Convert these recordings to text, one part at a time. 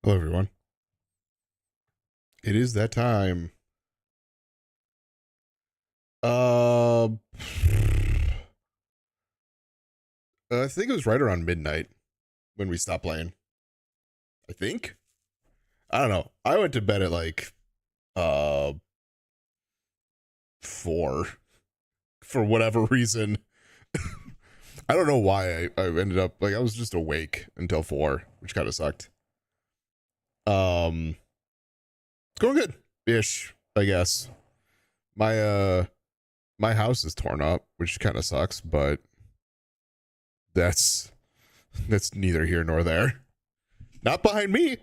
Hello, everyone. It is that time. I think it was right around midnight when we stopped playing. I think. I don't know. I went to bed at like 4 for whatever reason. I don't know why I ended up like I was just awake until 4, which kind of sucked. It's going good ish, I guess. My house is torn up, which kind of sucks, but that's neither here nor there. Not behind me.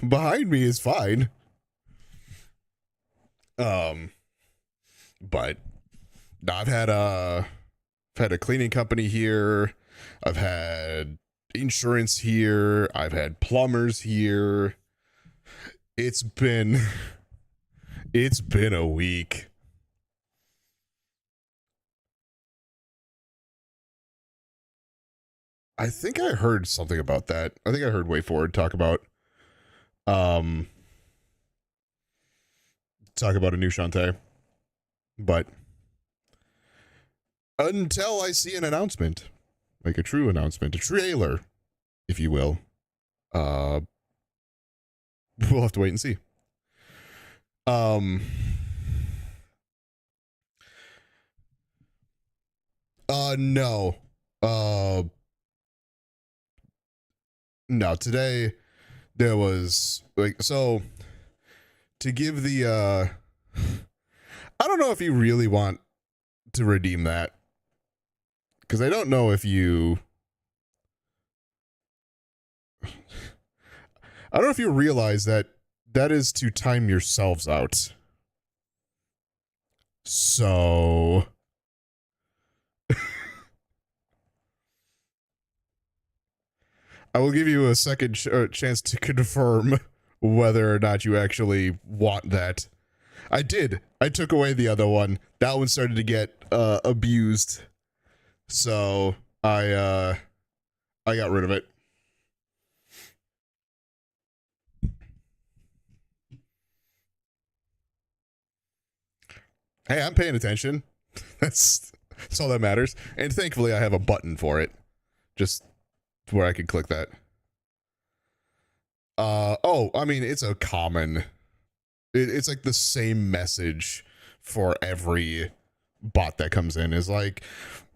Behind me is fine. But no, I've had a cleaning company here. I've had insurance here. I've had plumbers here. It's been a week. I think I heard something about that. I think I heard Way Forward talk about a new Shantae. But until I see an announcement, like a true announcement, a trailer, if you will, we'll have to wait and see. No. No, today there was like, so to give the I don't know if you really want to redeem that, because I don't know if you realize that is to time yourselves out. So I will give you a second chance to confirm whether or not you actually want that. I did. I took away the other one. That one started to get abused. So I got rid of it. Hey, I'm paying attention. That's all that matters. And thankfully I have a button for it. Just where I can click that. Oh, I mean, it's a common. It's like the same message for every bot that comes in, is like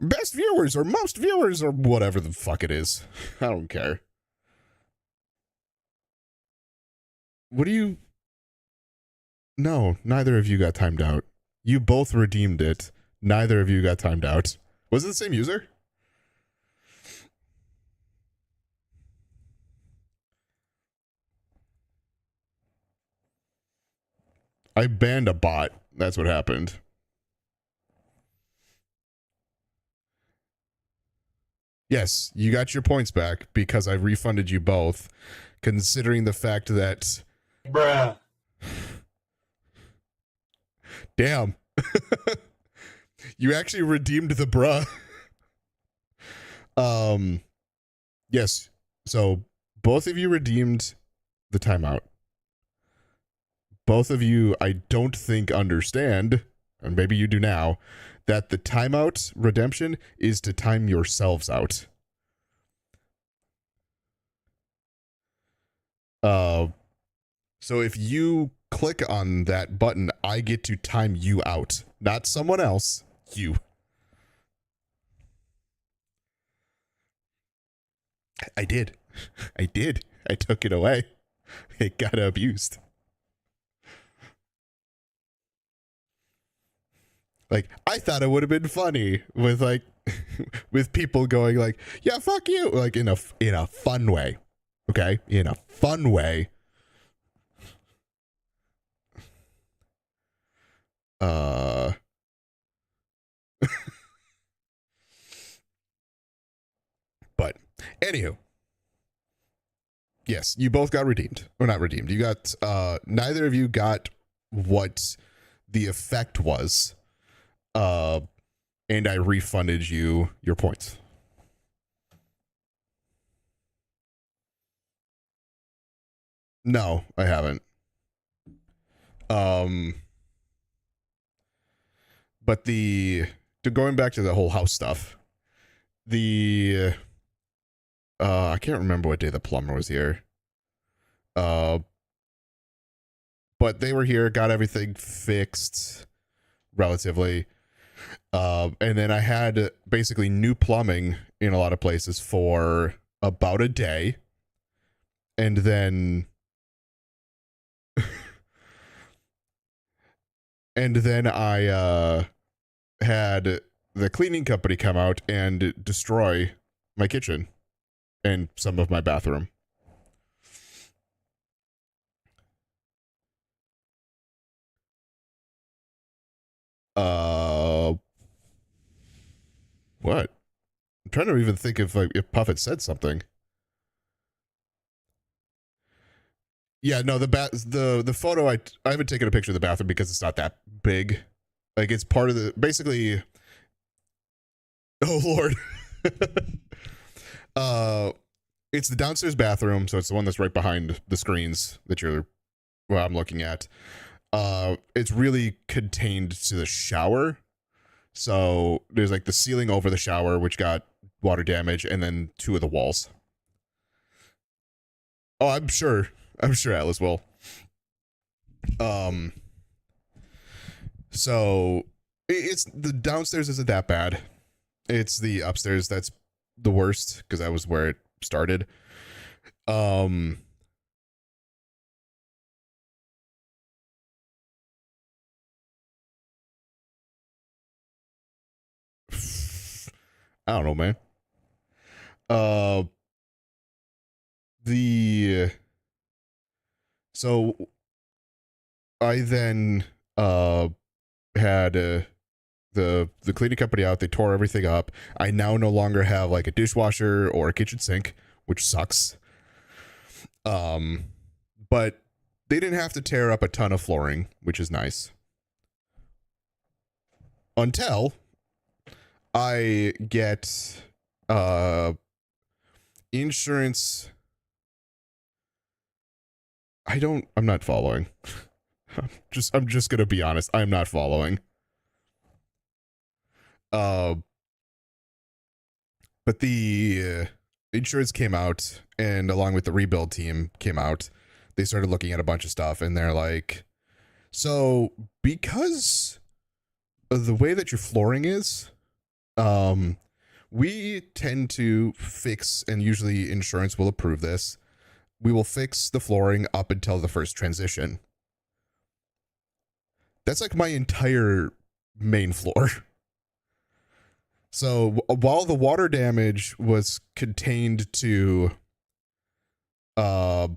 best viewers or most viewers or whatever the fuck it is. I don't care. What do you? No, neither of you got timed out. You both redeemed it. Neither of you got timed out. Was it the same user? I banned a bot. That's what happened. Yes, you got your points back because I refunded you both, considering the fact that... Bruh. Damn. You actually redeemed the bruh. Yes. So both of you redeemed the timeout. Both of you, I don't think, understand, and maybe you do now, that the timeout redemption is to time yourselves out. So if you click on that button, I get to time you out, not someone else, you. I did. I did. I took it away. It got abused. Like, I thought it would have been funny with like with people going like, yeah, fuck you, like in a fun way. Okay? In a fun way. But anywho, yes, you both got redeemed. Or not redeemed. You got neither of you got what the effect was. And I refunded you your points. No, I haven't. Um, but going back to the whole house stuff, the I can't remember what day the plumber was here. Uh, but they were here, got everything fixed relatively. And then I had basically new plumbing in a lot of places for about a day. And then I had the cleaning company come out and destroy my kitchen and some of my bathroom. Uh, what? I'm trying to even think if Puffett said something. Yeah, no, the photo I haven't taken a picture of the bathroom because it's not that big. Like it's part of the basically. Oh Lord. It's the downstairs bathroom, so it's the one that's right behind the screens that I'm looking at. It's really contained to the shower. So there's like the ceiling over the shower, which got water damage, and then two of the walls. Oh, I'm sure Atlas will. So it's the downstairs isn't that bad. It's the upstairs that's the worst because that was where it started. I don't know, man. So I then had the cleaning company out. They tore everything up. I now no longer have like a dishwasher or a kitchen sink, which sucks. But they didn't have to tear up a ton of flooring, which is nice. Until I get insurance. I'm not following. I'm just gonna be honest. I'm not following. But the insurance came out, and along with the rebuild team came out, they started looking at a bunch of stuff, and they're like, so because of the way that your flooring is, we tend to fix, and usually insurance will approve this, we will fix the flooring up until the first transition. That's like my entire main floor. So while the water damage was contained to the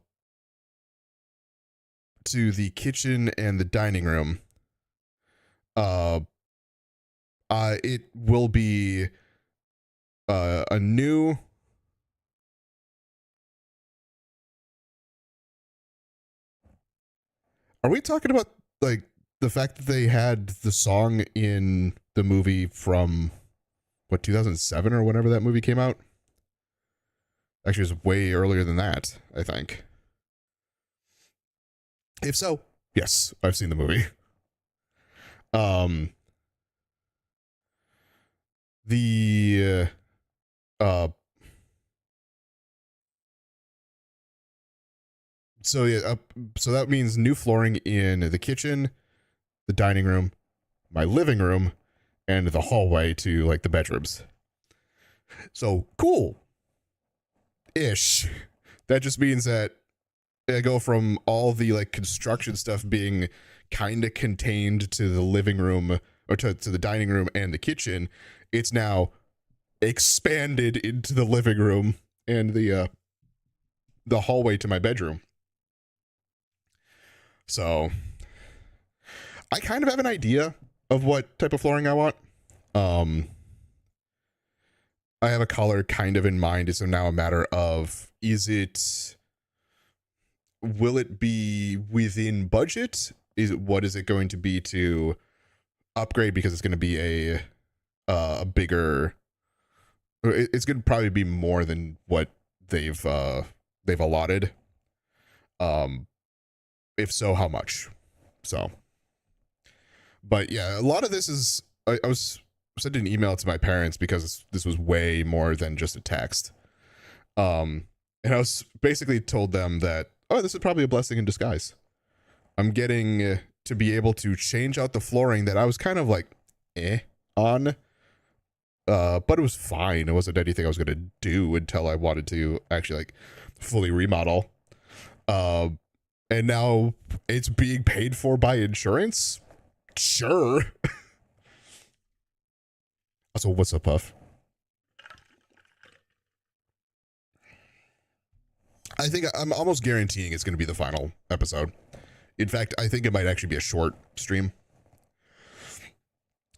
kitchen and the dining room, it will be a new. Are we talking about like the fact that they had the song in the movie from what 2007 or whenever that movie came out? Actually, it's way earlier than that, I think. If so, yes, I've seen the movie. The so yeah, so that means new flooring in the kitchen, the dining room, my living room, and the hallway to like the bedrooms. So cool ish. That just means that I go from all the like construction stuff being kind of contained to the living room or to the dining room and the kitchen. It's now expanded into the living room and the hallway to my bedroom. So I kind of have an idea of what type of flooring I want. I have a color kind of in mind. It's now a matter of will it be within budget? What is it going to be to upgrade because it's going to be a bigger. It's going to probably be more than what they've allotted. If so, how much? So, but yeah, a lot of this is I was sending an email to my parents because this was way more than just a text. And I was basically told them that, oh, this is probably a blessing in disguise. I'm getting to be able to change out the flooring that I was kind of like on. But it was fine. It wasn't anything I was gonna do until I wanted to actually like fully remodel. And now it's being paid for by insurance. Sure. Also, what's up, Puff? I think I'm almost guaranteeing it's going to be the final episode. In fact, I think it might actually be a short stream.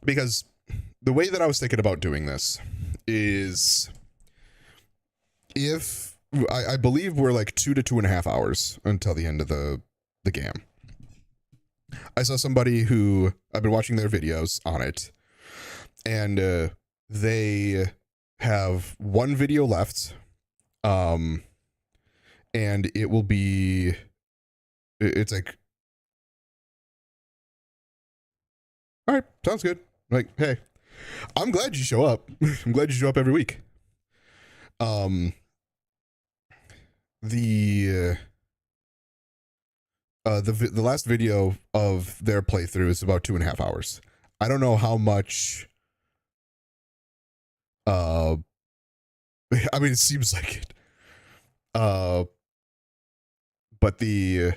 Because the way that I was thinking about doing this is if I believe we're like 2 to 2.5 hours until the end of the game. I saw somebody who I've been watching their videos on it, and they have one video left, and it will be, it's like, all right, sounds good. Like, hey, I'm glad you show up. I'm glad you show up every week. The last video of their playthrough is about 2.5 hours. I don't know how much. I mean, it seems like it. But there's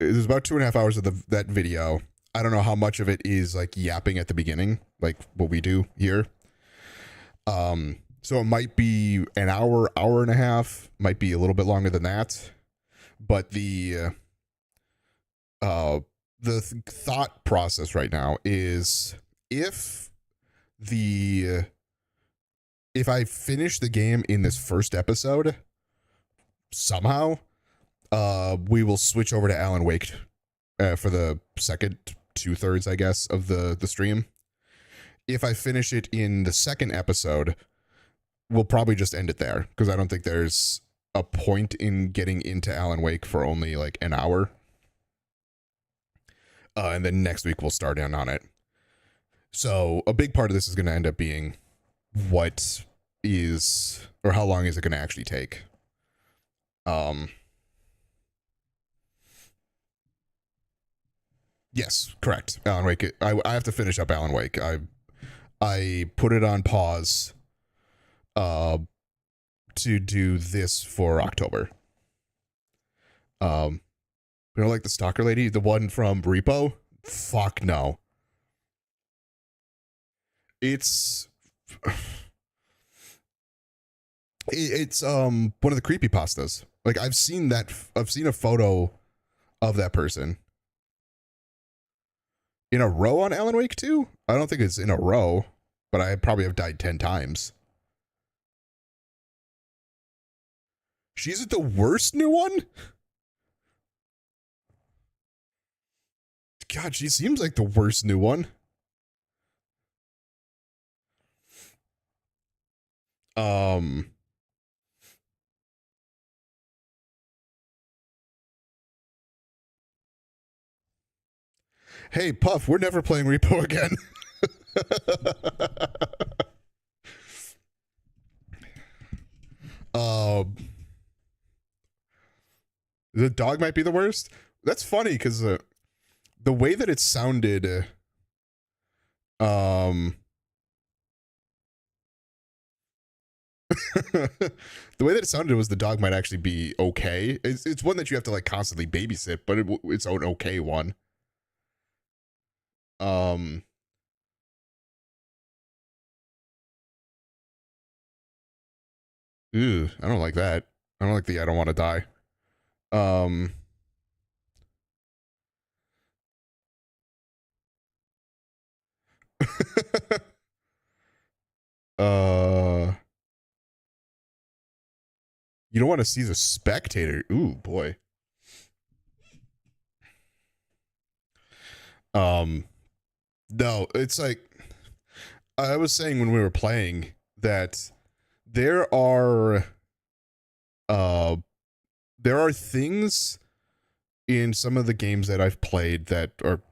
about 2.5 hours of that video. I don't know how much of it is like yapping at the beginning, like what we do here. So it might be an hour, hour and a half, might be a little bit longer than that. But the thought process right now is if I finish the game in this first episode, somehow, we will switch over to Alan Wake for the second 2/3, I guess, of the stream. If I finish it in the second episode, we'll probably just end it there because I don't think there's a point in getting into Alan Wake for only like an hour. And then next week we'll start in on it. So a big part of this is going to end up being what is, or how long is it going to actually take? Yes, correct. Alan Wake. I have to finish up Alan Wake. I put it on pause to do this for October. You know, like the stalker lady, the one from Repo? Fuck no. It's one of the creepypastas. Like I've seen a photo of that person. In a row on Alan Wake 2? I don't think it's in a row, but I probably have died 10 times. She's the worst new one? God, she seems like the worst new one. Hey, Puff, we're never playing Repo again. The dog might be the worst. That's funny because the way that it sounded, the way that it sounded was the dog might actually be okay. It's one that you have to like constantly babysit, but it's an okay one. Ew, I don't like that. I don't like the I don't want to die. You don't want to see the spectator. Ooh, boy. No, it's like I was saying when we were playing that there are things in some of the games that I've played that are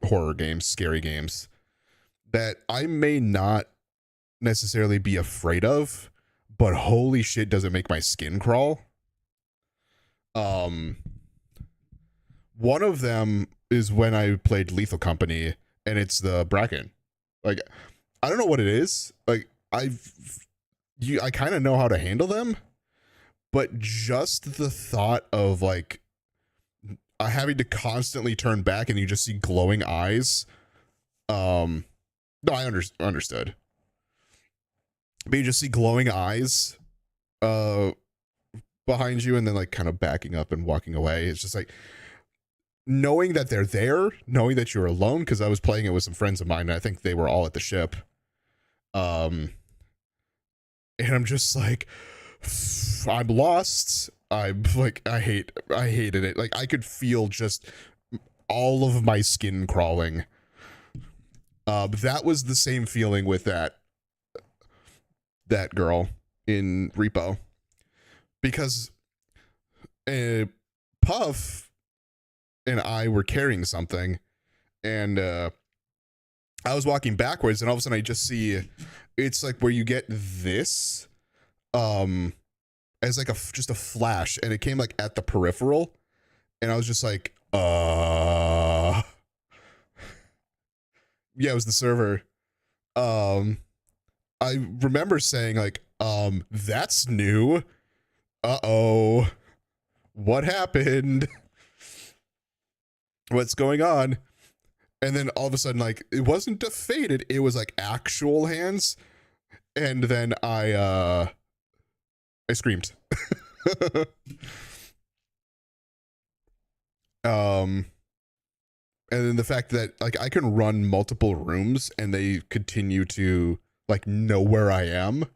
horror games, scary games, that I may not necessarily be afraid of, but holy shit, does it make my skin crawl? One of them is when I played Lethal Company, and it's the Bracken. Like, I don't know what it is. Like, I kind of know how to handle them, but just the thought of like having to constantly turn back and you just see glowing eyes. No, I understood. But you just see glowing eyes behind you and then like kind of backing up and walking away. It's just like knowing that they're there, knowing that you're alone, because I was playing it with some friends of mine and I think they were all at the ship. And I'm just like, I'm lost. I'm like, I hated it. Like I could feel just all of my skin crawling. That was the same feeling with that girl in Repo, because Puff and I were carrying something, and I was walking backwards, and all of a sudden I just see, it's like where you get this as like just a flash, and it came like at the peripheral, and I was just like yeah, it was the server. I remember saying like, that's new. Uh-oh. What happened? What's going on? And then all of a sudden, like, it wasn't defeated, it was like actual hands. And then I screamed. And then the fact that like I can run multiple rooms and they continue to like know where I am.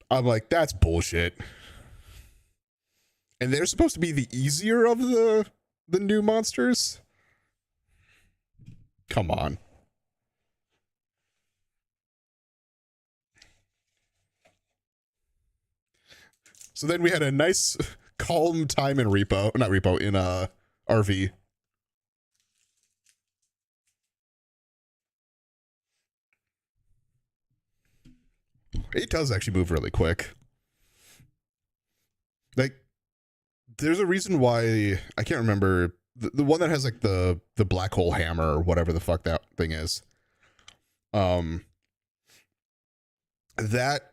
I'm like, that's bullshit. And they're supposed to be the easier of the new monsters. Come on. So then we had a nice calm time in Repo, not Repo, in RV. It does actually move really quick. Like, there's a reason why I can't remember the one that has like the black hole hammer or whatever the fuck that thing is. That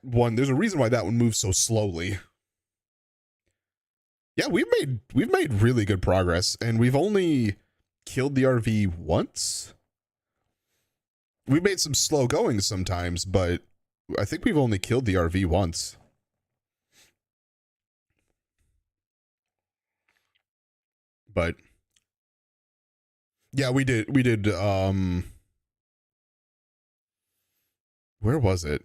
one, there's a reason why that one moves so slowly. Yeah, we've made really good progress, and we've only killed the RV once. We made some slow going sometimes, but I think we've only killed the RV once. But yeah, we did where was it?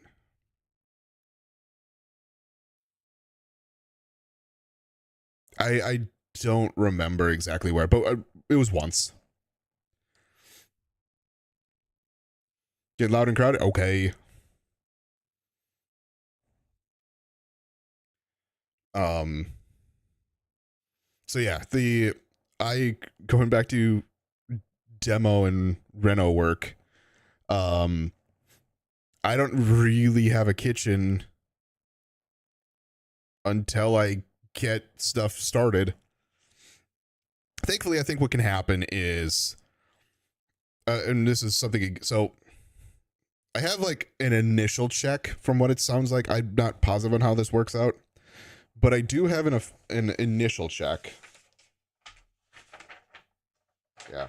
I don't remember exactly where, but it was once. Get loud and crowded? Okay. So yeah, going back to demo and reno work, I don't really have a kitchen until I get stuff started. Thankfully, I think what can happen is, and this is something, so I have like an initial check from what it sounds like. I'm not positive on how this works out, but I do have an initial check. Yeah.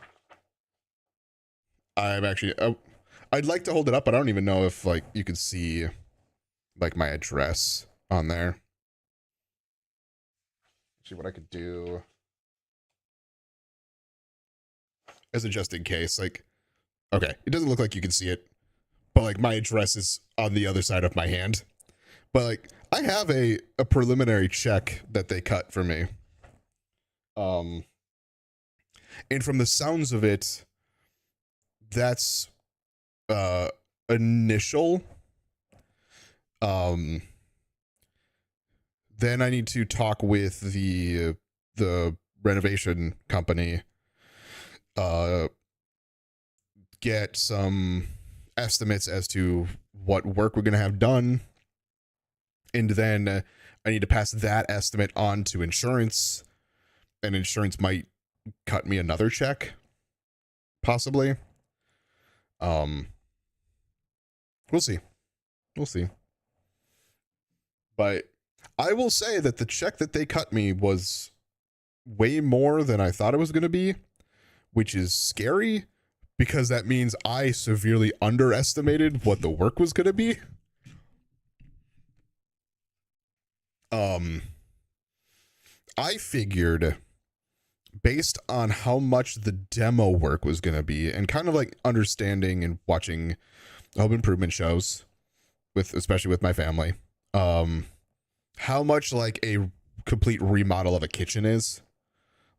I'm actually, I'd like to hold it up, but I don't even know if like you could see like my address on there. See what I could do as a just in case. Like, okay, it doesn't look like you can see it, but like my address is on the other side of my hand. But like I have a preliminary check that they cut for me. And from the sounds of it, that's initial. Then I need to talk with the renovation company get some estimates as to what work we're going to have done, and then I need to pass that estimate on to insurance, and insurance might cut me another check, possibly. We'll see. But I will say that the check that they cut me was way more than I thought it was going to be, which is scary because that means I severely underestimated what the work was going to be. I figured, based on how much the demo work was going to be and kind of like understanding and watching home improvement shows especially with my family, how much like a complete remodel of a kitchen is.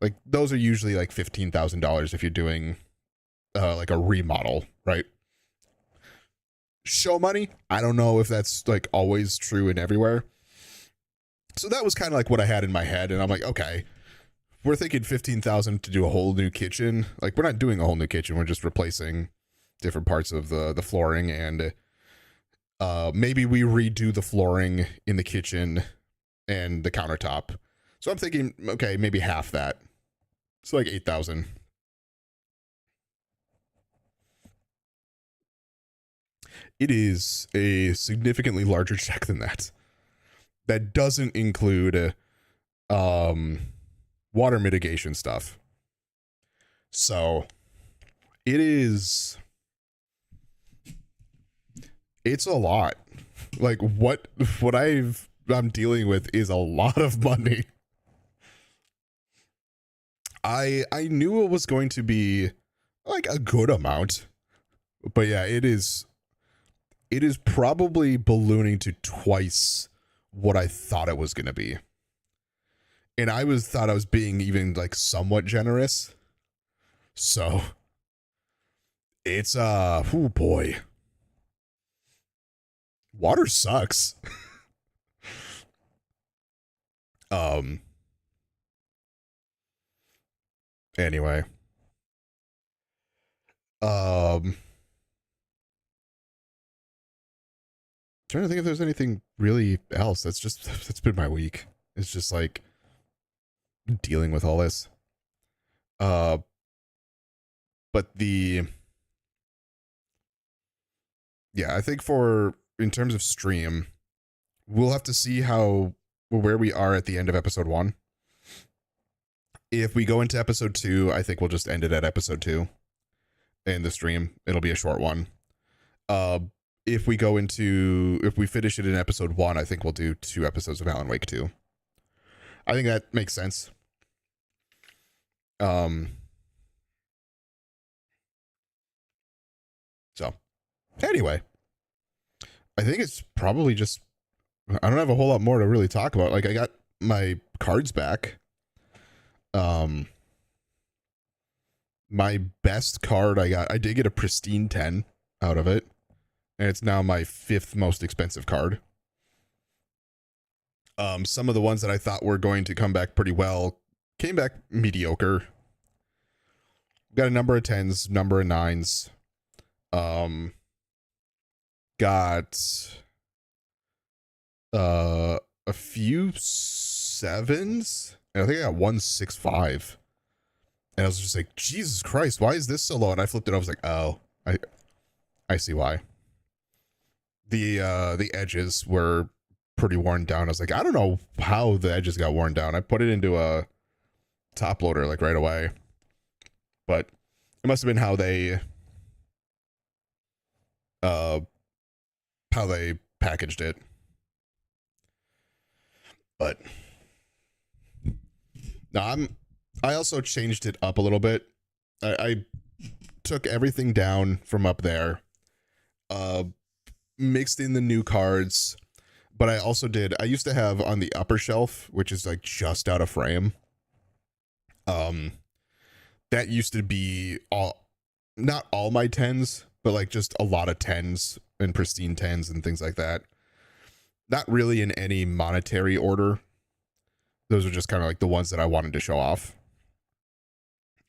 Like those are usually like $15,000 if you're doing like a remodel, right? Show money, I don't know if that's like always true and everywhere. So that was kind of like what I had in my head, and I'm like, okay, we're thinking $15,000 to do a whole new kitchen. Like we're not doing a whole new kitchen, we're just replacing different parts of the flooring, and maybe we redo the flooring in the kitchen and the countertop. So I'm thinking, okay, maybe half that. So like 8,000. It is a significantly larger check than that. That doesn't include water mitigation stuff. So it's a lot. Like what I'm dealing with is a lot of money. I knew it was going to be like a good amount, but yeah, it is probably ballooning to twice what I thought it was going to be. And I thought I was being even like somewhat generous. So it's oh boy. Water sucks. Anyway. Trying to think if there's anything really else. That's been my week. It's just like dealing with all this. But I think in terms of stream, we'll have to see where we are at the end of episode 1. If we go into episode 2, I think we'll just end it at episode 2 in the stream. It'll be a short one. If we finish it in episode 1, I think we'll do 2 episodes of Alan Wake 2. I think that makes sense. So anyway, I think it's probably just, I don't have a whole lot more to really talk about. Like I got my cards back. My best card I did get a pristine 10 out of it. And it's now my 5th most expensive card. Some of the ones that I thought were going to come back pretty well came back mediocre. Got a number of 10s, number of 9s. Got a few 7s. And I think I got 165. And I was just like, Jesus Christ, why is this so low? And I flipped it. I was like, oh, I see why. The edges were pretty worn down. I was like, I don't know how the edges got worn down. I put it into a top loader like right away, but it must have been how they packaged it. But no, I also changed it up a little bit. I took everything down from up there, mixed in the new cards, but I used to have on the upper shelf, which is like just out of frame. That used to be not all my 10s, but like just a lot of 10s and pristine 10s and things like that. Not really in any monetary order. Those are just kind of like the ones that I wanted to show off.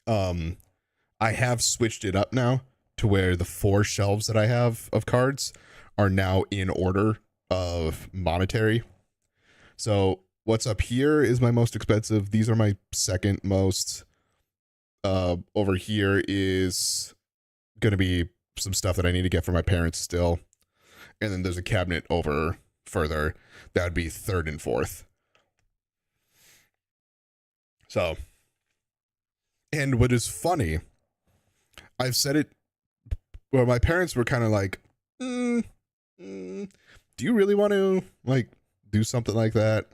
I have switched it up now to where the 4 shelves that I have of cards are now in order of monetary. So what's up here is my most expensive. These are my second most. Over here is going to be some stuff that I need to get for my parents still. And then there's a cabinet over further. That would be third and fourth. So, and what is funny, I've said it, well, my parents were kind of like, do you really want to, like, do something like that?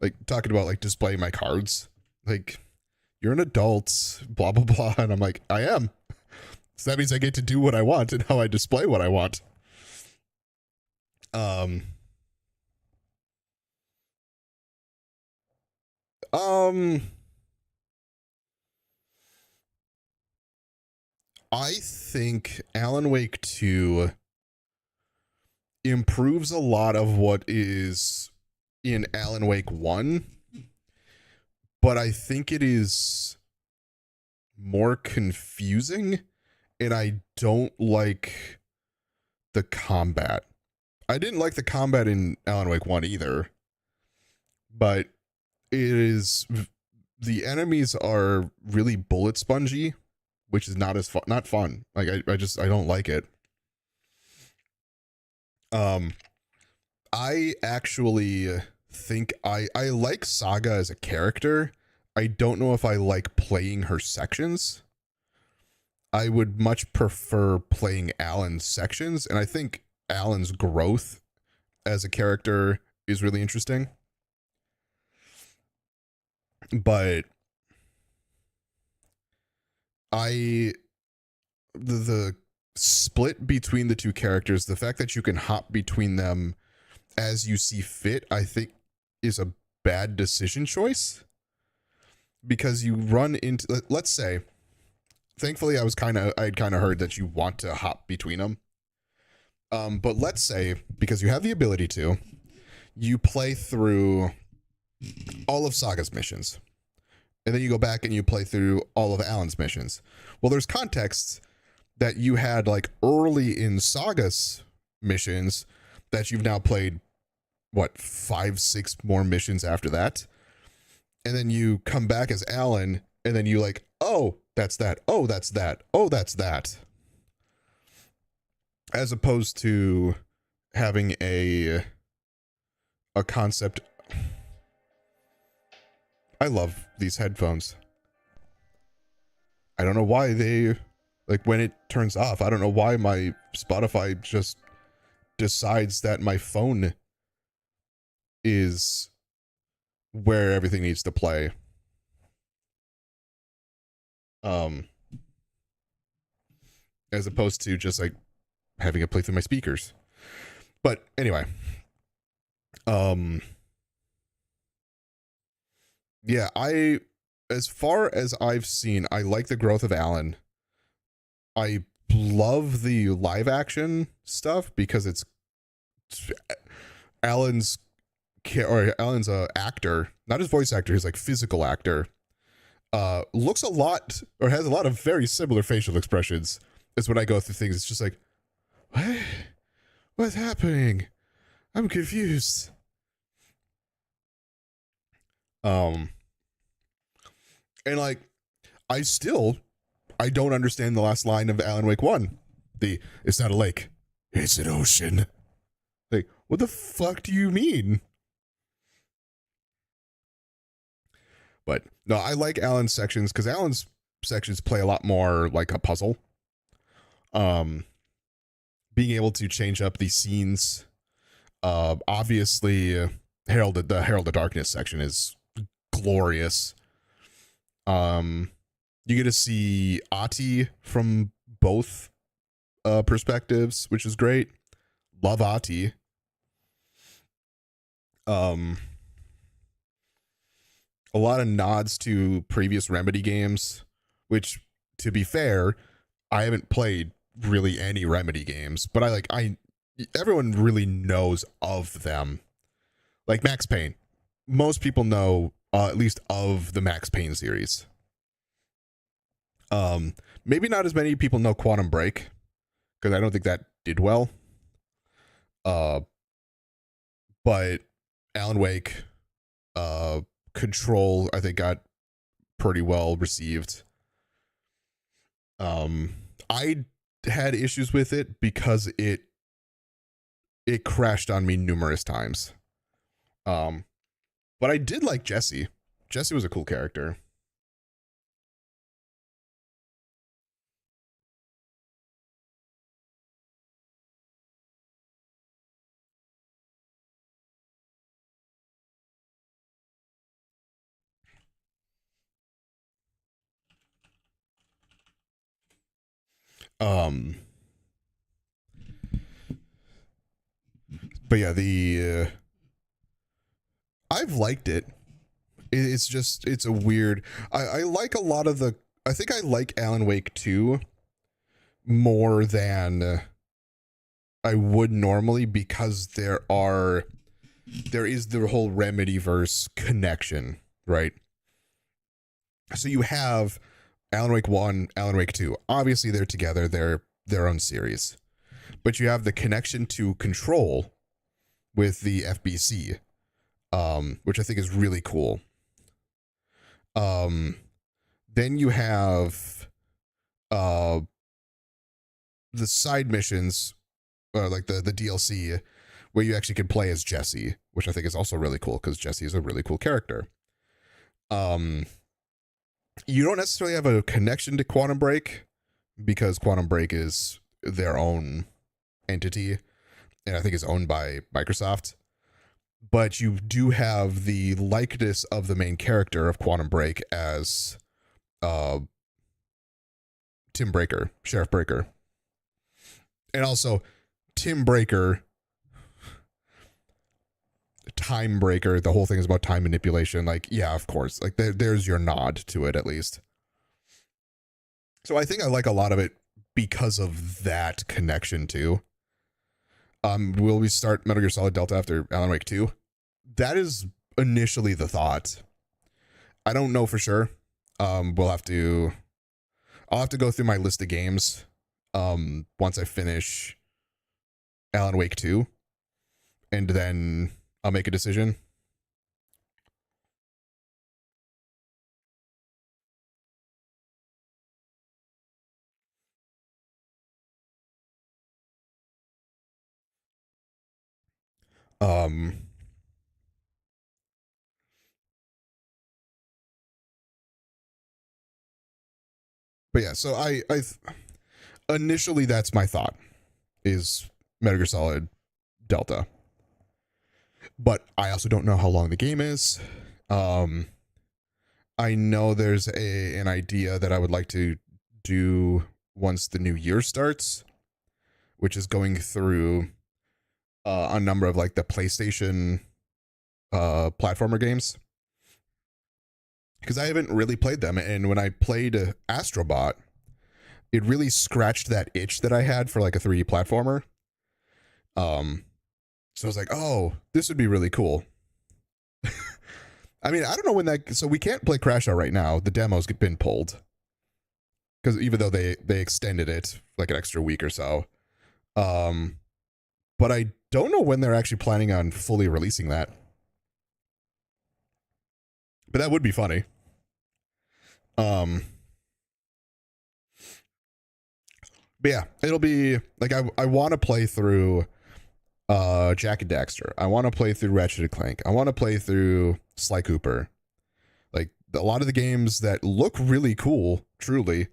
Like, talking about, like, displaying my cards. Like, you're an adult, blah, blah, blah. And I'm like, I am. So that means I get to do what I want and how I display what I want. I think Alan Wake 2 improves a lot of what is in Alan Wake 1, but I think it is more confusing, and I don't like the combat. I didn't like the combat in Alan Wake 1 either, but it is, the enemies are really bullet spongy, which is not as fun, not fun. Like I don't like it. I actually think I like Saga as a character. I don't know if I like playing her sections. I would much prefer playing Alan's sections, and I think Alan's growth as a character is really interesting. But the split between the two characters, the fact that you can hop between them as you see fit, I think is a bad decision choice, because you run into, let's say, thankfully I'd kind of heard that you want to hop between them. But let's say, because you have the ability to, you play through all of Saga's missions, and then you go back and you play through all of Alan's missions. Well, there's contexts that you had like early in Saga's missions that you've now played, what, 5-6 more missions after that, and then you come back as Alan, and then you like, oh, that's that, oh, that's that, oh, that's that, as opposed to having a concept. I love these headphones. I don't know why they, like, when it turns off, I don't know why my Spotify just decides that my phone is where everything needs to play. As opposed to just like having it play through my speakers. But anyway, yeah, as far as I've seen, I like the growth of Alan. I love the live action stuff because it's Alan's actor, not his voice actor, he's like physical actor. Looks a lot, or has a lot of very similar facial expressions. Is when I go through things, it's just like, what? What's happening? I'm confused. And like, I don't understand the last line of Alan Wake 1. It's not a lake, it's an ocean. Like, what the fuck do you mean? But no, I like Alan's sections because Alan's sections play a lot more like a puzzle. Being able to change up the scenes. Obviously, the Herald of Darkness section is glorious. You get to see Ahti from both perspectives, which is great. Love Ahti. A lot of nods to previous Remedy games, which, to be fair, I haven't played really any Remedy games, but everyone really knows of them. Like Max Payne. Most people know at least of the Max Payne series. Maybe not as many people know Quantum Break, because I don't think that did well. But Alan Wake, Control, I think got pretty well received. I had issues with it because it crashed on me numerous times. But I did like Jesse. Jesse was a cool character. Um, but yeah, the I've liked it. It's just it's a weird. I like a lot of the. I think I like Alan Wake 2 more than I would normally, because there is the whole Remedyverse connection, right? So you have Alan Wake 1, Alan Wake 2. Obviously they're together, they're their own series. But you have the connection to Control with the FBC, which I think is really cool. Then you have the side missions, like the DLC, where you actually can play as Jesse, which I think is also really cool because Jesse is a really cool character. You don't necessarily have a connection to Quantum Break because Quantum Break is their own entity, and I think is owned by Microsoft. But you do have the likeness of the main character of Quantum Break as Tim Breaker, Sheriff Breaker. And also Tim Breaker, Time Breaker, the whole thing is about time manipulation. Like, yeah, of course. Like there's your nod to it at least. So I think I like a lot of it because of that connection too. Will we start Metal Gear Solid Delta after Alan Wake 2? That is initially the thought. I don't know for sure. I'll have to go through my list of games once I finish Alan Wake 2, and then I'll make a decision. But yeah, so I initially that's my thought is Metal Gear Solid Delta. But I also don't know how long the game is. I know there's an idea that I would like to do once the new year starts, which is going through a number of like the PlayStation platformer games, because I haven't really played them. And when I played Astrobot, it really scratched that itch that I had for like a 3D platformer. So I was like, oh, this would be really cool. I mean, I don't know when that. So we can't play Crash Out right now. The demo's been pulled because even though they extended it like an extra week or so. But I don't know when they're actually planning on fully releasing that. But that would be funny. But yeah, it'll be like I want to play through Jack and Daxter. I want to play through Ratchet and Clank. I want to play through Sly Cooper. Like a lot of the games that look really cool, truly.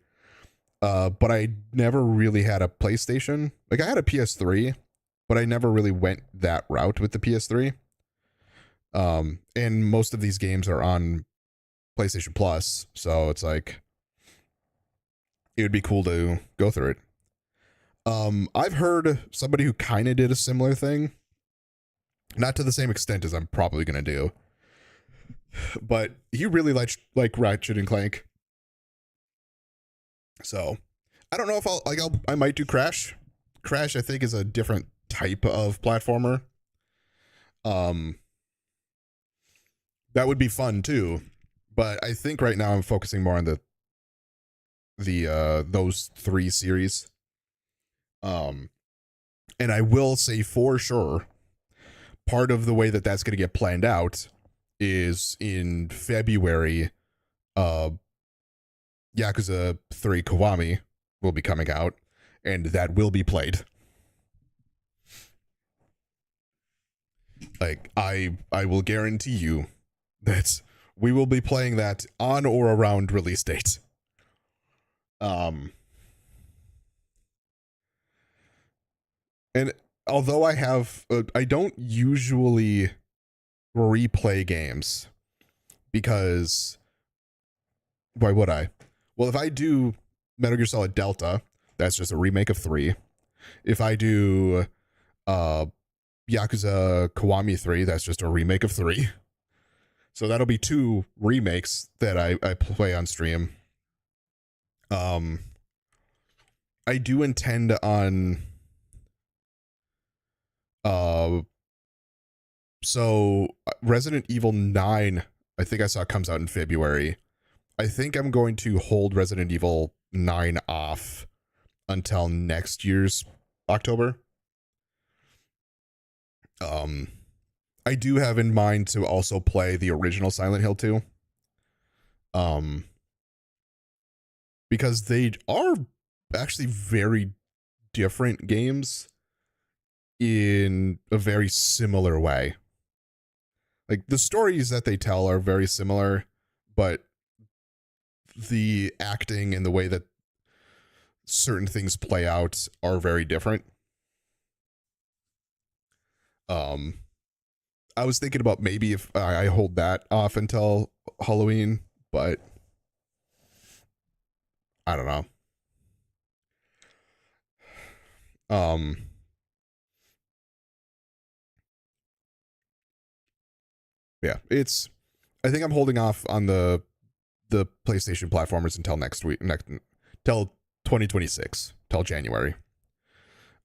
But I never really had a PlayStation. Like I had a PS3, but I never really went that route with the PS3. And most of these games are on PlayStation Plus, so it's like it would be cool to go through it. I've heard somebody who kind of did a similar thing, not to the same extent as I'm probably gonna do, but he really liked like Ratchet and Clank. So I don't know if I might do Crash. Crash, I think, is a different type of platformer. That would be fun too, but I think right now I'm focusing more on the the those three series. Um, and I will say for sure, part of the way that that's going to get planned out is in February. Uh, Yakuza 3 Kiwami will be coming out, and that will be played. Like I will guarantee you that we will be playing that on or around release date. And although I don't usually replay games because why would I? Well, if I do Metal Gear Solid Delta, that's just a remake of 3. If I do uh Yakuza Kiwami 3, that's just a remake of 3. So that'll be 2 remakes that I play on stream. I do intend on so Resident Evil 9, I think I saw comes out in February. I think I'm going to hold Resident Evil 9 off until next year's October. I do have in mind to also play the original Silent Hill 2. Because they are actually very different games in a very similar way. Like the stories that they tell are very similar, but the acting and the way that certain things play out are very different. I was thinking about maybe if I hold that off until Halloween, but I don't know. Yeah, I think I'm holding off on the PlayStation platformers until till 2026, till January.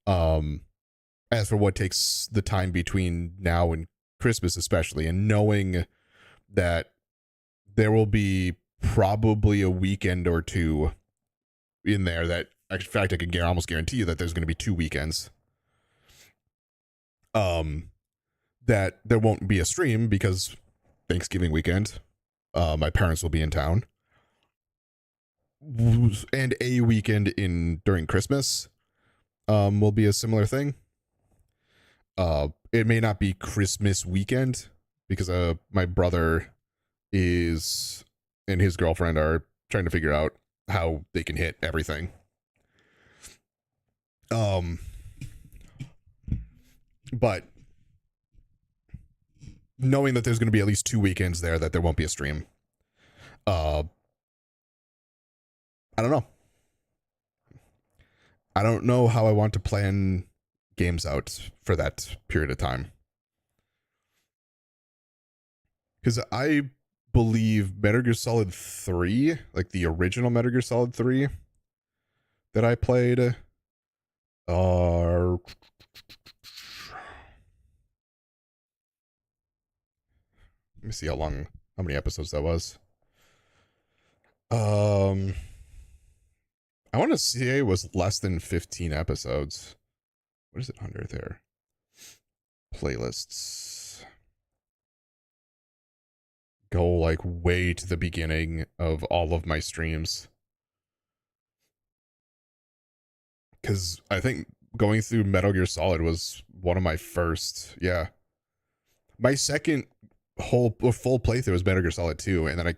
As for what takes the time between now and Christmas, especially, and knowing that there will be probably a weekend or two in there that, in fact, I can almost guarantee you that there's going to be 2 weekends. That there won't be a stream because Thanksgiving weekend, my parents will be in town, and a weekend during Christmas, will be a similar thing. It may not be Christmas weekend because my brother is and his girlfriend are trying to figure out how they can hit everything. But knowing that there's going to be at least 2 weekends there that there won't be a stream, I don't know. I don't know how I want to plan games out for that period of time. Because I believe Metal Gear Solid 3, like the original Metal Gear Solid 3 that I played, are... Let me see how many episodes that was. I want to say it was less than 15 episodes. What is it under there? Playlists. Go like way to the beginning of all of my streams. Because I think going through Metal Gear Solid was one of my first. Yeah. My second full playthrough was Metal Gear Solid 2, and then I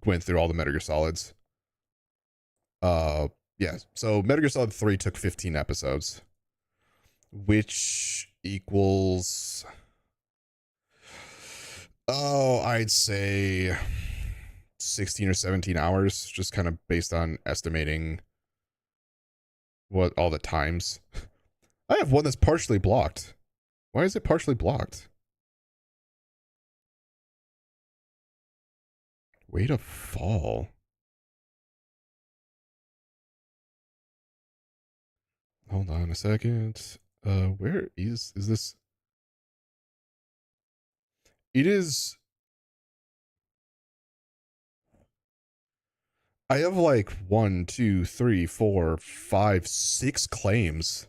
went through all the Metal Gear Solids. Yeah. So Metal Gear Solid 3 took 15 episodes, which equals, I'd say 16 or 17 hours, just kind of based on estimating what all the times. I have one that's partially blocked. Why is it partially blocked? Way to fall. Hold on a second. Where is this? It is. I have like 1, 2, 3, 4, 5, 6 claims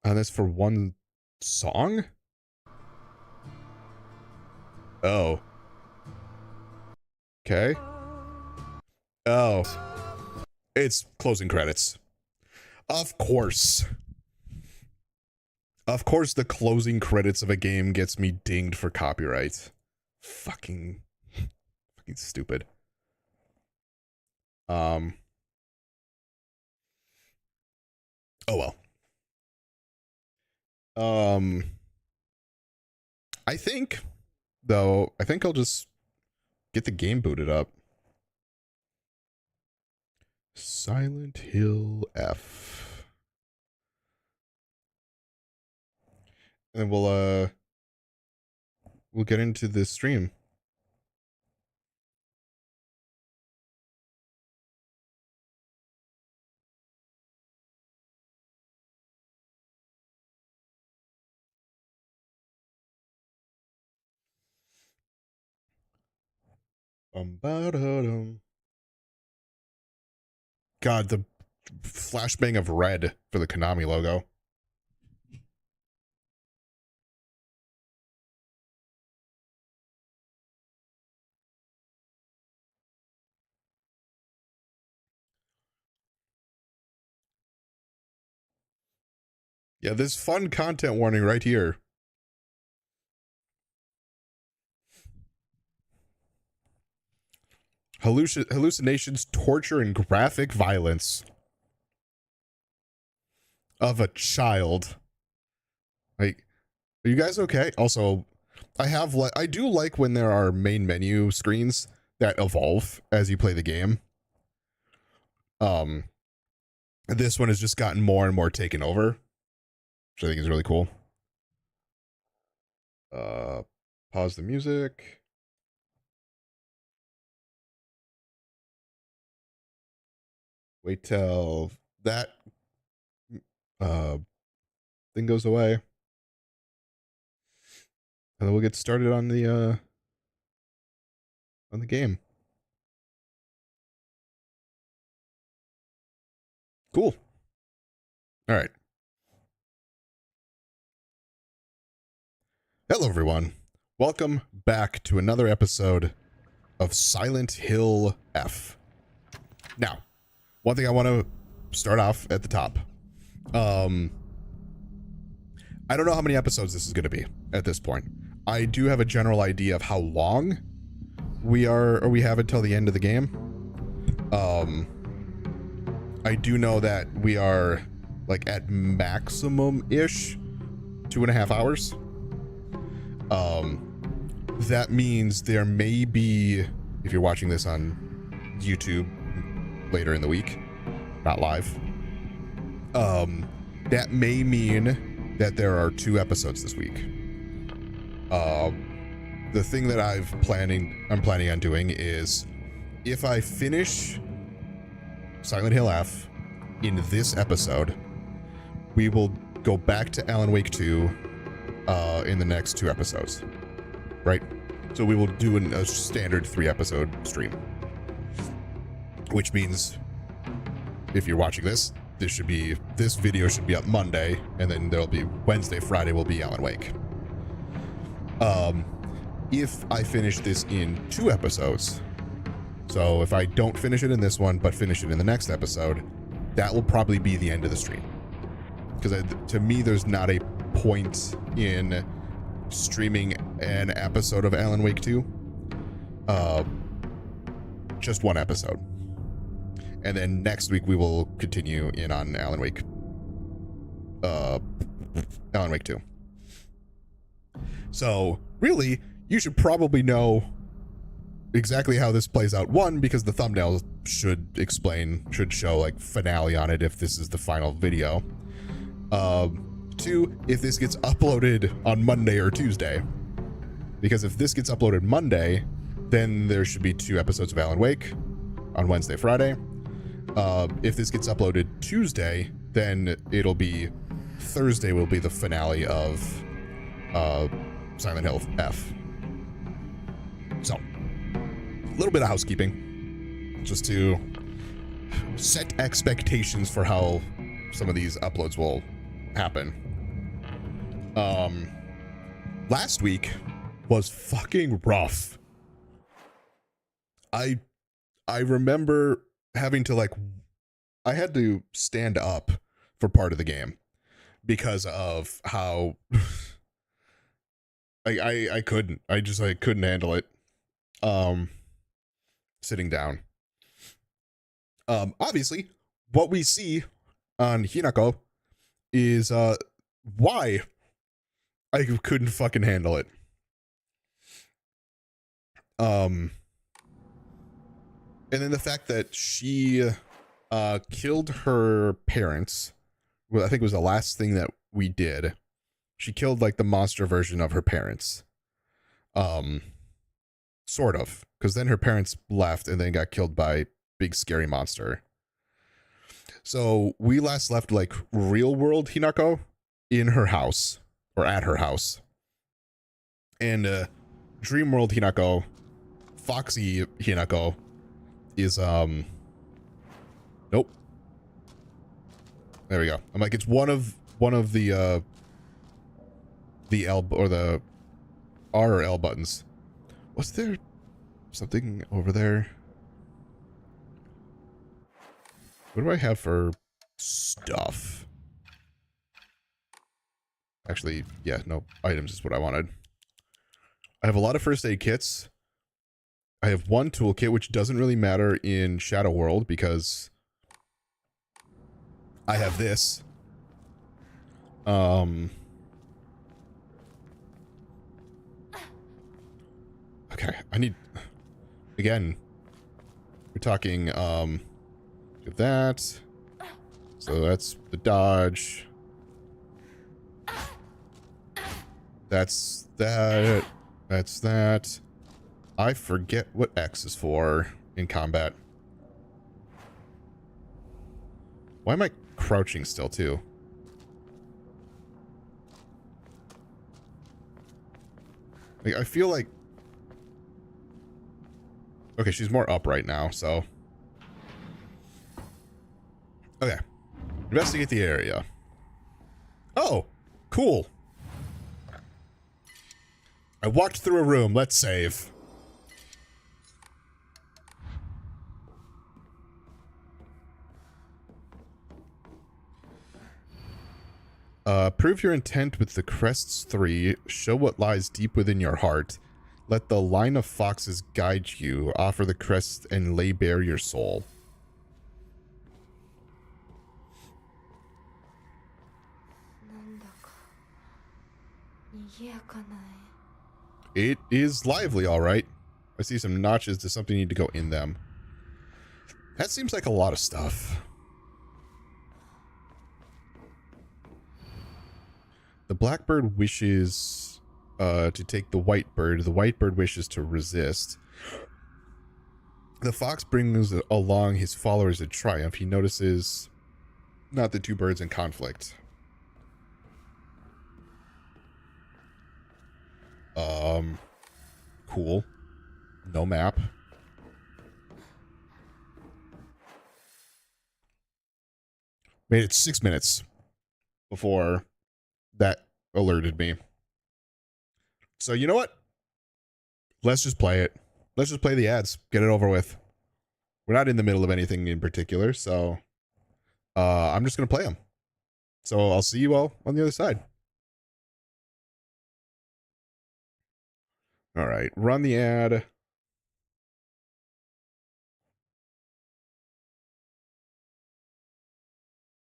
on this for one song. Oh. Okay. Oh. It's closing credits. Of course. Of course the closing credits of a game gets me dinged for copyright. Fucking stupid. Oh well. I think I'll just get the game booted up. Silent Hill F. And we'll get into this stream. God, the flashbang of red for the Konami logo. Yeah, this fun content warning right here. Hallucinations, torture, and graphic violence of a child. Like, are you guys okay? Also, I do like when there are main menu screens that evolve as you play the game. This one has just gotten more and more taken over, which I think is really cool. Pause the music. Wait till that thing goes away. And then we'll get started on the game. Cool. All right. Hello, everyone. Welcome back to another episode of Silent Hill F. Now, one thing I want to start off at the top. I don't know how many episodes this is going to be at this point. I do have a general idea of how long we have until the end of the game. I do know that we are like at maximum-ish 2.5 hours. That means there may be, if you're watching this on YouTube later in the week, not live, that may mean that there are 2 episodes this week. The thing that I'm planning on doing is, if I finish Silent Hill F in this episode, we will go back to Alan Wake 2 in the next 2 episodes, right? So we will do a standard 3-episode stream, which means if you're watching this video should be up Monday, and then there'll be Wednesday, Friday will be Alan Wake. If I finish this in 2 episodes, so if I don't finish it in this one but finish it in the next episode, that will probably be the end of the stream, because to me there's not a point in streaming an episode of Alan Wake 2. Just 1 episode, and then next week we will continue in on Alan Wake 2. So really, you should probably know exactly how this plays out. 1, because the thumbnail should show like finale on it if this is the final video. 2, if this gets uploaded on Monday or Tuesday, because if this gets uploaded Monday, then there should be 2 episodes of Alan Wake on Wednesday, Friday. If this gets uploaded Tuesday, then it'll be Thursday will be the finale of Silent Hill F. So little bit of housekeeping, just to set expectations for how some of these uploads will happen. Last week was fucking rough. I remember having to I had to stand up for part of the game because of how I couldn't. I just couldn't handle it. Sitting down. Obviously, what we see on Hinako is why I couldn't fucking handle it. And then the fact that she killed her parents. Well, I think it was the last thing that we did. She killed the monster version of her parents. Sort of, because then her parents left and then got killed by big scary monster. So we last left real world Hinako in her house, or at her house. And dream world Hinako, Foxy Hinako, is nope. There we go. I'm it's one of the L or the R or L buttons. Was there something over there? What do I have for stuff? Actually, yeah, no, items is what I wanted. I have a lot of first aid kits. I have one toolkit, which doesn't really matter in Shadow World because I have this. Okay, I need, again, we're talking, get that. So that's the dodge. That's that. That's that. I forget what X is for in combat. Why am I crouching still too? I feel like... Okay, she's more up right now, so... Okay. Investigate the area. Oh, cool. I walked through a room. Let's save. Prove your intent with the crests 3. Show what lies deep within your heart. Let the line of foxes guide you. Offer the crest and lay bare your soul. It is lively, all right. I see some notches. Does something need to go in them? That seems like a lot of stuff. The blackbird wishes to take the white bird. The white bird wishes to resist. The fox brings along his followers to triumph. He notices not the two birds in conflict. Cool. No map. Made it 6 minutes before that alerted me. So you know what? Let's just play it. Let's just play the ads. Get it over with. We're not in the middle of anything in particular, so I'm just going to play them. So I'll see you all on the other side. All right, run the ad.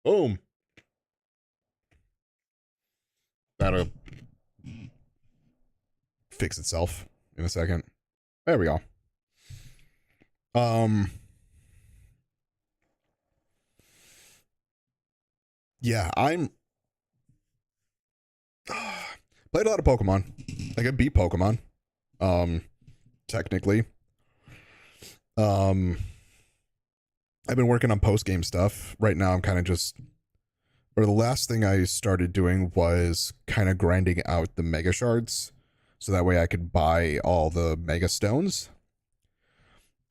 Boom. That'll fix itself in a second. There we go. Yeah, I'm played a lot of Pokemon. I can beat Pokemon. Technically. I've been working on post-game stuff. Right now I'm kind of just, or the last thing I started doing was kind of grinding out the Mega Shards, so that way I could buy all the Mega Stones.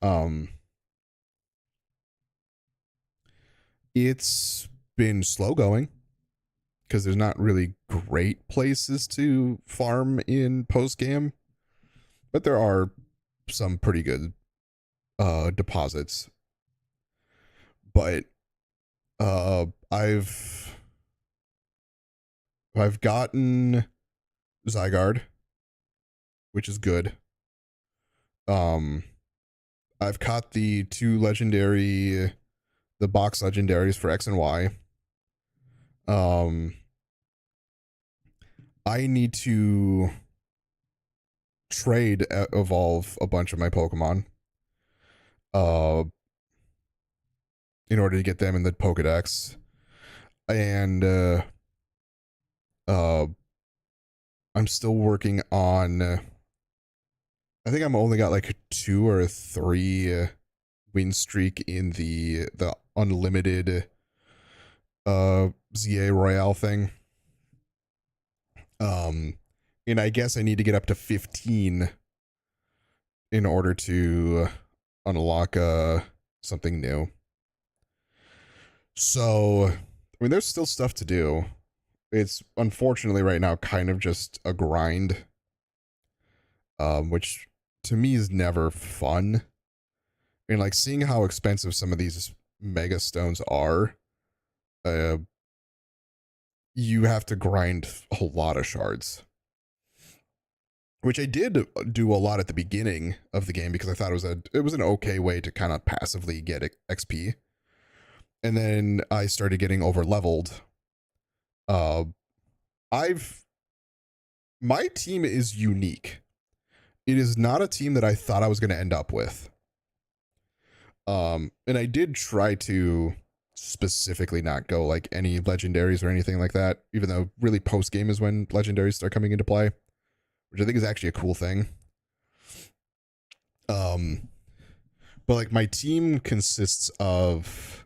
Um, it's been slow going because there's not really great places to farm in post game, but there are some pretty good deposits. But I've gotten Zygarde, which is good. I've caught the the box legendaries for X and Y. I need to evolve a bunch of my Pokemon. In order to get them in the Pokedex. And I'm still working on I think I'm only got like 2 or 3 win streak in the unlimited ZA Royale thing. And I guess I need to get up to 15 in order to unlock something new. So, I mean, there's still stuff to do. It's unfortunately right now kind of just a grind, which to me is never fun. And like seeing how expensive some of these mega stones are, you have to grind a lot of shards, which I did do a lot at the beginning of the game because I thought it was an okay way to kind of passively get XP. And then I started getting over leveled. My team is unique. It is not a team that I thought I was going to end up with. And I did try to specifically not go like any legendaries or anything like that, even though really post game is when legendaries start coming into play, which I think is actually a cool thing. But like my team consists of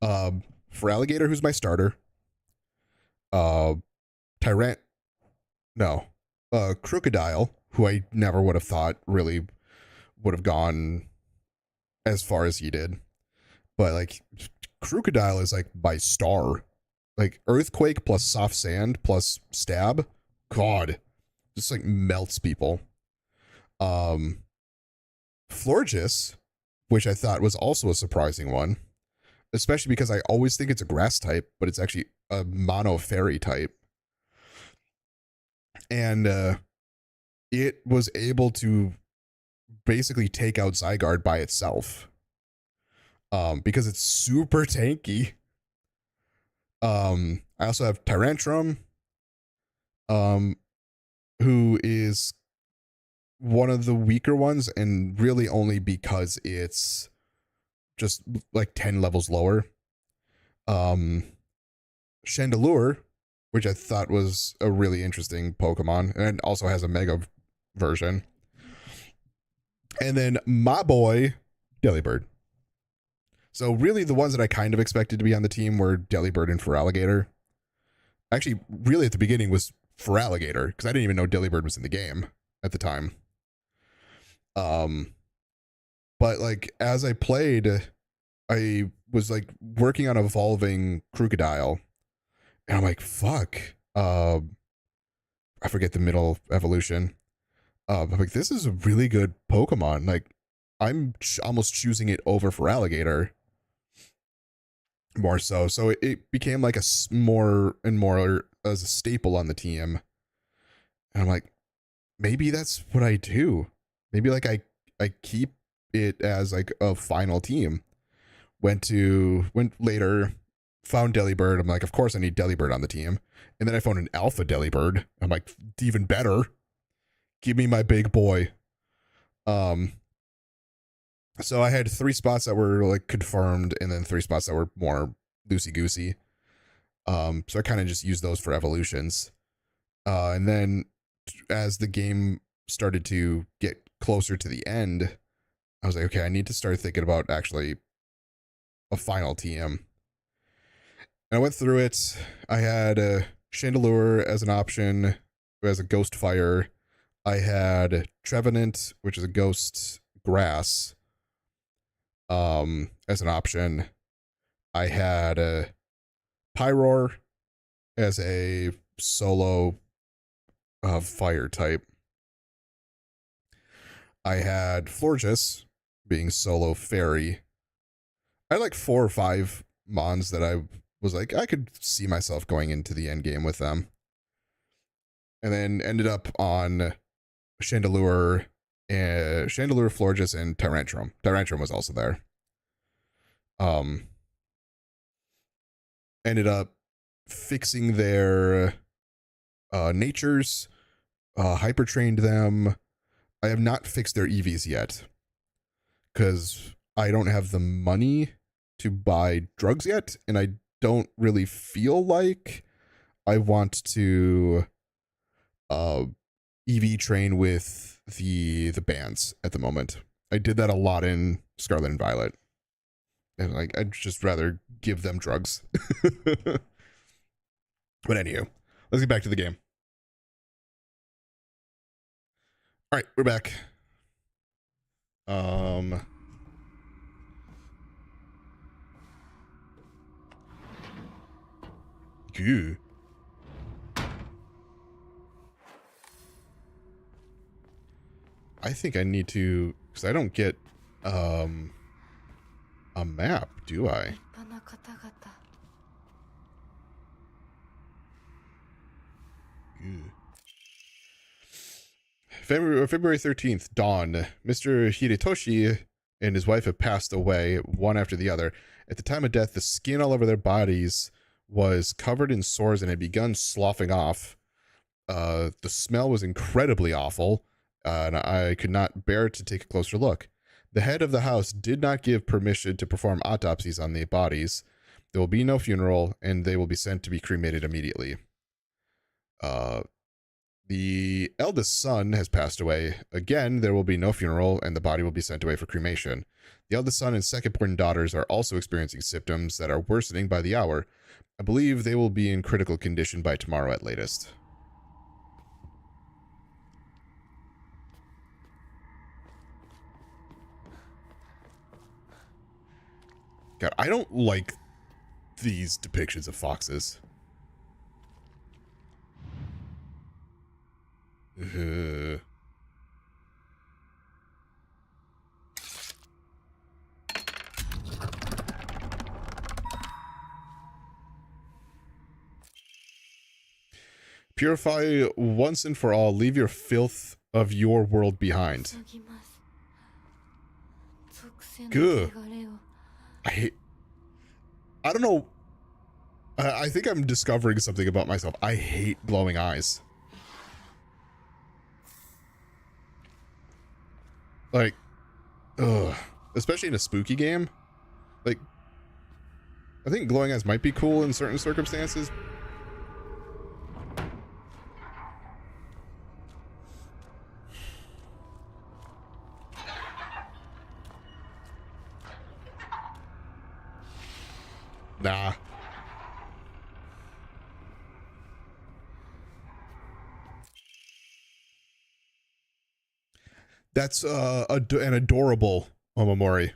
Feraligatr, who's my starter, Crocodile, who I never would have thought really would have gone as far as he did. But like Crocodile is like my star. Like Earthquake plus Soft Sand plus Stab. God. Just like melts people. Florges, which I thought was also a surprising one. Especially because I always think it's a grass type, but it's actually a mono fairy type. And it was able to basically take out Zygarde by itself. Because it's super tanky. I also have Tyrantrum, who is one of the weaker ones, and really only because it's just like 10 levels lower. Chandelure, which I thought was a really interesting Pokemon, and it also has a Mega version. And then my boy, Delibird. So really the ones that I kind of expected to be on the team were Delibird and Feraligatr. Actually, really at the beginning was Feraligatr, because I didn't even know Delibird was in the game at the time. But like as I played, I was like working on evolving Crocodile, and I'm like, fuck. I forget the middle evolution. I'm like, this is a really good Pokemon. Like, I'm almost choosing it over Feraligatr. More so. So it became like a more and more as a staple on the team. And I'm like, maybe that's what I do. Maybe like I keep it as like a final team. Went later, found Delibird. I'm like, of course I need Delibird on the team. And then I found an alpha Delibird. I'm like, even better. Give me my big boy. So I had 3 spots that were like confirmed, and then 3 spots that were more loosey goosey. So I kind of just used those for evolutions. And then as the game started to get closer to the end, I was like, okay, I need to start thinking about actually a final TM. And I went through it. I had Chandelure as an option, as a ghost fire. I had Trevenant, which is a ghost grass as an option. I had a Pyroar as a solo fire type. I had Florges being solo fairy. I had like 4 or 5 mons that I was like, I could see myself going into the end game with them. And then ended up on Chandelure, Florges, and Tyrantrum. Tyrantrum was also there. Ended up fixing their natures, hyper trained them. I have not fixed their EVs yet because I don't have the money to buy drugs yet, and I don't really feel like I want to EV train with the bands at the moment. I did that a lot in Scarlet and Violet, and like I'd just rather give them drugs. But anywho, let's get back to the game. All right, we're back. Goo. I think I need to, because I don't get a map, do I? February 13th, dawn. Mr. Hidetoshi and his wife have passed away, one after the other. At the time of death, the skin all over their bodies was covered in sores and had begun sloughing off. The smell was incredibly awful, and I could not bear to take a closer look. The head of the house did not give permission to perform autopsies on the bodies. There will be no funeral, and they will be sent to be cremated immediately. The eldest son has passed away. Again, there will be no funeral, and the body will be sent away for cremation. The eldest son and second-born daughters are also experiencing symptoms that are worsening by the hour. I believe they will be in critical condition by tomorrow at latest. God, I don't like these depictions of foxes. Purify once and for all. Leave your filth of your world behind. Good. I don't know. I think I'm discovering something about myself. I hate glowing eyes. Like, ugh. Especially in a spooky game. Like, I think glowing eyes might be cool in certain circumstances. Nah. That's an adorable Omamori.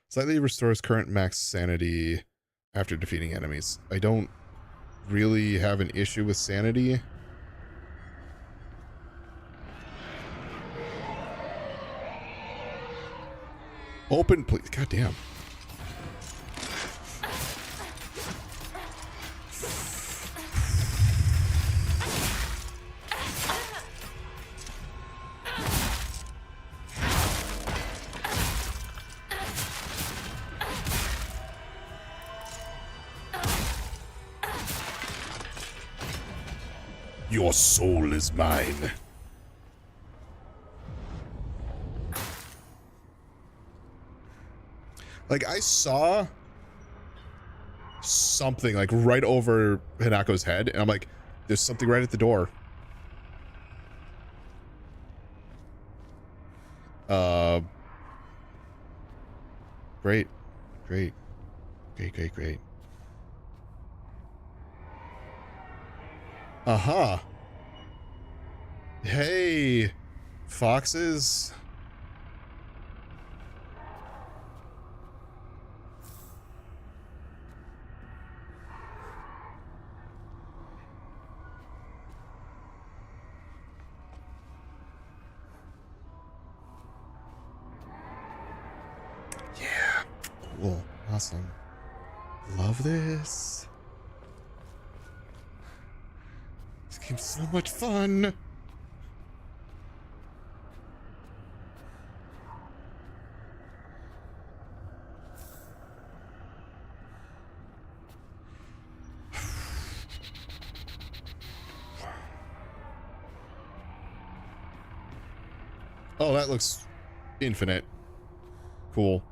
Slightly restores current max sanity after defeating enemies. I don't really have an issue with sanity. Open, please. God damn. Your soul is mine. Like, I saw something like right over Hanako's head, and I'm like, there's something right at the door. Great. Great. Great, great, great. Uh-huh. Hey, foxes. Awesome. Love this. This game's so much fun. Oh, that looks infinite. Cool.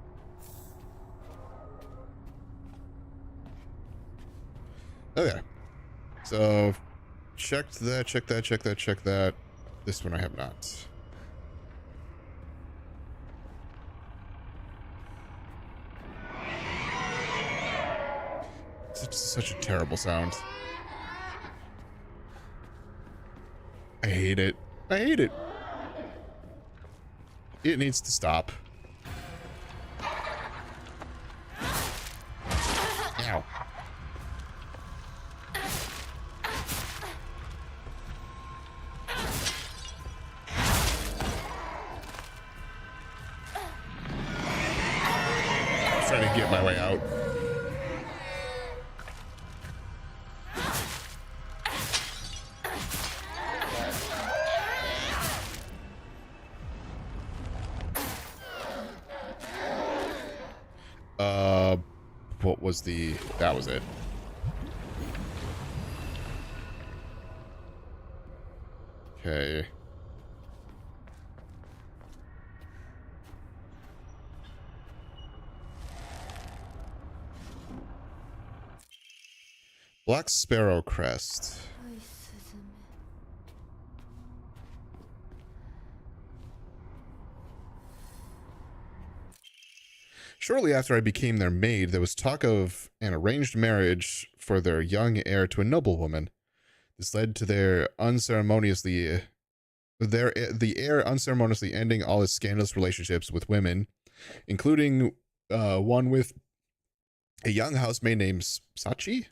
Okay. So, checked that, check that, check that, check that. This one I have not. Such a terrible sound. I hate it. I hate it. It needs to stop. Ow. I'm trying to get my way out. What was the... That was it. Okay. Black Sparrow Crest. Shortly after I became their maid, there was talk of an arranged marriage for their young heir to a noblewoman. This led to the heir unceremoniously ending all his scandalous relationships with women, including one with a young housemaid named Sachi.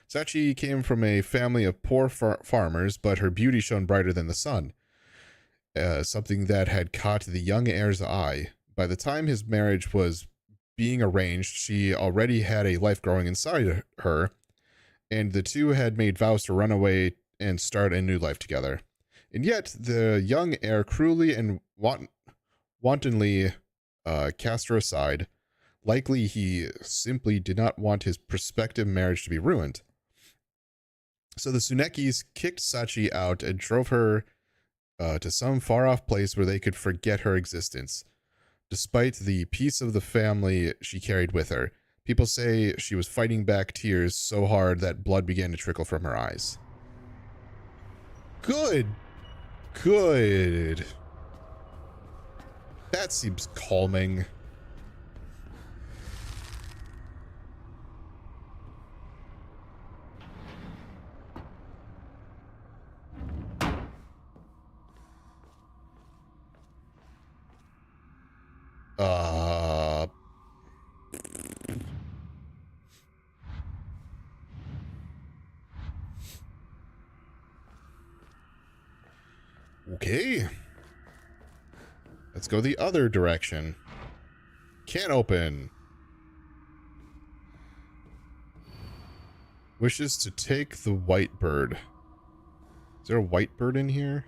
Sachi came from a family of poor farmers, but her beauty shone brighter than the sun, something that had caught the young heir's eye. By the time his marriage was being arranged, she already had a life growing inside her, and the two had made vows to run away and start a new life together. And yet, the young heir cruelly and wantonly cast her aside. Likely, he simply did not want his prospective marriage to be ruined. So the Tsunekis kicked Sachi out and drove her to some far-off place where they could forget her existence. Despite the peace of the family she carried with her, people say she was fighting back tears so hard that blood began to trickle from her eyes. Good. Good. That seems calming. Okay. Let's go the other direction. Can't open. Wishes to take the white bird. Is there a white bird in here?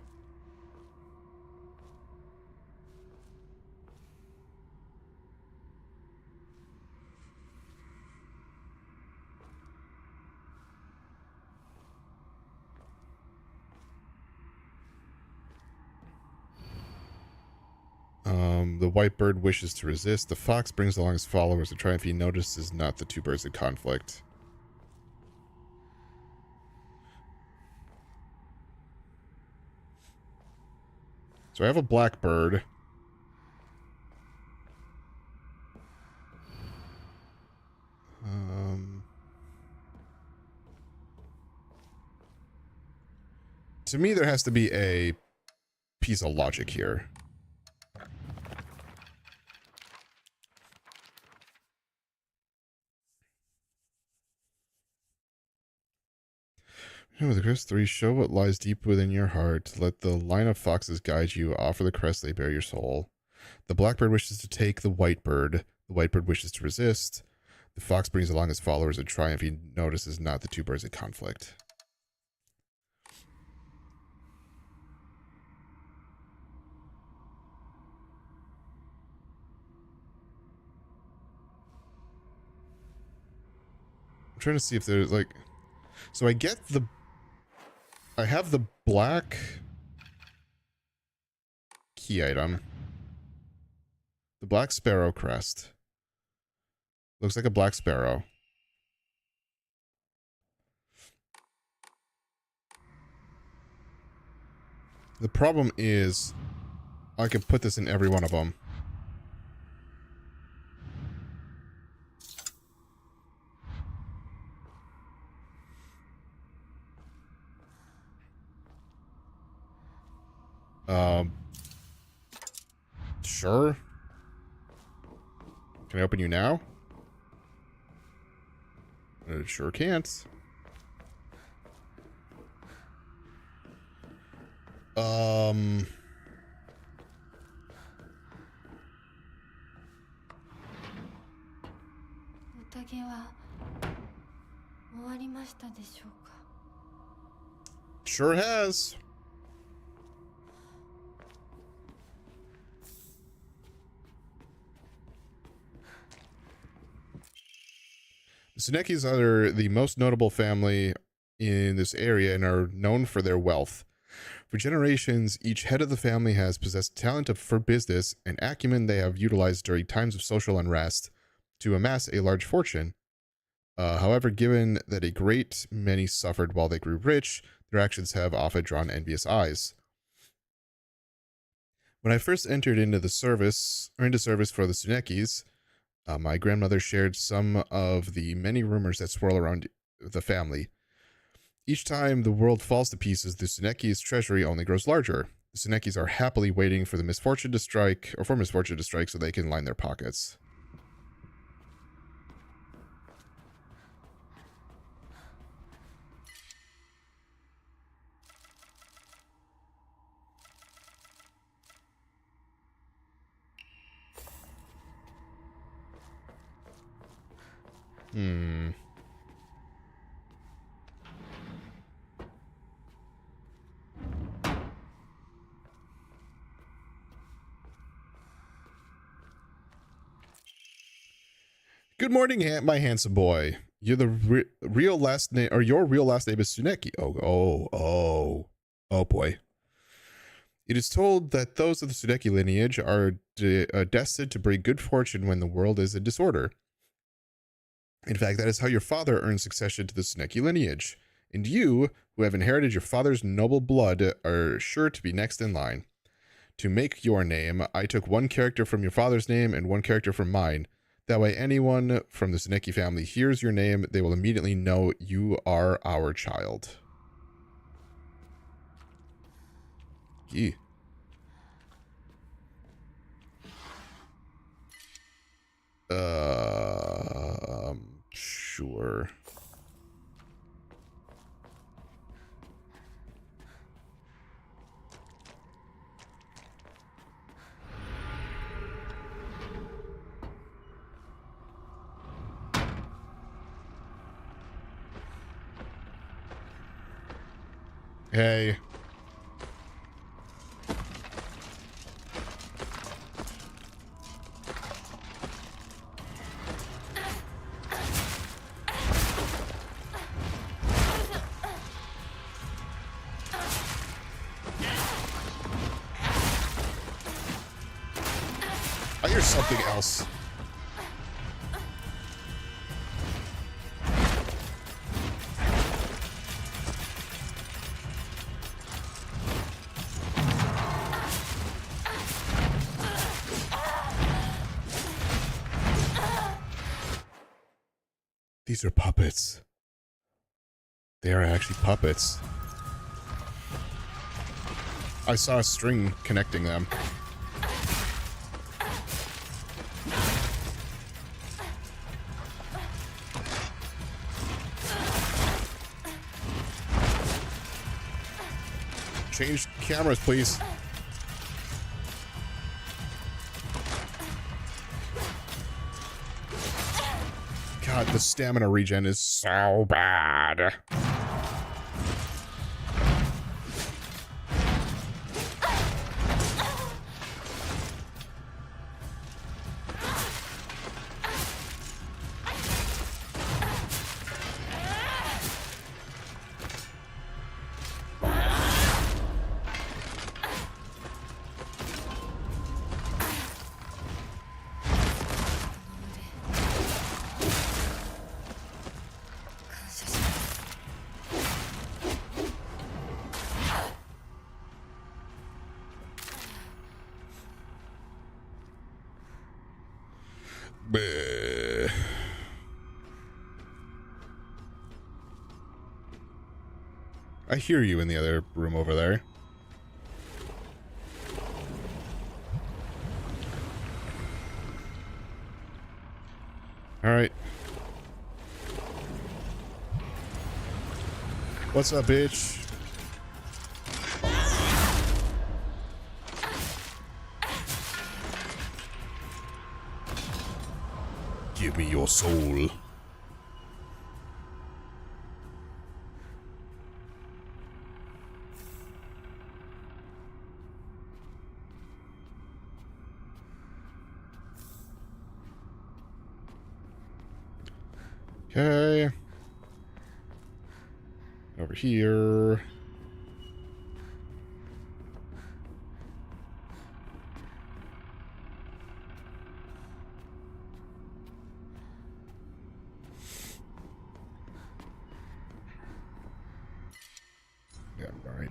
The white bird wishes to resist. The fox brings along his followers to try if he notices not the two birds in conflict. So I have a black bird. To me, there has to be a piece of logic here. With the crest 3, show what lies deep within your heart. Let the line of foxes guide you. Offer the crest, they bear your soul. The blackbird wishes to take the white bird. The white bird wishes to resist. The fox brings along his followers in triumph. He notices not the two birds in conflict. I'm trying to see if there's like... So I get the... I have the black key item. The black sparrow crest. Looks like a black sparrow. The problem is I could put this in every one of them. Sure. Can I open you now? It sure can't. Sure has. The Tsunekis are the most notable family in this area and are known for their wealth. For generations, each head of the family has possessed talent for business and acumen they have utilized during times of social unrest to amass a large fortune. However, given that a great many suffered while they grew rich, their actions have often drawn envious eyes. When I first entered into service for the Tsunekis, my grandmother shared some of the many rumors that swirl around the family. Each time the world falls to pieces, the Tsunekis' treasury only grows larger. The Tsunekis are happily waiting for misfortune to strike so they can line their pockets. Good morning, my handsome boy. You're the real last name, or your real last name is Tsuneki. Oh boy. It is told that those of the Tsuneki lineage are destined to bring good fortune when the world is in disorder. In fact, that is how your father earned succession to the Tsuneki lineage. And you, who have inherited your father's noble blood, are sure to be next in line. To make your name, I took one character from your father's name and one character from mine. That way anyone from the Tsuneki family hears your name, they will immediately know you are our child. Gee. Sure. Hey. I hear something else. These are puppets. They are actually puppets. I saw a string connecting them. Change cameras, please. God, the stamina regen is so bad. Bleh. I hear you in the other room over there. All right. What's up, bitch? Give me your soul. Okay. Over here. Yeah, all right.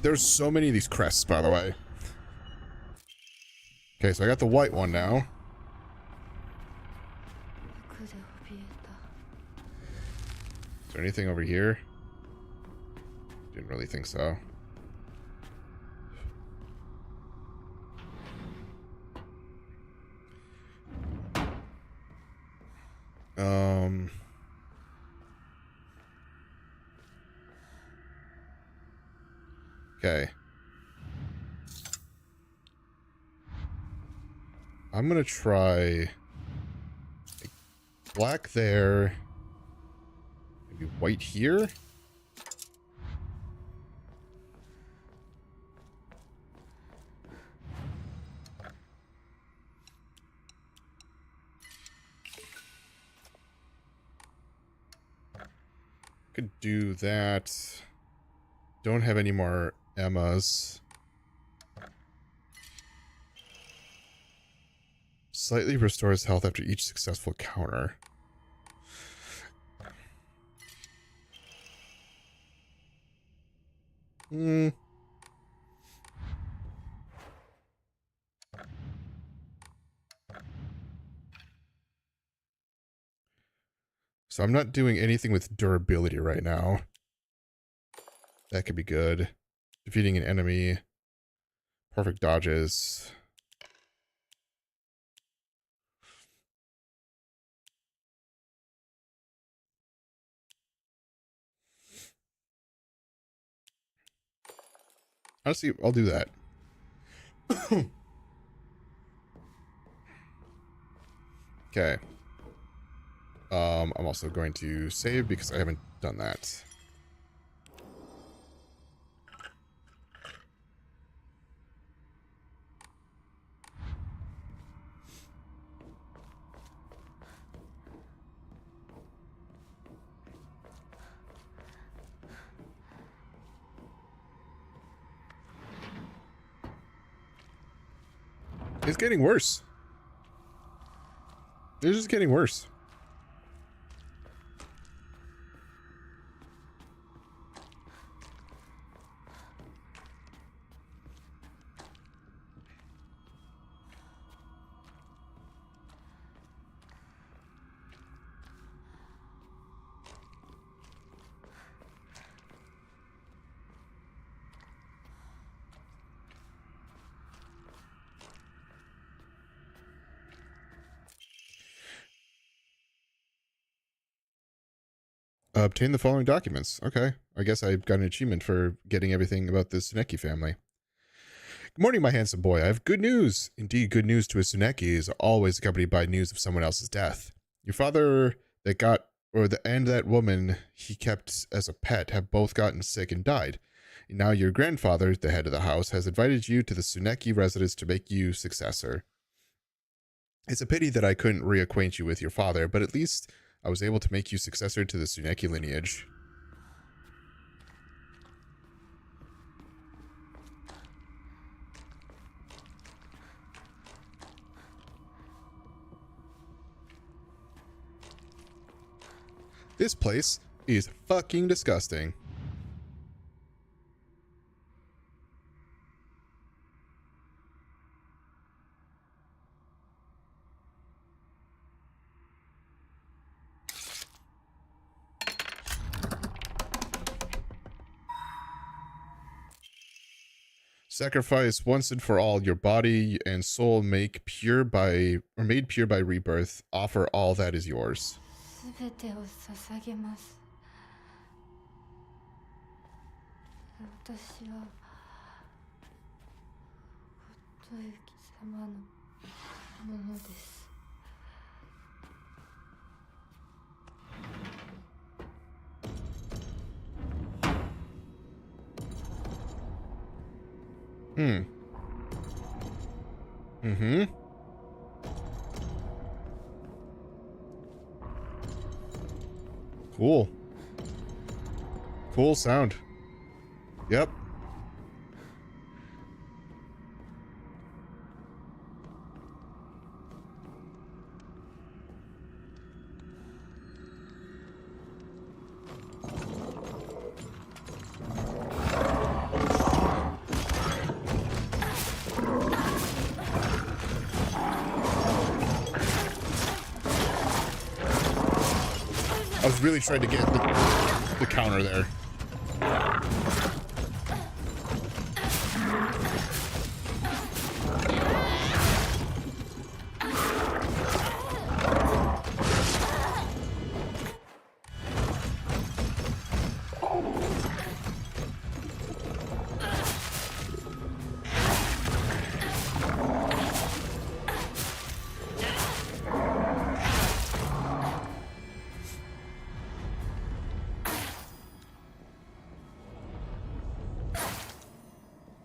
There's so many of these crests, by the way. Okay, so I got the white one now. Is there anything over here? Didn't really think so. Okay. I'm gonna try black there. Maybe white here. Could do that. Don't have any more Emmas. Slightly restores health after each successful counter. Hmm. So I'm not doing anything with durability right now. That could be good. Defeating an enemy. Perfect dodges. Honestly, I'll do that. Okay. I'm also going to save because I haven't done that. It's getting worse. It's just getting worse. Obtain the following documents. Okay. I guess I got an achievement for getting everything about the Seneki family. Good morning, my handsome boy. I have good news. Indeed, good news to a Tsuneki is always accompanied by news of someone else's death. Your father and that woman he kept as a pet have both gotten sick and died. And now your grandfather, the head of the house, has invited you to the Tsuneki residence to make you successor. It's a pity that I couldn't reacquaint you with your father, but at least I was able to make you successor to the Tsuneki lineage. This place is fucking disgusting. Sacrifice once and for all your body and soul made pure by rebirth. Offer all that is yours. 全てを捧げます。私は仏様のものです。Cool. Cool sound. Yep. I was really trying to get the counter there.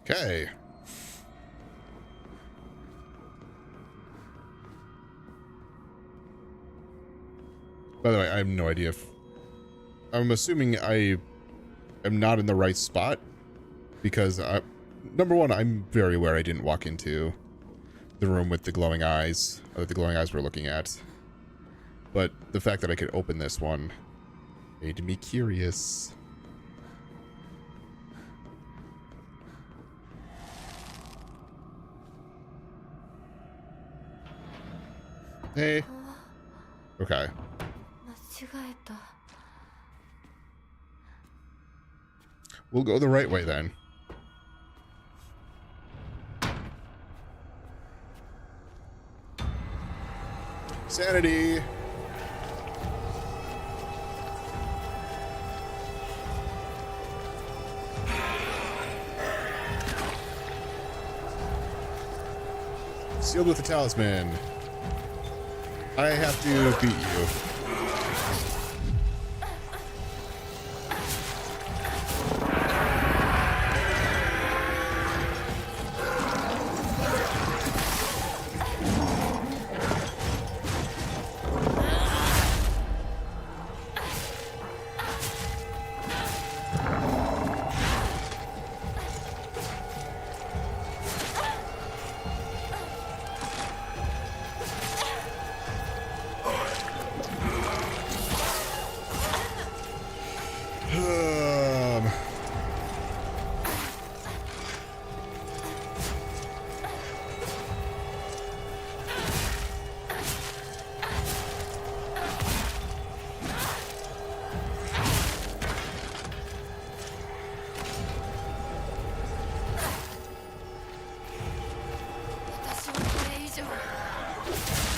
Okay. By the way, I have no idea if... I'm assuming I am not in the right spot because, number one, I'm very aware I didn't walk into the room with the glowing eyes, or the glowing eyes we're looking at. But the fact that I could open this one made me curious. Hey. Okay. We'll go the right way then. Sanity. Sealed with the talisman. I have to beat you.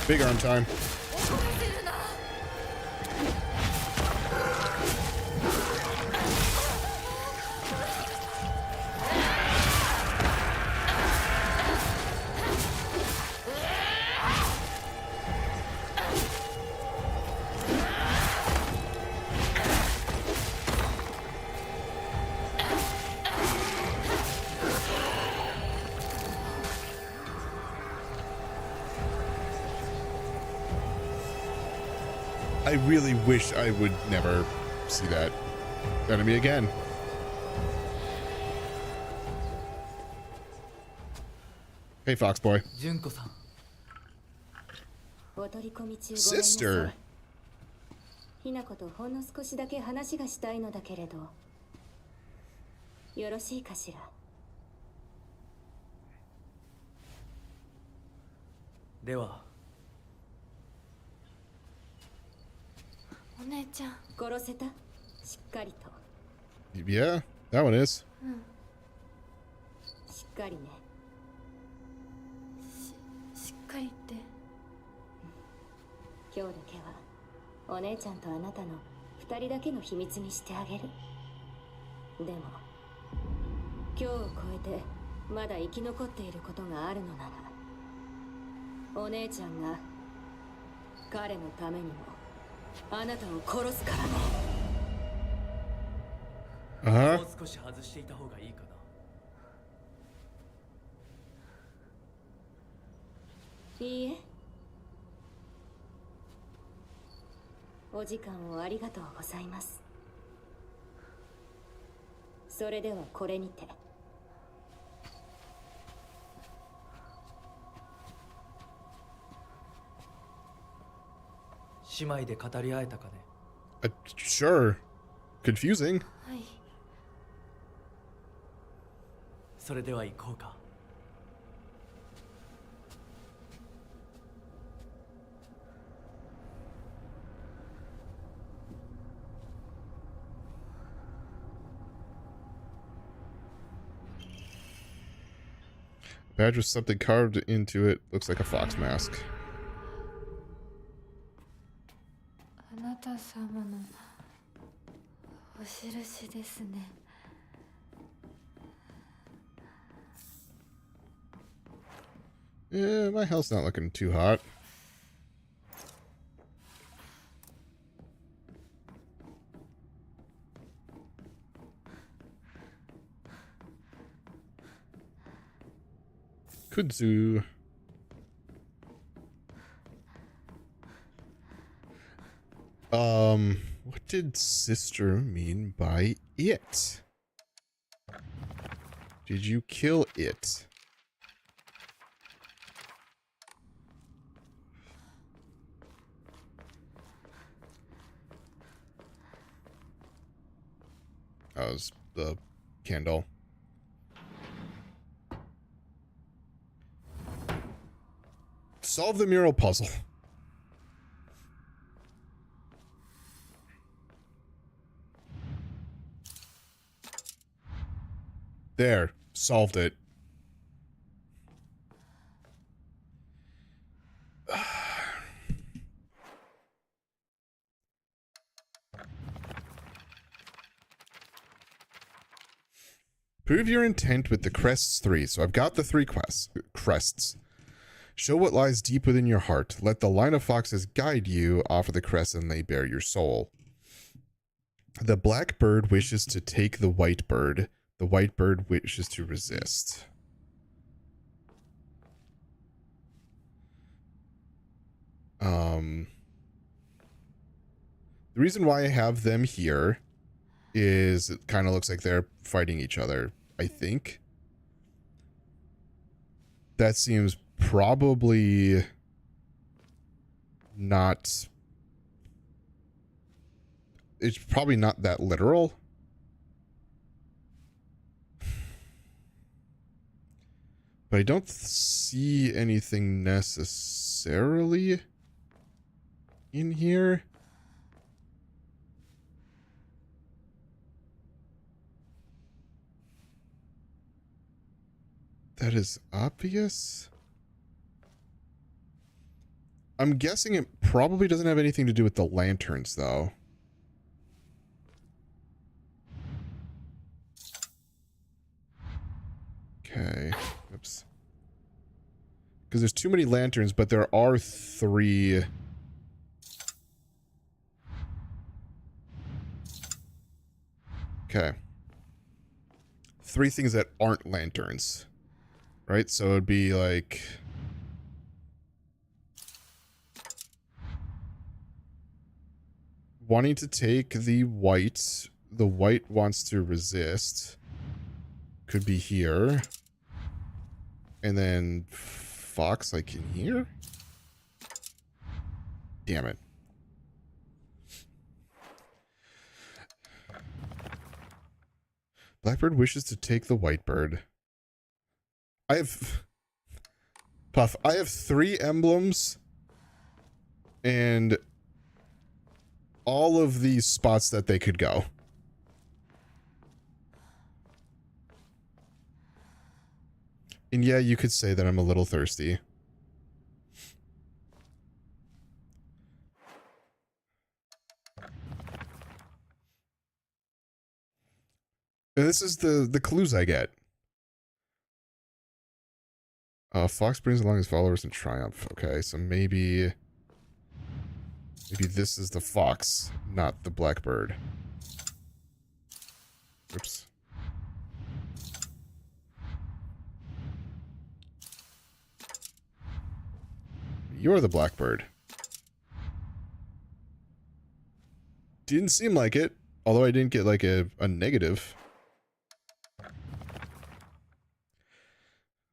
Big arm time. I really wish I would never see that enemy again. Hey, Fox Boy. 純子さん。お取り込み中ごめんなさい。 Sister. ひなことほんの少しだけ話がしたいのだけれど、よろしいかしら。では。お姉ちゃん殺せた？しっかりと。 Yeah, that one is. しっかりね。しっかりって。今日だけはお姉ちゃんとあなたの二人だけの秘密にしてあげる。でも今日を超えてまだ生き残っていることがあるのなら、お姉ちゃんが彼のためにもあなたを殺すからね。もう少し外していた方がいいかな。いいえ。お時間をありがとうございます。それではこれにて。姉妹で語り合えたかね。Sure. Confusing. はい。それでは行こうか。Badge with something carved into it. Looks like a fox mask. あなた様のお印ですね。Yeah, my health's not looking too hot. Kudzu. What did sister mean by it? Did you kill it? That was the candle. Solve the mural puzzle. There. Solved it. Prove your intent with the crests 3. So I've got the 3 crests. Show what lies deep within your heart. Let the line of foxes guide you. Offer the crest and they bear your soul. The black bird wishes to take the white bird. The white bird wishes to resist. The reason why I have them here is it kind of looks like they're fighting each other, I think. That seems probably not... It's probably not that literal. But I don't see anything necessarily in here. That is obvious. I'm guessing it probably doesn't have anything to do with the lanterns, though. Okay. Oops. Because there's too many lanterns, but there are 3... Okay. 3 things that aren't lanterns. Right? So it'd be like... wanting to take the white. The white wants to resist. Could be here. And then fox like in here? Damn it. Blackbird wishes to take the white bird. I have... Puff, I have 3 emblems. And all of these spots that they could go. And yeah, you could say that I'm a little thirsty. And this is the clues I get. Fox brings along his followers in triumph. Okay, so maybe this is the fox, not the blackbird. Oops. You're the blackbird. Didn't seem like it, although I didn't get like a negative.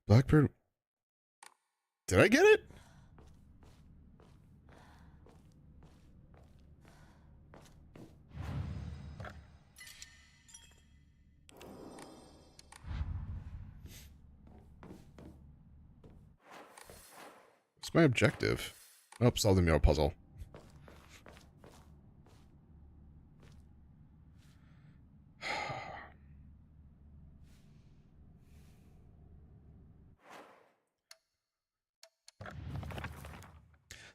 Blackbird. Did I get it? What's my objective? Nope, solve the mural puzzle.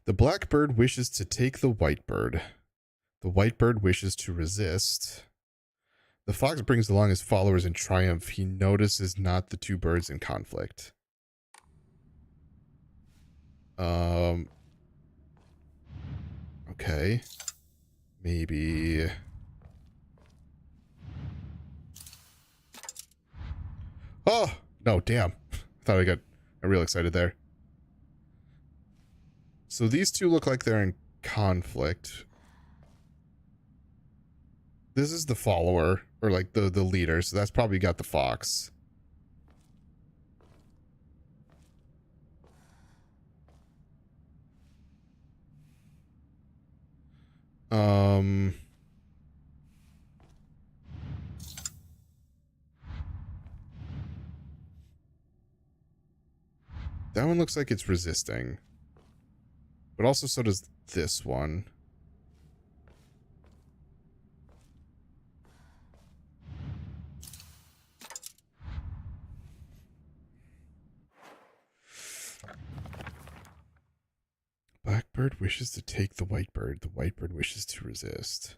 The blackbird wishes to take the white bird. The white bird wishes to resist. The fox brings along his followers in triumph. He notices not the 2 birds in conflict. Okay. Maybe... Oh! No, damn. Thought I got real excited there. So these 2 look like they're in conflict. This is the follower, or like the leader, so that's probably got the fox. That one looks like it's resisting. But also so does this one. Blackbird wishes to take the white bird. The white bird wishes to resist.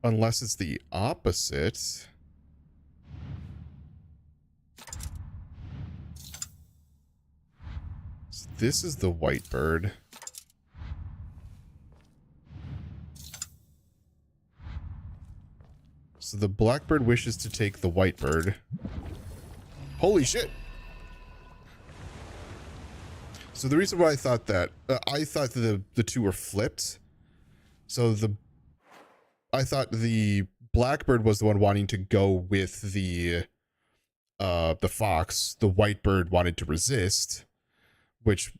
Unless it's the opposite. So this is the white bird. So the blackbird wishes to take the white bird. Holy shit! So the reason why I thought that, I thought the 2 were flipped. So I thought the blackbird was the one wanting to go with the fox. The white bird wanted to resist, which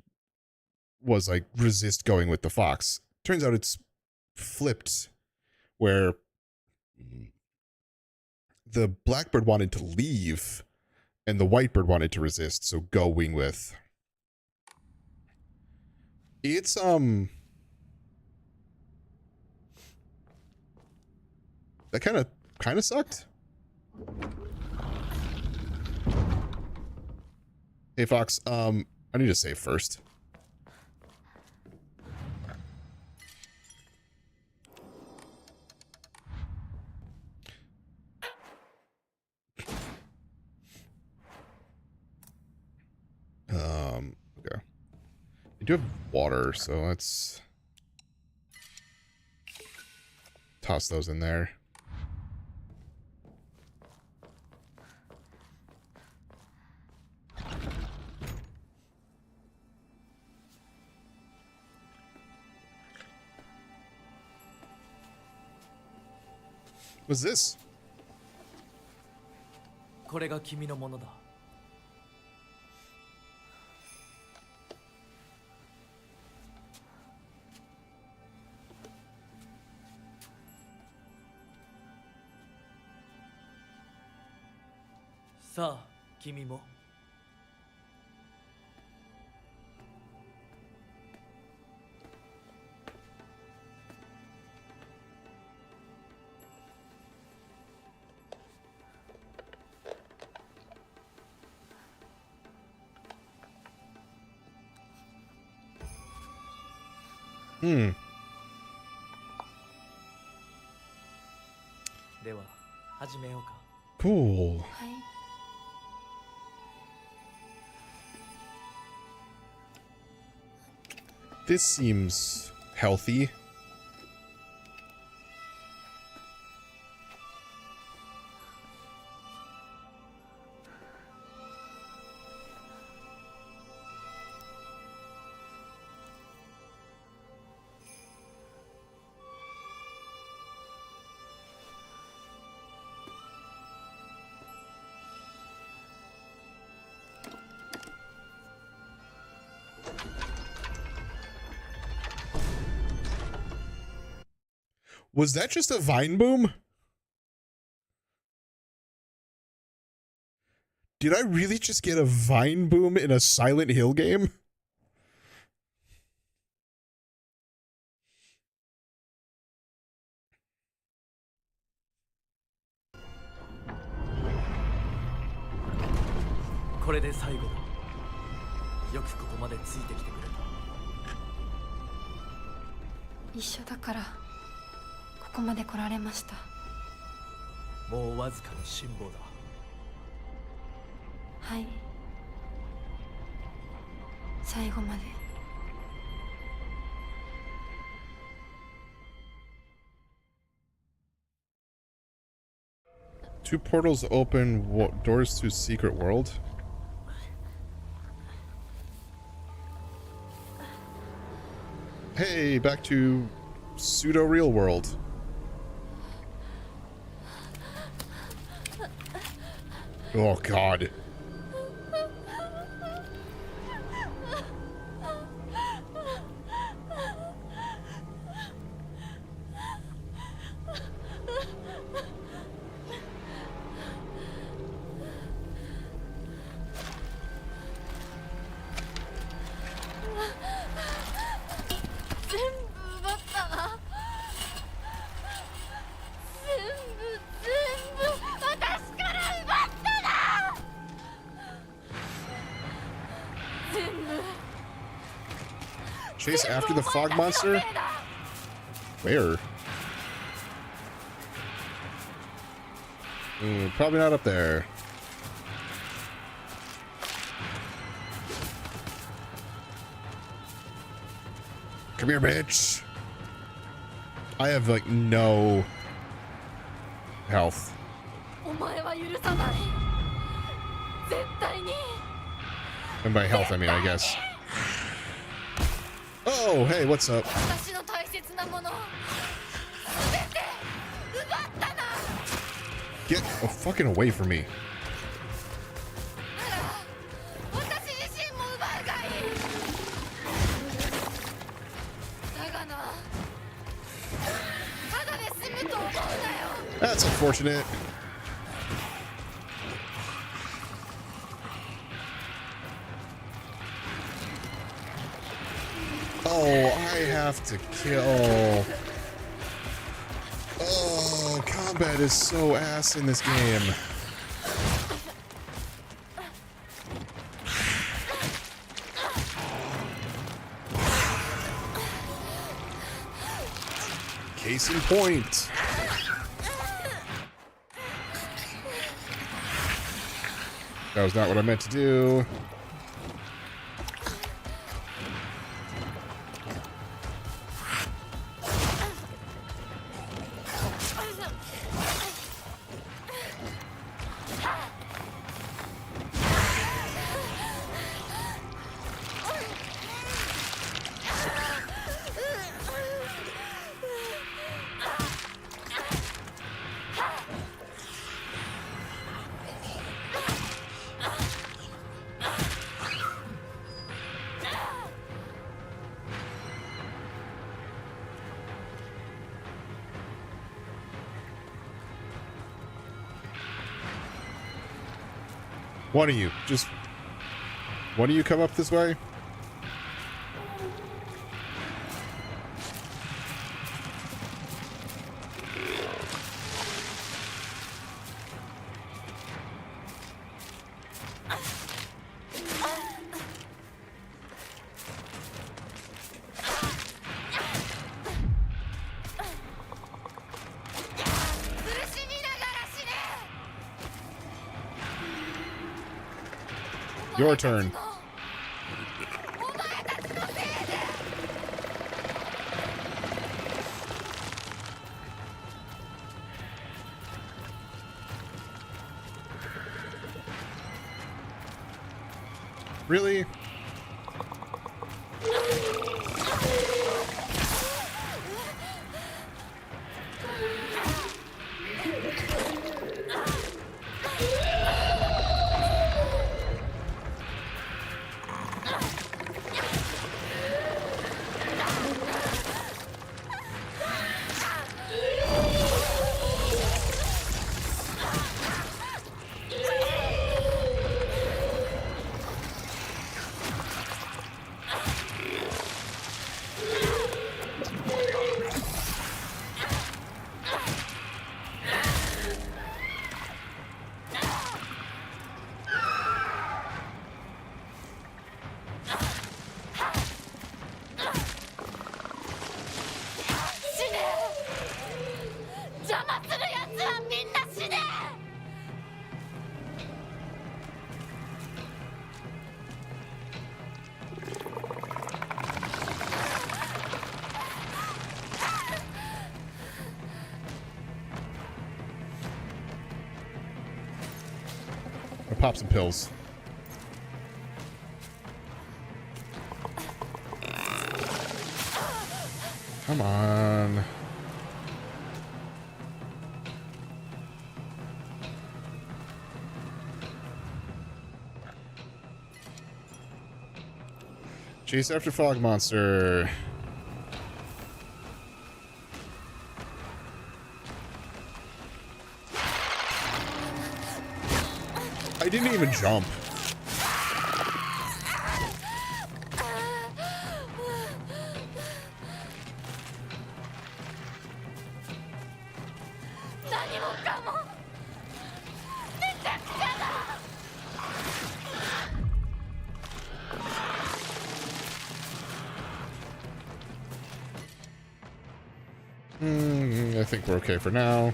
was like resist going with the fox. Turns out it's flipped, where the blackbird wanted to leave and the white bird wanted to resist, so going with. It's that kind of sucked. Hey Fox, I need to save first. Okay. I do have water, so let's toss those in there. What's this? これが君のものだ。さあ、君も。Hmm. では、始めようか。Cool. はい。 This seems healthy. Was that just a vine boom? Did I really just get a vine boom in a Silent Hill game? Two portals open doors to secret world. Hey, back to pseudo real world. Oh God. Chase after the fog monster? Where? Probably not up there. Come here, bitch. I have like no health. And by health, I mean, I guess. Oh, hey, what's up? Get fucking away from me. That's unfortunate. Oh, I have to kill. Oh, combat is so ass in this game. Case in point. That was not what I meant to do. One of you. Just... one of you come up this way? Your turn. Really? I'll pop some pills. Come on. Chase after fog monster. I didn't even jump. I think we're okay for now.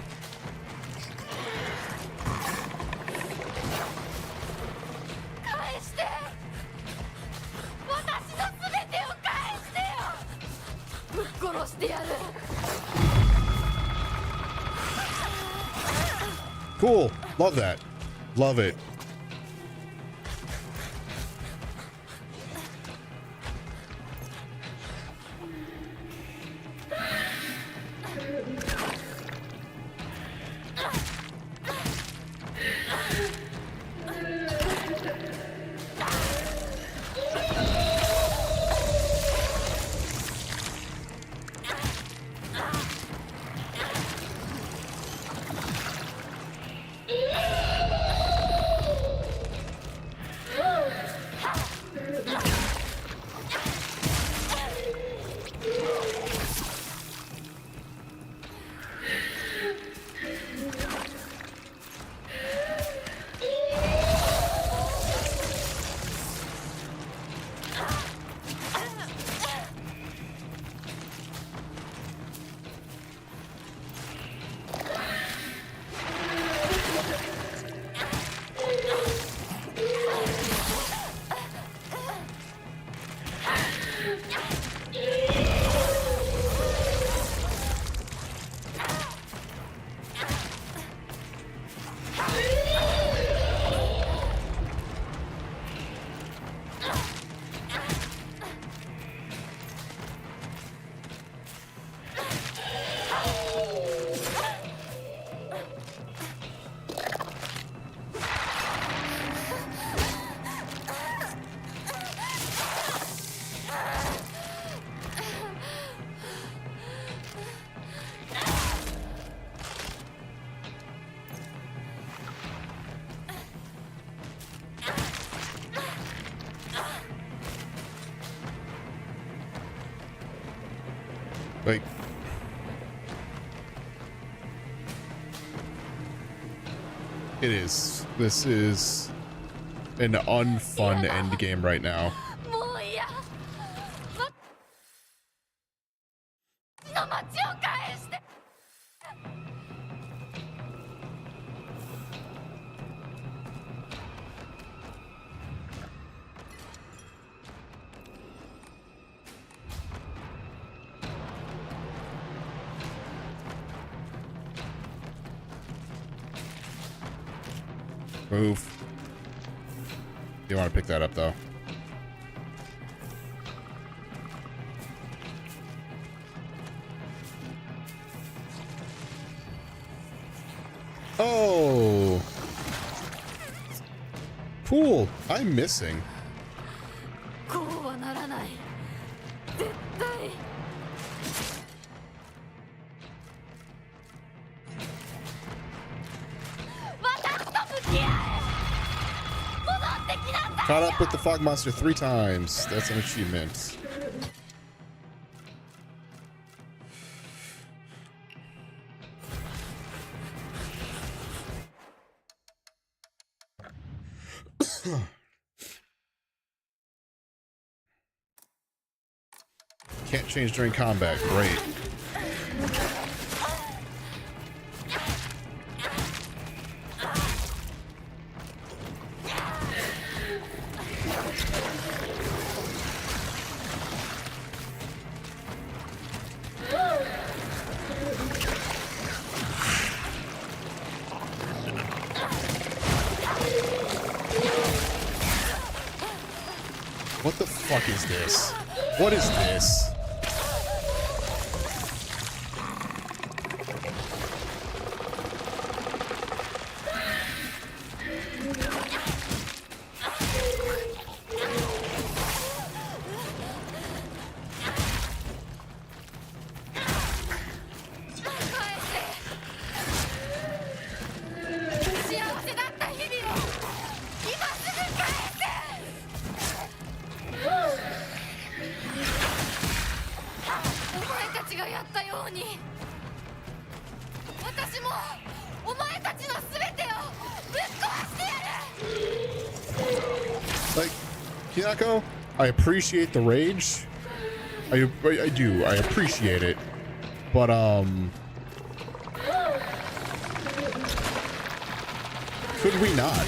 Cool. Love that. Love it. Like, it is. This is an unfun end game right now. Move. You want to pick that up, though. Oh! Cool. I'm missing. Caught up with the fog monster 3 times. That's an achievement. Can't change during combat. Great. What the fuck is this? What is this? Like, Hinako, I appreciate the rage. I do. I appreciate it. But, could we not?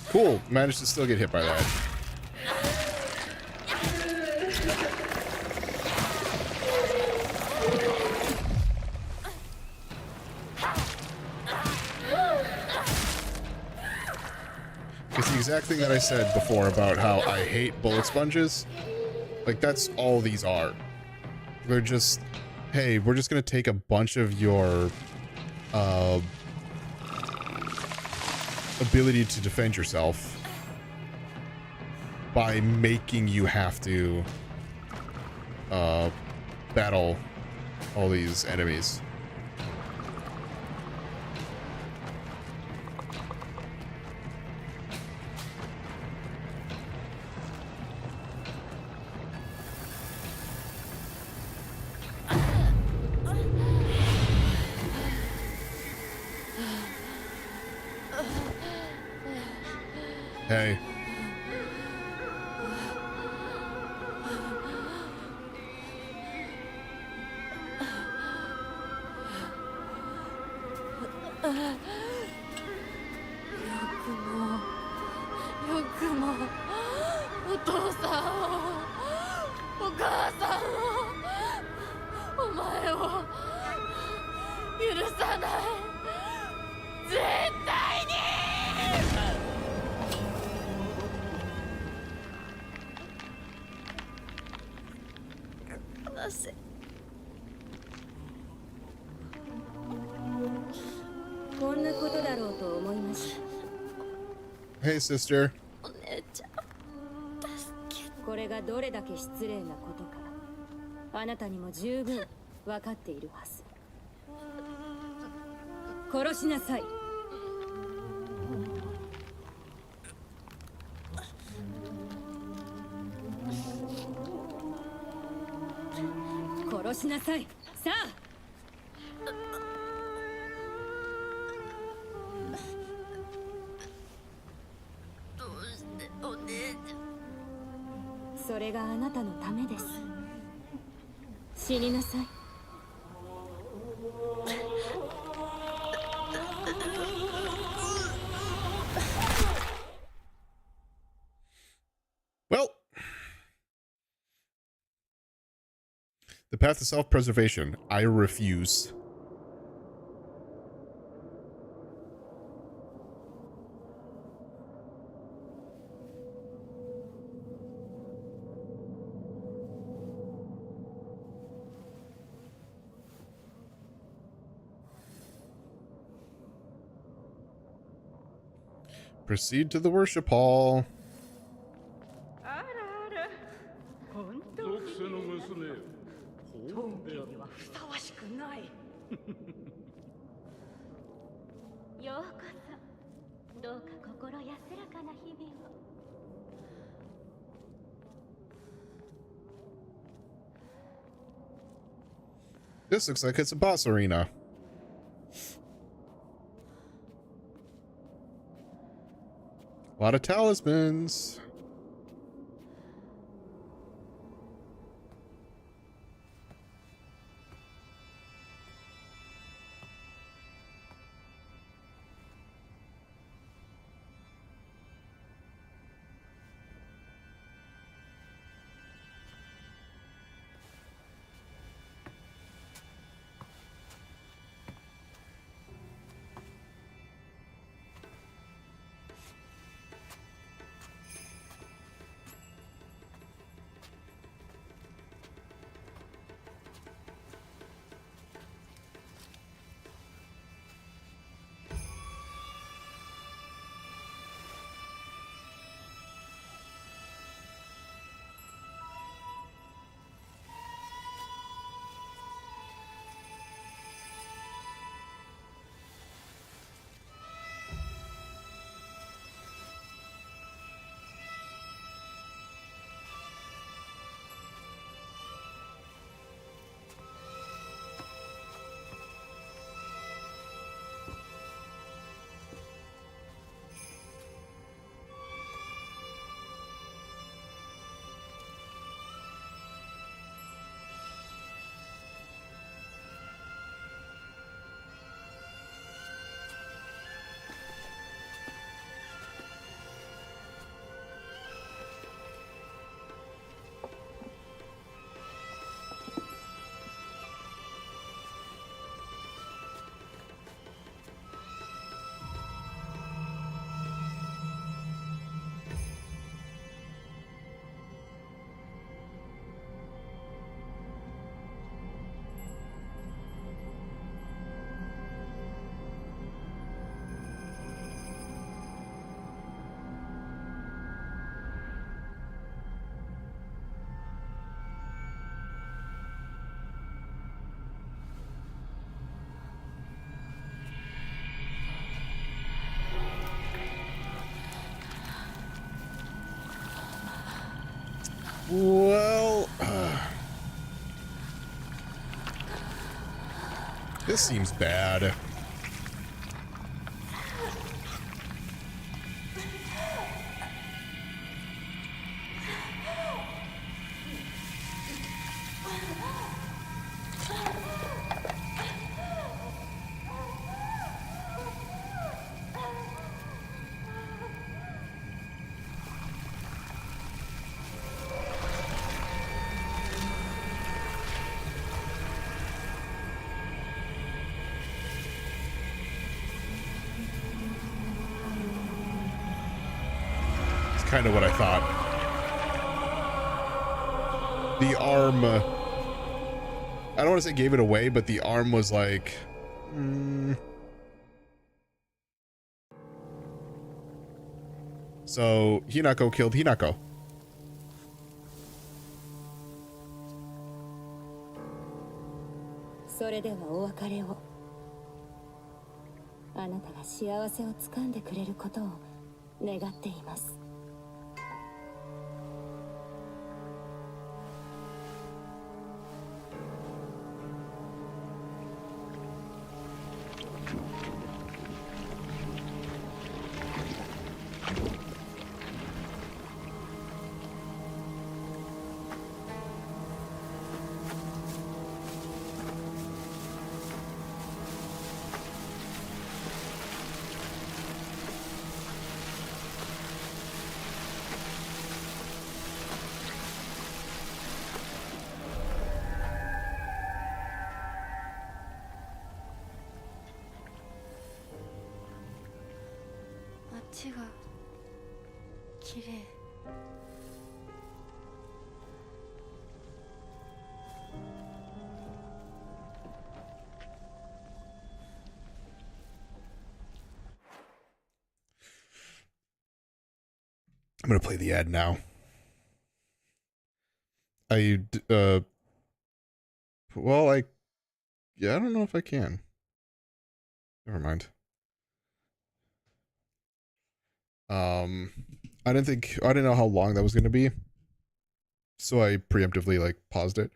Cool. Managed to still get hit by that. It's the exact thing that I said before about how I hate bullet sponges. Like, that's all these are. They're just, hey, we're just gonna take a bunch of your ability to defend yourself by making you have to battle all these enemies. Hey. 絶対に。なぜこんなことだろうと思いました。 Hey, sister. お姉ちゃん助けて。これがどれだけ失礼なことか、あなたにも十分分かっているはず。殺しなさい。殺しなさい。さあ。どうしてお姉ちゃん。それがあなたのためです。死になさい。Well, the path to self-preservation. I refuse. Proceed to the worship hall. あらあら、本当に属性の娘、当家にはふさわしくない。ようこそ。どうか心安らかな日々を。This looks like it's a boss arena. A lot of talismans. Well, this seems bad. kind of what I thought. The arm, I don't want to say gave it away, but the arm was like, So Hinako killed Hinako.それではお別れを。あなたが幸せをつかんでくれることを願っています。ちが綺麗。I'm gonna play the ad now. Yeah, I don't know if I can. Never mind. I didn't know how long that was gonna be, so I preemptively like paused it.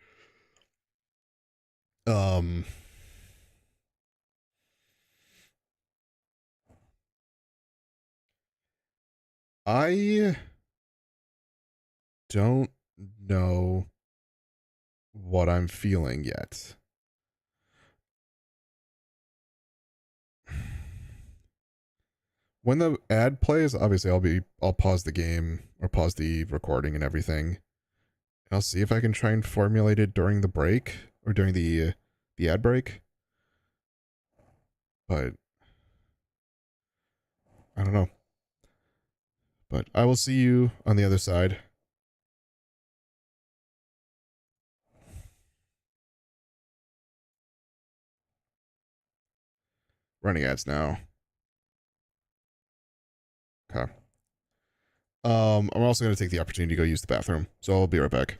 I don't know what I'm feeling yet. When the ad plays, obviously I'll pause the game or pause the recording and everything. I'll see if I can try and formulate it during the break or during the ad break. But I don't know. But I will see you on the other side. Running ads now. Okay. I'm also going to take the opportunity to go use the bathroom, so I'll be right back.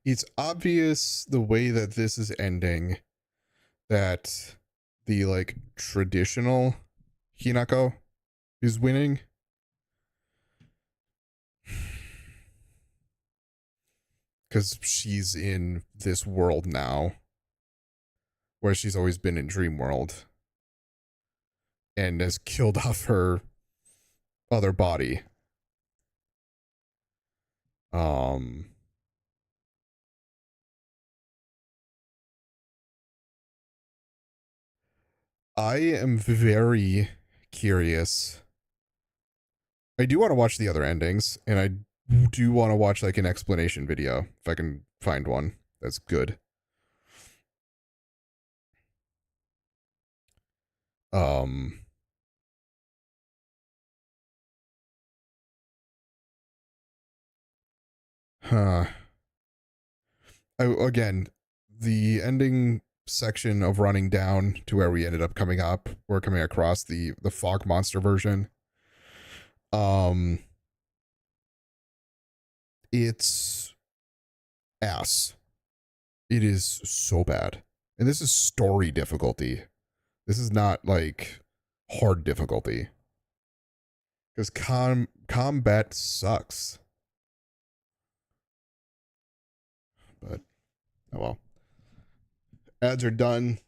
It's obvious the way that this is ending that the like traditional Hinako is winning. Because she's in this world now, where she's always been in Dream World, and has killed off her other body. I am very curious. I do want to watch the other endings, and I do want to watch like an explanation video if I can find one that's good. Um, huh. Again, the ending section of running down to where we ended up coming up or coming across the fog monster version. It's ass. It is so bad. And this is story difficulty. This is not like hard difficulty. Because combat sucks. But, oh well. Ads are done.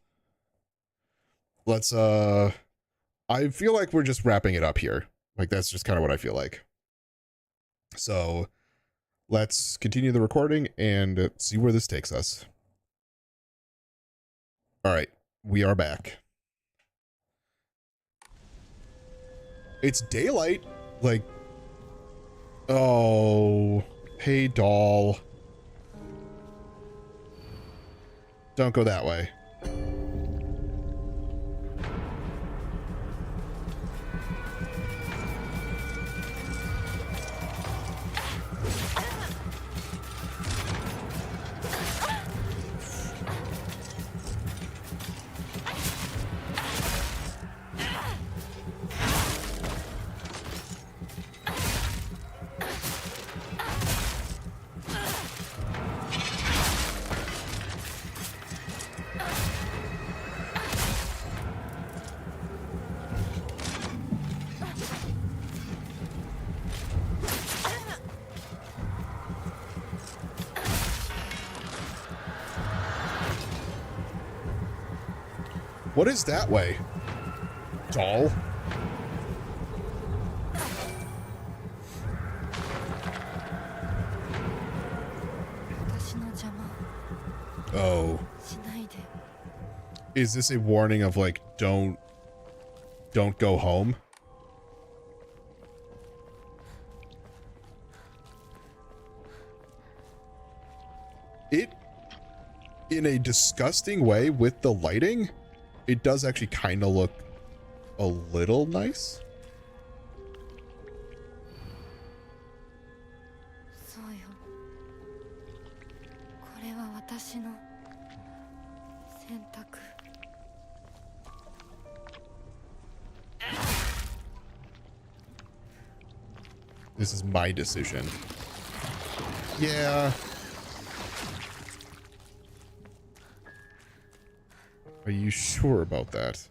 Let's, I feel like we're just wrapping it up here. Like, that's just kind of what I feel like. So, let's continue the recording and see where this takes us. All right, we are back. It's daylight. Like, oh, hey, doll. Don't go that way. What is that way? Doll? Oh. Is this a warning of like, don't go home? It, in a disgusting way with the lighting, it does actually kind of look a little nice. This is my decision. Yeah. Are you sure about that?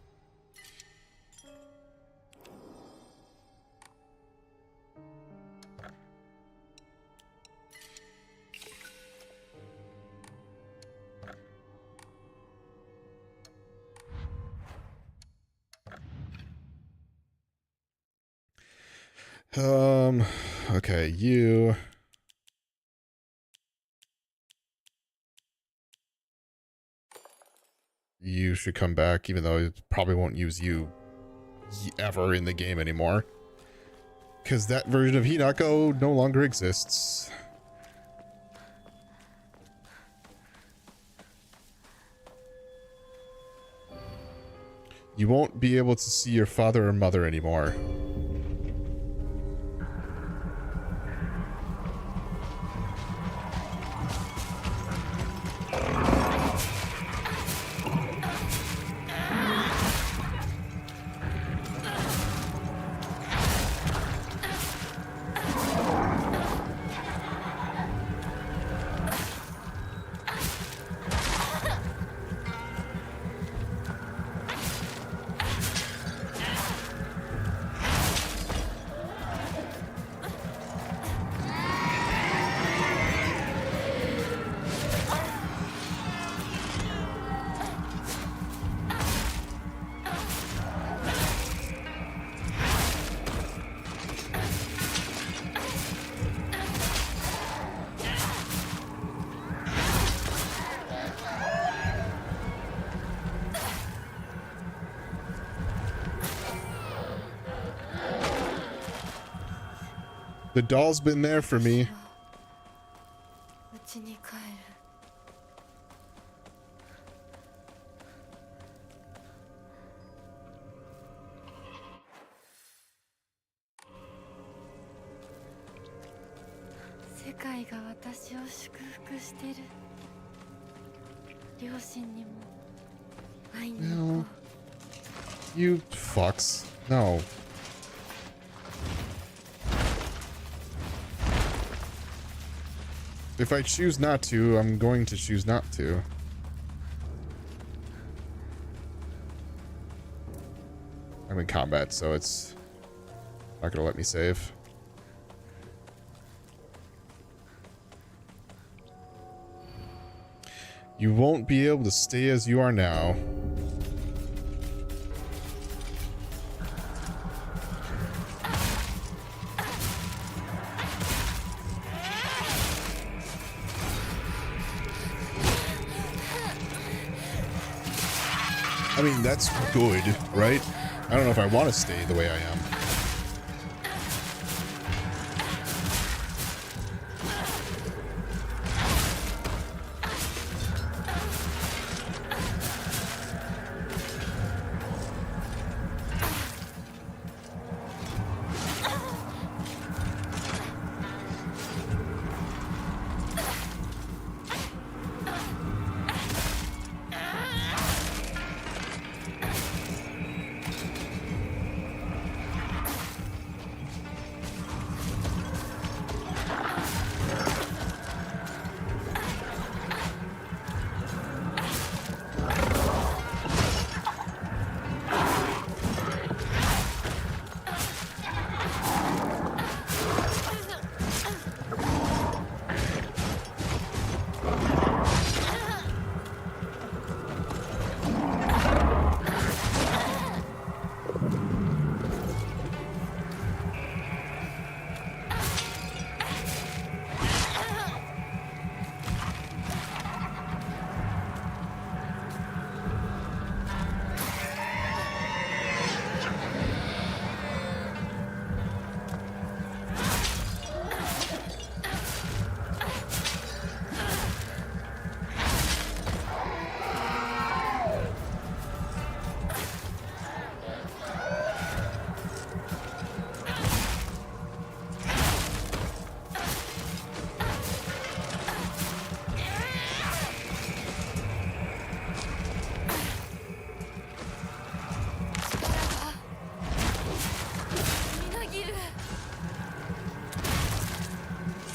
Okay, you should come back, even though it probably won't use you ever in the game anymore. Because that version of Hinako no longer exists. You won't be able to see your father or mother anymore. The doll's been there for me. 世界が私を祝福してる。両親にも会いに行こ No. う。 You fucks. No. If I choose not to, I'm going to choose not to. I'm in combat, so it's not gonna let me save. You won't be able to stay as you are now. I mean, that's good, right? I don't know if I want to stay the way I am.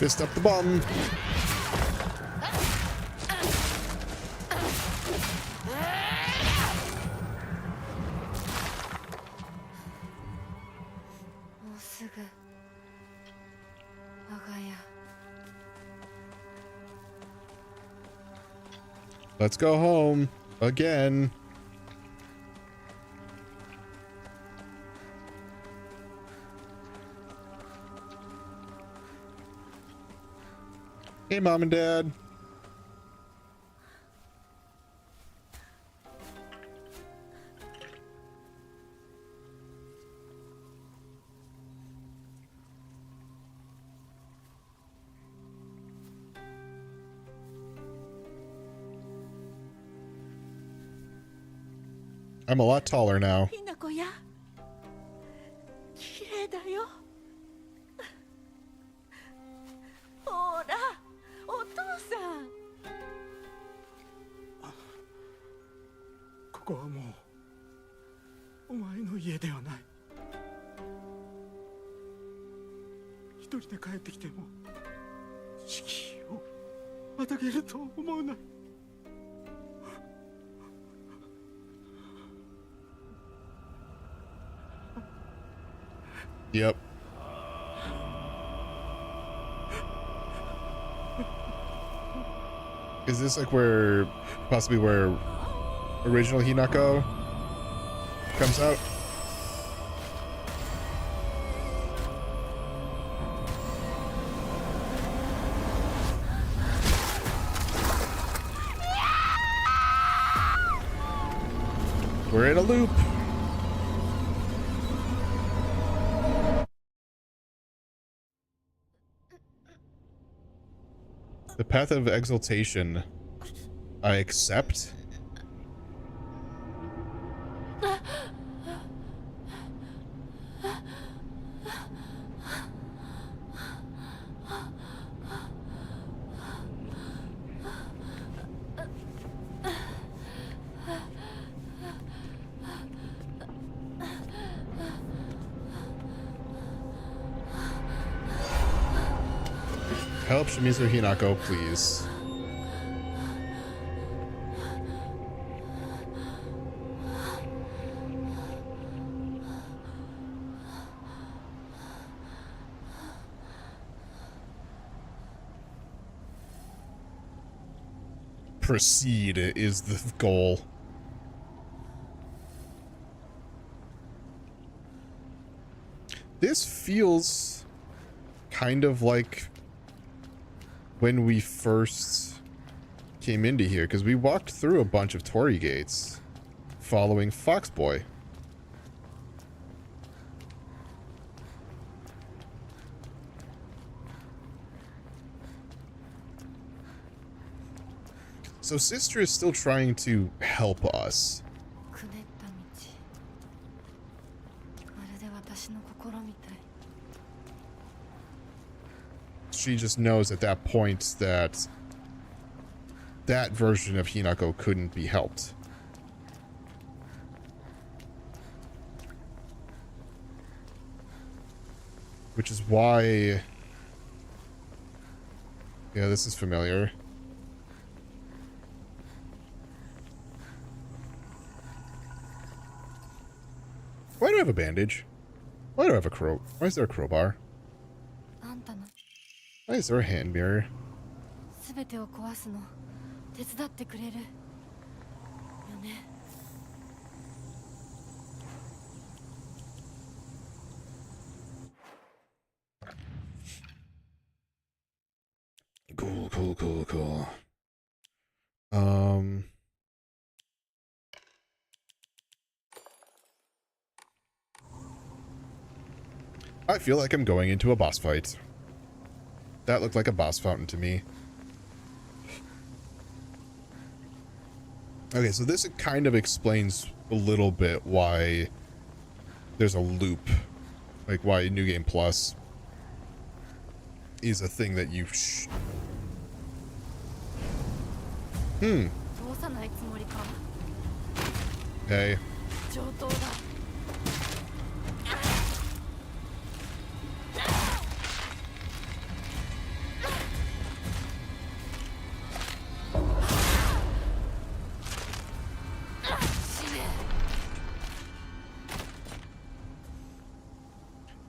Fist up the bum. Mo sugu waga ya. Let's go home again. Hey, Mom and Dad. I'm a lot taller now. ひなこや綺麗だよ。ほらお父さん。ここはもうお前の家ではない。一人で帰ってきても敷居をまたげると思うな。Yep. Is this like where, possibly where original Hinako comes out? We're in a loop. The path of exaltation. I accept. Help Shimizu Hinako, please. Proceed is the goal. This feels kind of like when we first came into here, because we walked through a bunch of torii gates following Foxboy. So Sister is still trying to help us. くねった道。まるで私の心みたい。She just knows at that point that that version of Hinako couldn't be helped. Which is why... Yeah, this is familiar. Why do I have a bandage? Why do I have a Why is there a crowbar? あんたの Why is there a hand mirror? すべてを壊すの手伝ってくれるよね。Cool, cool, cool, cool. I feel like I'm going into a boss fight. That looked like a boss fountain to me. Okay, so this kind of explains a little bit why there's a loop. Like why New Game Plus is a thing that you... 通さないつもりか。 Okay. 上等だ。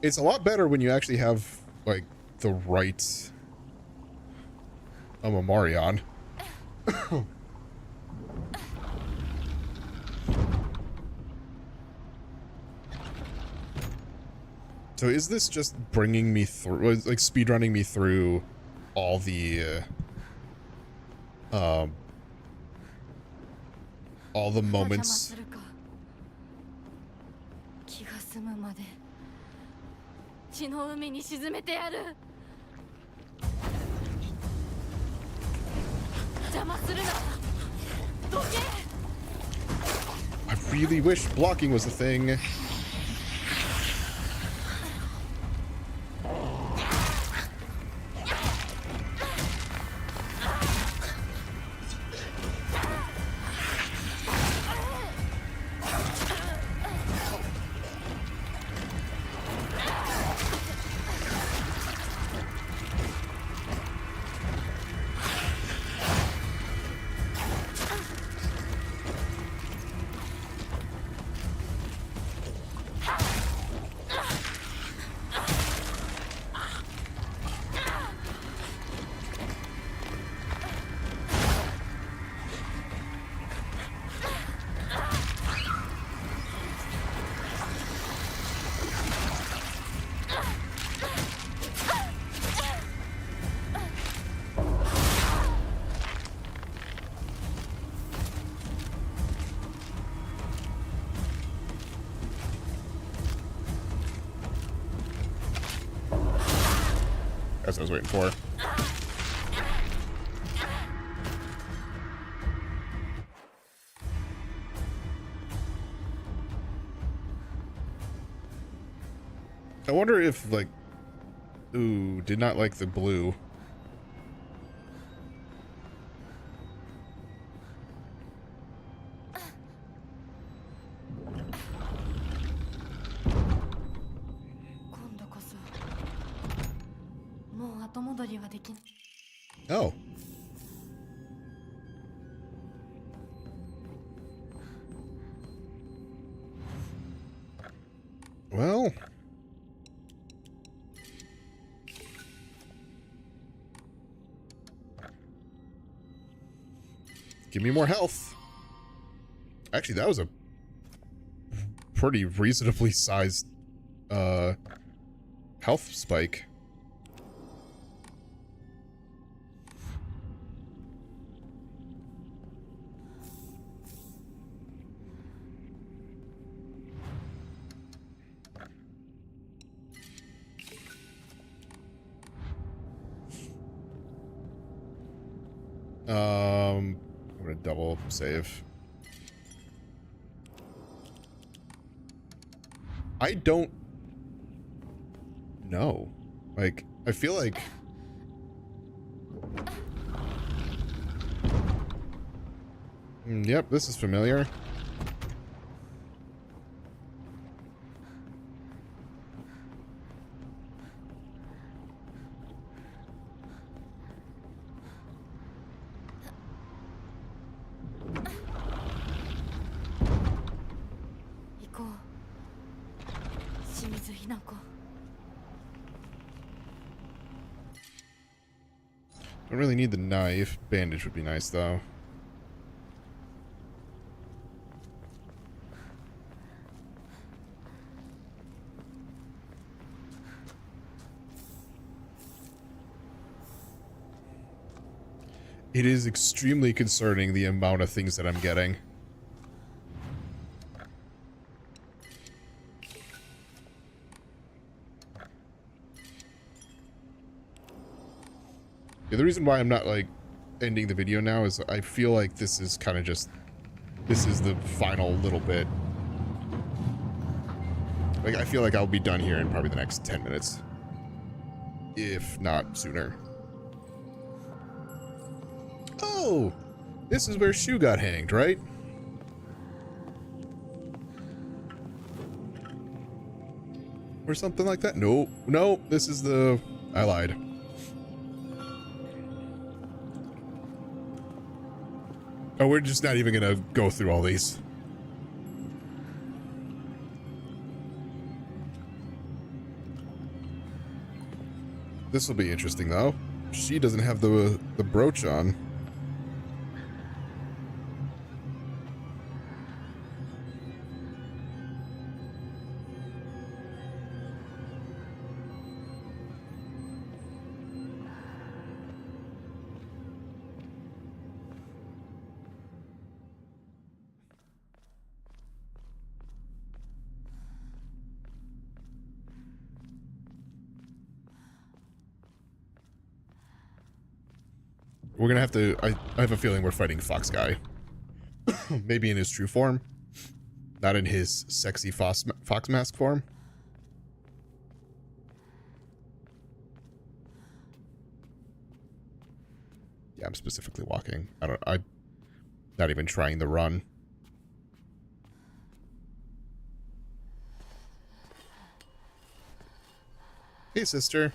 It's a lot better when you actually have, like, the right Amamarion. So is this just bringing me through, like, speedrunning me through all the moments? 気が済むまで血の海に沈めてやる。邪魔するな。どけ。 I really wish blocking was a thing. That's what I was waiting for. I wonder if, like... Ooh, did not like the blue. う後戻りはできない。 Oh. Well. Give me more health. Actually, that was a pretty reasonably sized health spike. I'm gonna double save. I don't know. Like, I feel like yep, this is familiar. Don't really need the knife. Bandage would be nice, though. It is extremely concerning, the amount of things that I'm getting. Yeah, the reason why I'm not, like, ending the video now is I feel like this is kind of just... This is the final little bit. Like, I feel like I'll be done here in probably the next 10 minutes. If not sooner. Oh! This is where Shu got hanged, right? Or something like that? No. No, this is the... I lied. Oh, we're just not even gonna go through all these. This will be interesting, though. She doesn't have the brooch on. We're gonna have to... I have a feeling we're fighting Fox Guy. Maybe in his true form. Not in his sexy fox mask form. Yeah, I'm specifically walking. I'm not even trying the run. Hey, sister.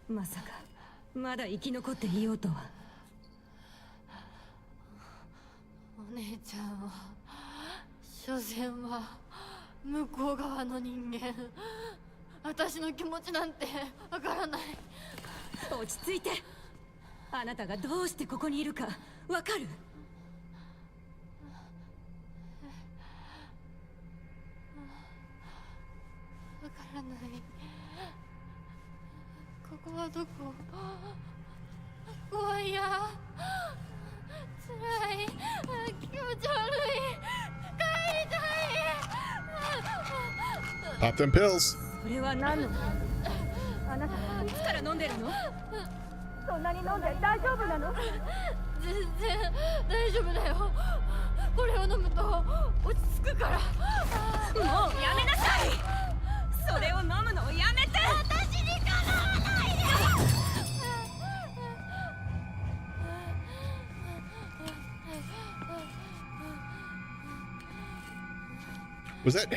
まさかまだ生き残っていようとは。お姉ちゃんは所詮は向こう側の人間。私の気持ちなんてわからない。落ち着いて。あなたがどうしてここにいるかわかる？わからない。ここはどこ？怖いや。辛い。気持ち悪い。帰りたい。 Pop them pills. それは何の？あなたいつから飲んでるの？そんなに飲んで大丈夫なの？全然大丈夫だよ。これを飲むと落ち着くから。もうやめなさい。それを飲むのをやめて。私にかなわないで。Was that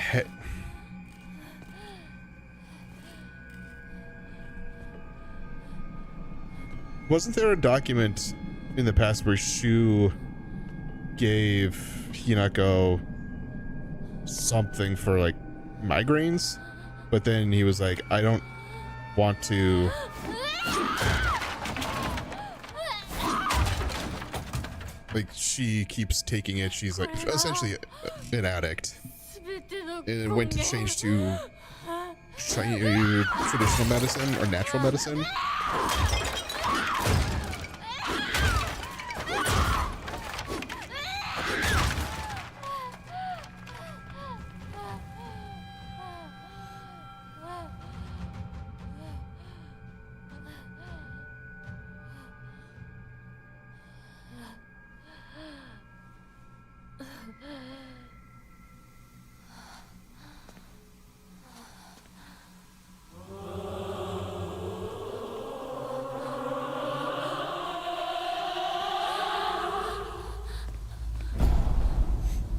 Wasn't there a document in the past where Shu gave Hinako something for like migraines, but then he was like, I don't want to like, she keeps taking it, she's like essentially an addict, and it went to change to traditional medicine or natural medicine.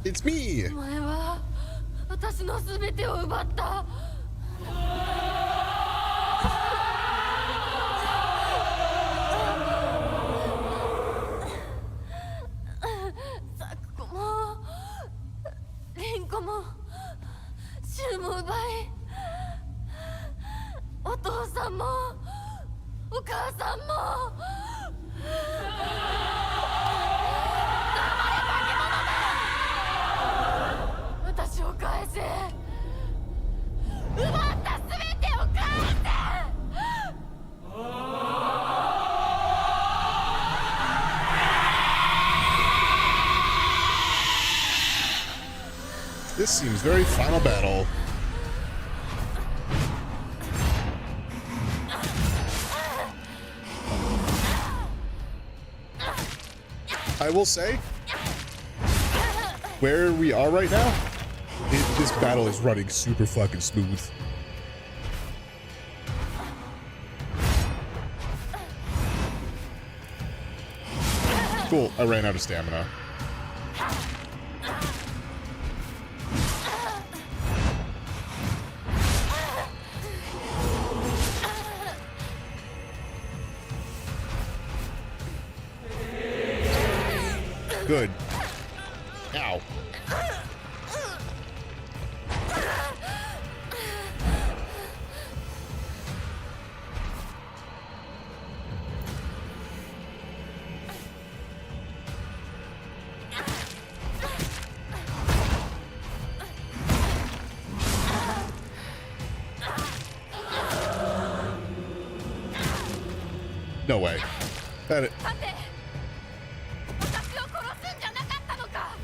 It's me! お前は私の全てを奪った。サクコもリンコもシュウも奪い、お父さんもお母さんも。私を返せ。奪った全てを返せ。This seems very Final Battle. I will say, where we are right now, this battle is running super fucking smooth. Cool, I ran out of stamina. Good. Ow. No way. That it. 待て。私を殺すんじゃなかったのか。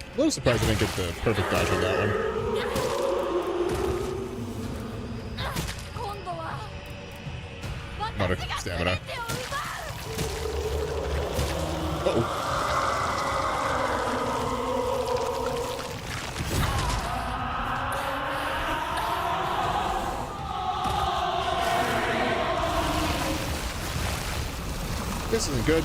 A little surprised I didn't get the perfect dodge on that one. 今度は Not a stamina. Uh-oh. This isn't good.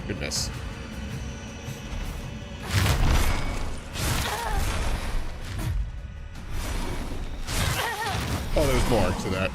Goodness. more to that.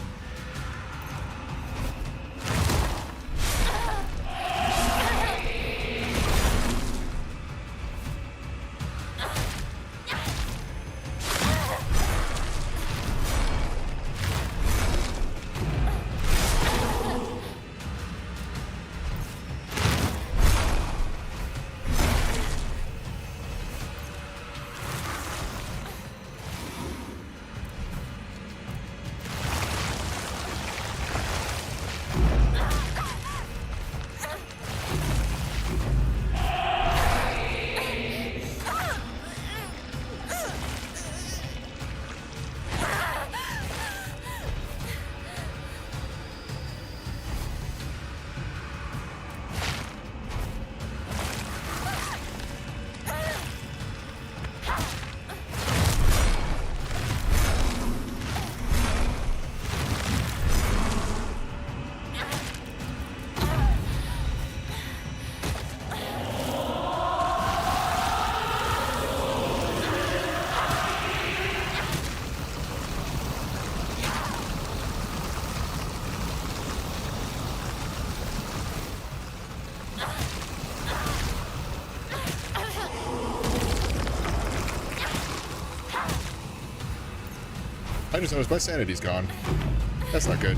I just noticed my sanity's gone. That's not good.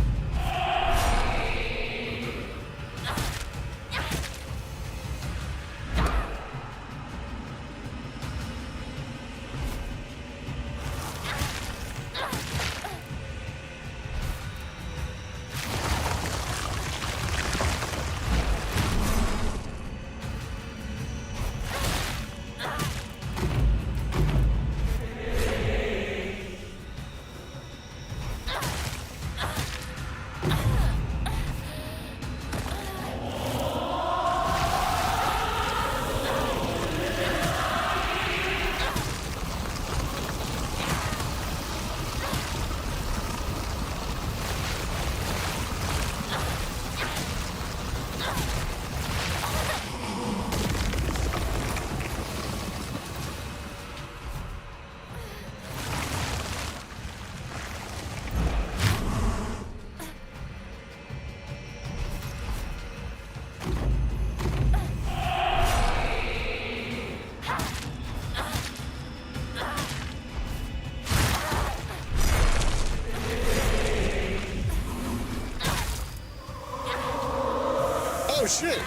Oh shit!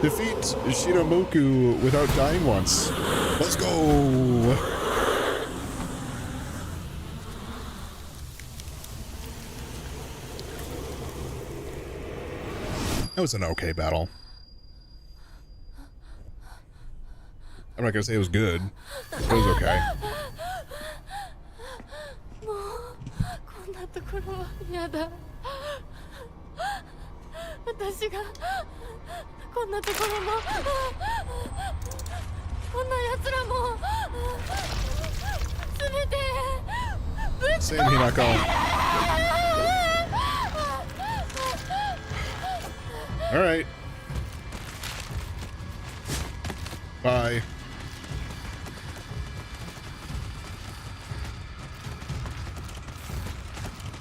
Defeat Shiramoku without dying once. Let's go! That was an okay battle. I'm not gonna say it was good. It was okay. もうこんなところは嫌だ。私がこんなところもこんな奴らも全てぶっ Same Hinako. Alright. Bye.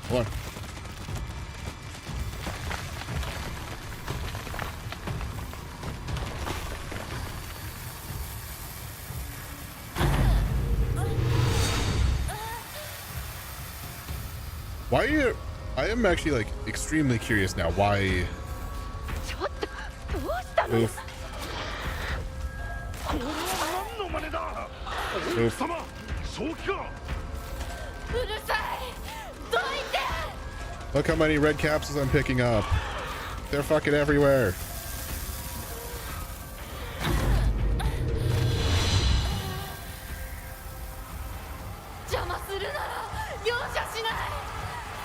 Hold on. Why are you... I am actually, like, extremely curious now. Why... Oof. Oof. Look how many red capsules I'm picking up. They're fucking everywhere.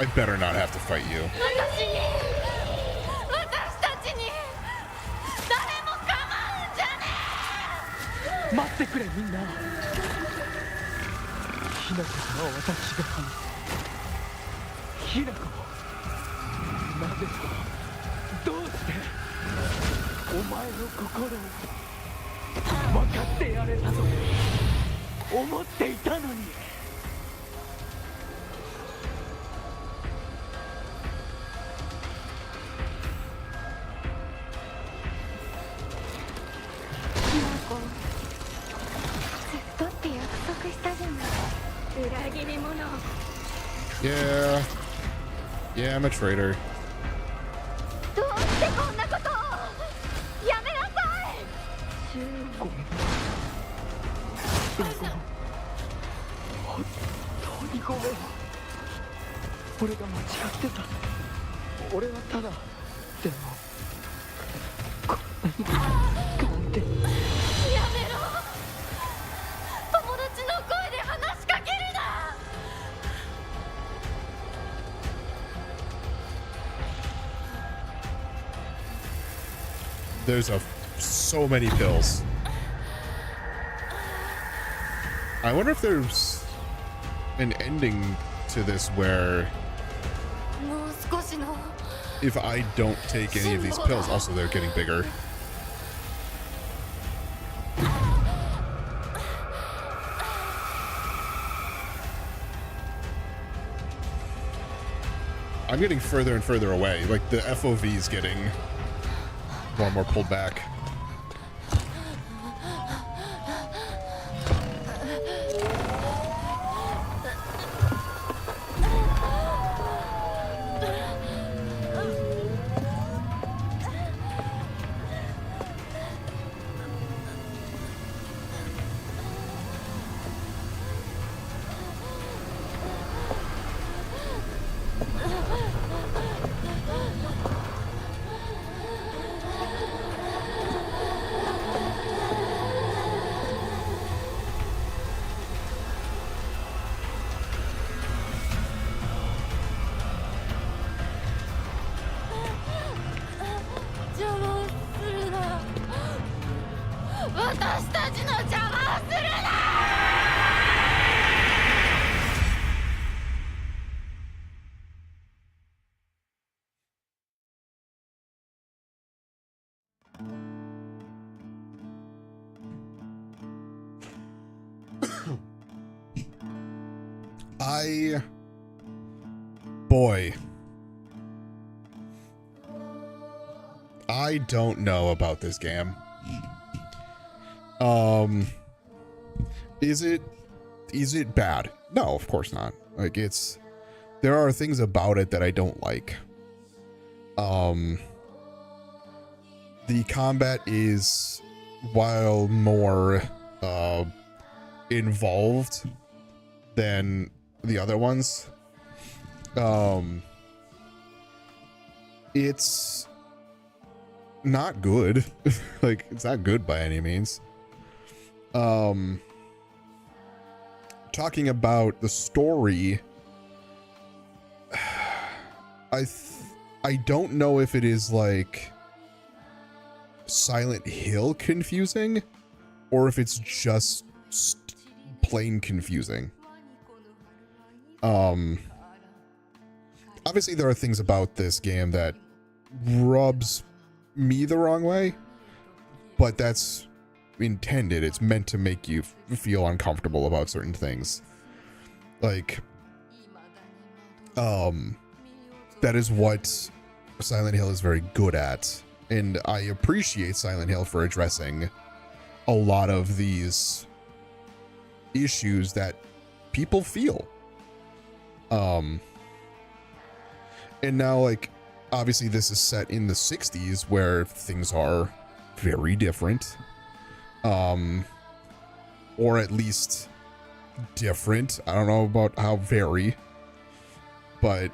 I better not have to fight you. 待ってくれみんな。ひなこは私が話す。ひなこ、なぜとどうしてお前の心を分かってやれたと思っていたのに。Yeah. Yeah, I'm a traitor. どうしてこんなことをやめなさい。ごめん。本当にごめん。俺が間違ってた。俺はただ、でもこんなになんて。やめろ。友達の声で話しかけるな。There's so many pills. I wonder if there's an ending to this where もう少しの if I don't take any of these pills, also they're getting bigger. I'm getting further and further away. Like the FOV is getting more and more pulled back. Boy, I don't know about this game. Is it bad? No, of course not. Like there are things about it that I don't like. The combat is, while more involved than the other ones, it's not good. Like, it's not good by any means. Talking about the story, I don't know if it is like Silent Hill confusing or if it's just plain confusing. Obviously there are things about this game that rubs me the wrong way, but that's intended. It's meant to make you feel uncomfortable about certain things. Like, that is what Silent Hill is very good at, and I appreciate Silent Hill for addressing a lot of these issues that people feel. And now, like, obviously this is set in the 60s where things are very different. Or at least different. I don't know about how very, but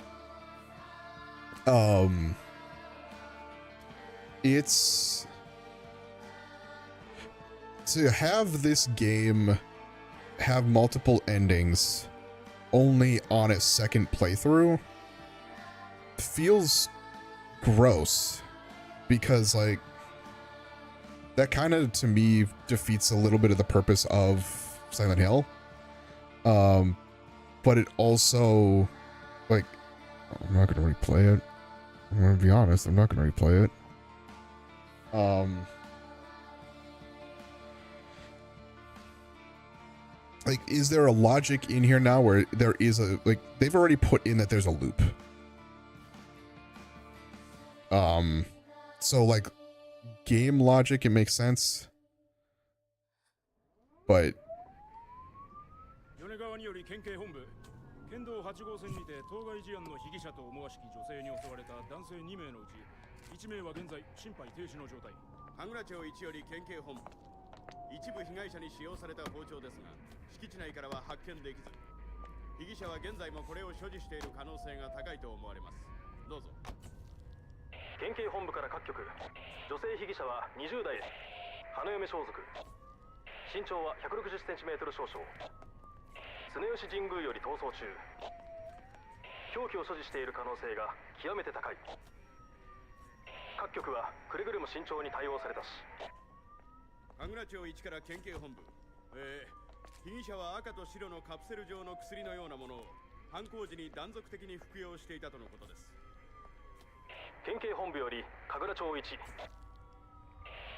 it's to have this game have multiple endings only on its second playthrough feels gross, because like that kind of to me defeats a little bit of the purpose of Silent Hill. But it also, like, I'm not gonna replay it. I'm gonna be honest, I'm not gonna replay it. Like, is there a logic in here now where there is a, like, they've already put in that there's a loop. So like game logic, it makes sense, but より県警本部。県道8号線にて当該事案の被疑者と思わしき女性に襲われた男性2名のうち1名は現在心肺停止の状態。羽倉町1より県警本部。一部被害者に使用された包丁ですが敷地内からは発見できず、被疑者は現在もこれを所持している可能性が高いと思われます。どうぞ。県警本部から各局。女性被疑者は20代です。花嫁装束。身長は 160cm 少々。常吉神宮より逃走中。凶器を所持している可能性が極めて高い。各局はくれぐれも慎重に対応されたし。羽倉町1から県警本部。被疑者は赤と白のカプセル状の薬のようなものを犯行時に断続的に服用していたとのことです。県警本部より神楽町1。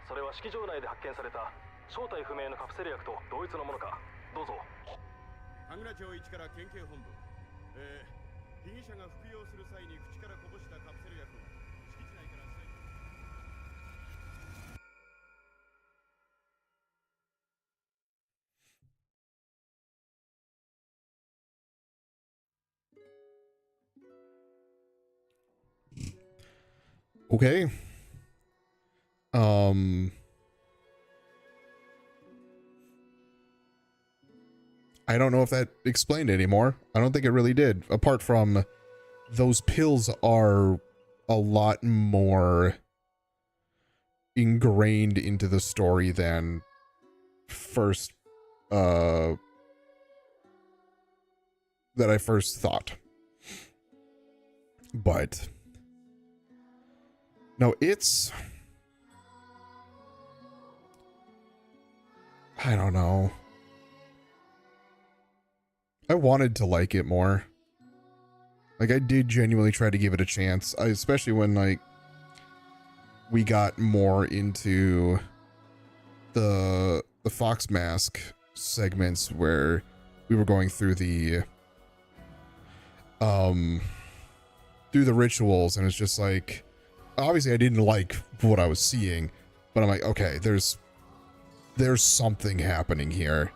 それは式場内で発見された正体不明のカプセル薬と同一のものか。どうぞ。羽倉町1から県警本部。被疑者が服用する際に口からこぼしたカプセル薬を敷地内から採取。Okay. I don't know if that explained anymore. I don't think it really did. Apart from those pills are a lot more ingrained into the story than first that I first thought. But no, it's, I don't know. I wanted to like it more. Like, I did genuinely try to give it a chance, especially when, like, we got more into the Fox Mask segments where we were going through the rituals, and it's just like, obviously I didn't like what I was seeing, but I'm like, okay, there's something happening here.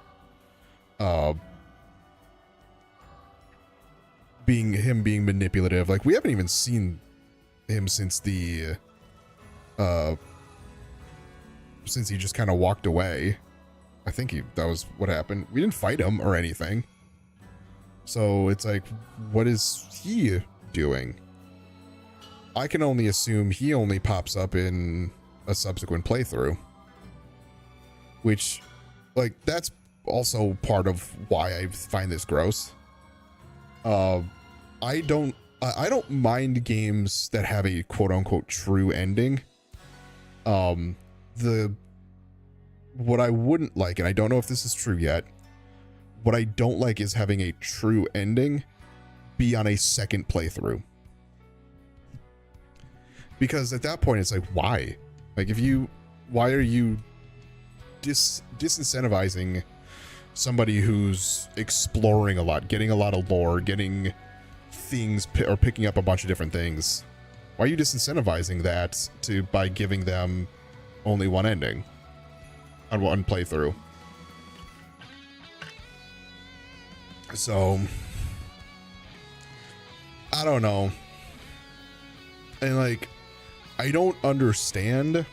Being manipulative. Like, we haven't even seen him since the since he just kind of walked away. I think that was what happened. We didn't fight him or anything. So it's like, what is he doing? I can only assume he only pops up in a subsequent playthrough. Which, like, that's also part of why I find this gross. I don't mind games that have a quote unquote true ending. What I wouldn't like, and I don't know if this is true yet, what I don't like is having a true ending be on a second playthrough. Because at that point it's like, why? Like, why are you disincentivizing somebody who's exploring a lot, getting a lot of lore, getting things, or picking up a bunch of different things? Why are you disincentivizing that by giving them only one ending on one playthrough? So, I don't know. And, like, I don't understand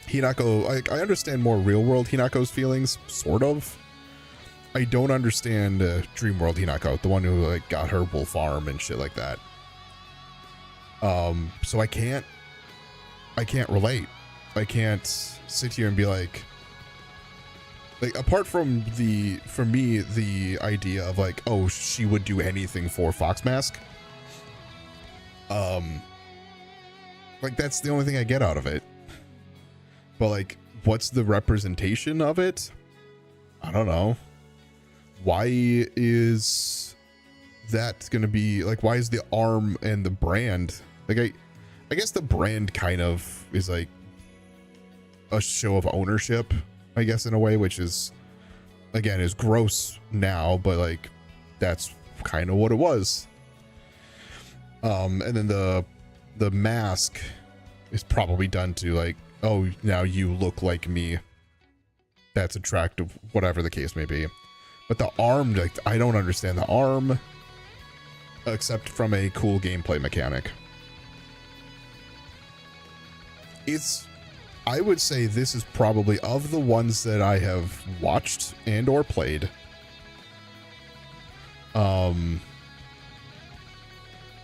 Hinako. Like, I understand more real world Hinako's feelings, sort of. I don't understand Dream World Hinako, the one who, like, got her wolf arm and shit like that. So I can't relate. I can't sit here and be like, apart from for me, the idea of, like, oh, she would do anything for Fox Mask. Like, that's the only thing I get out of it. But, like, what's the representation of it? I don't know. Why is that gonna be, like, why is the arm and the brand, like, I guess the brand kind of is like a show of ownership, I guess, in a way, which is, again, is gross now, but, like, that's kind of what it was. And then the mask is probably done to, like, oh, now you look like me. That's attractive, whatever the case may be. But the arm, like, I don't understand the arm, except from a cool gameplay mechanic. I would say this is probably, of the ones that I have watched and or played,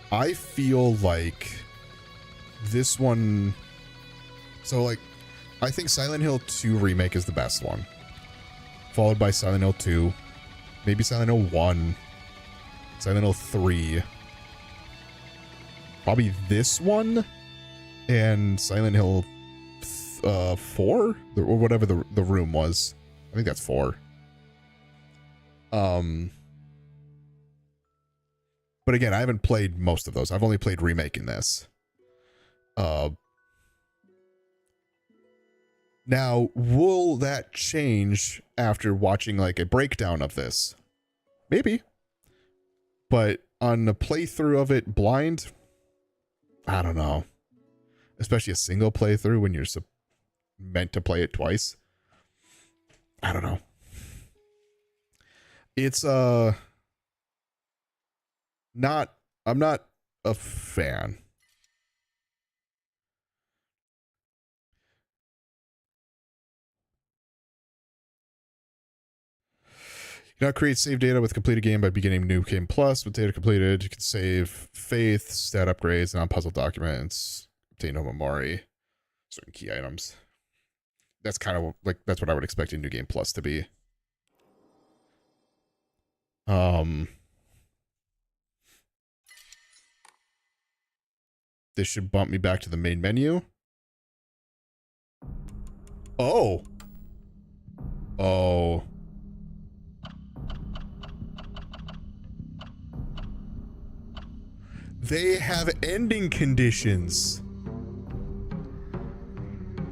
I feel like this one, so like, I think Silent Hill 2 Remake is the best one, followed by Silent Hill 2, maybe Silent Hill 1, Silent Hill 3, probably this one, and Silent Hill 4, or whatever the room was. I think that's 4. But again, I haven't played most of those. I've only played Remake in this. Now, will that change after watching like a breakdown of this? Maybe. But on the playthrough of it blind, I don't know. Especially a single playthrough when you're meant to play it twice. I don't know. It's I'm not a fan. You cannot create save data with completed game by beginning new game plus. With data completed, you can save faith, stat upgrades, non-puzzle documents, obtain no memory, certain key items. That's kind of like, that's what I would expect a new game plus to be. This should bump me back to the main menu. Oh. Oh. They have ending conditions.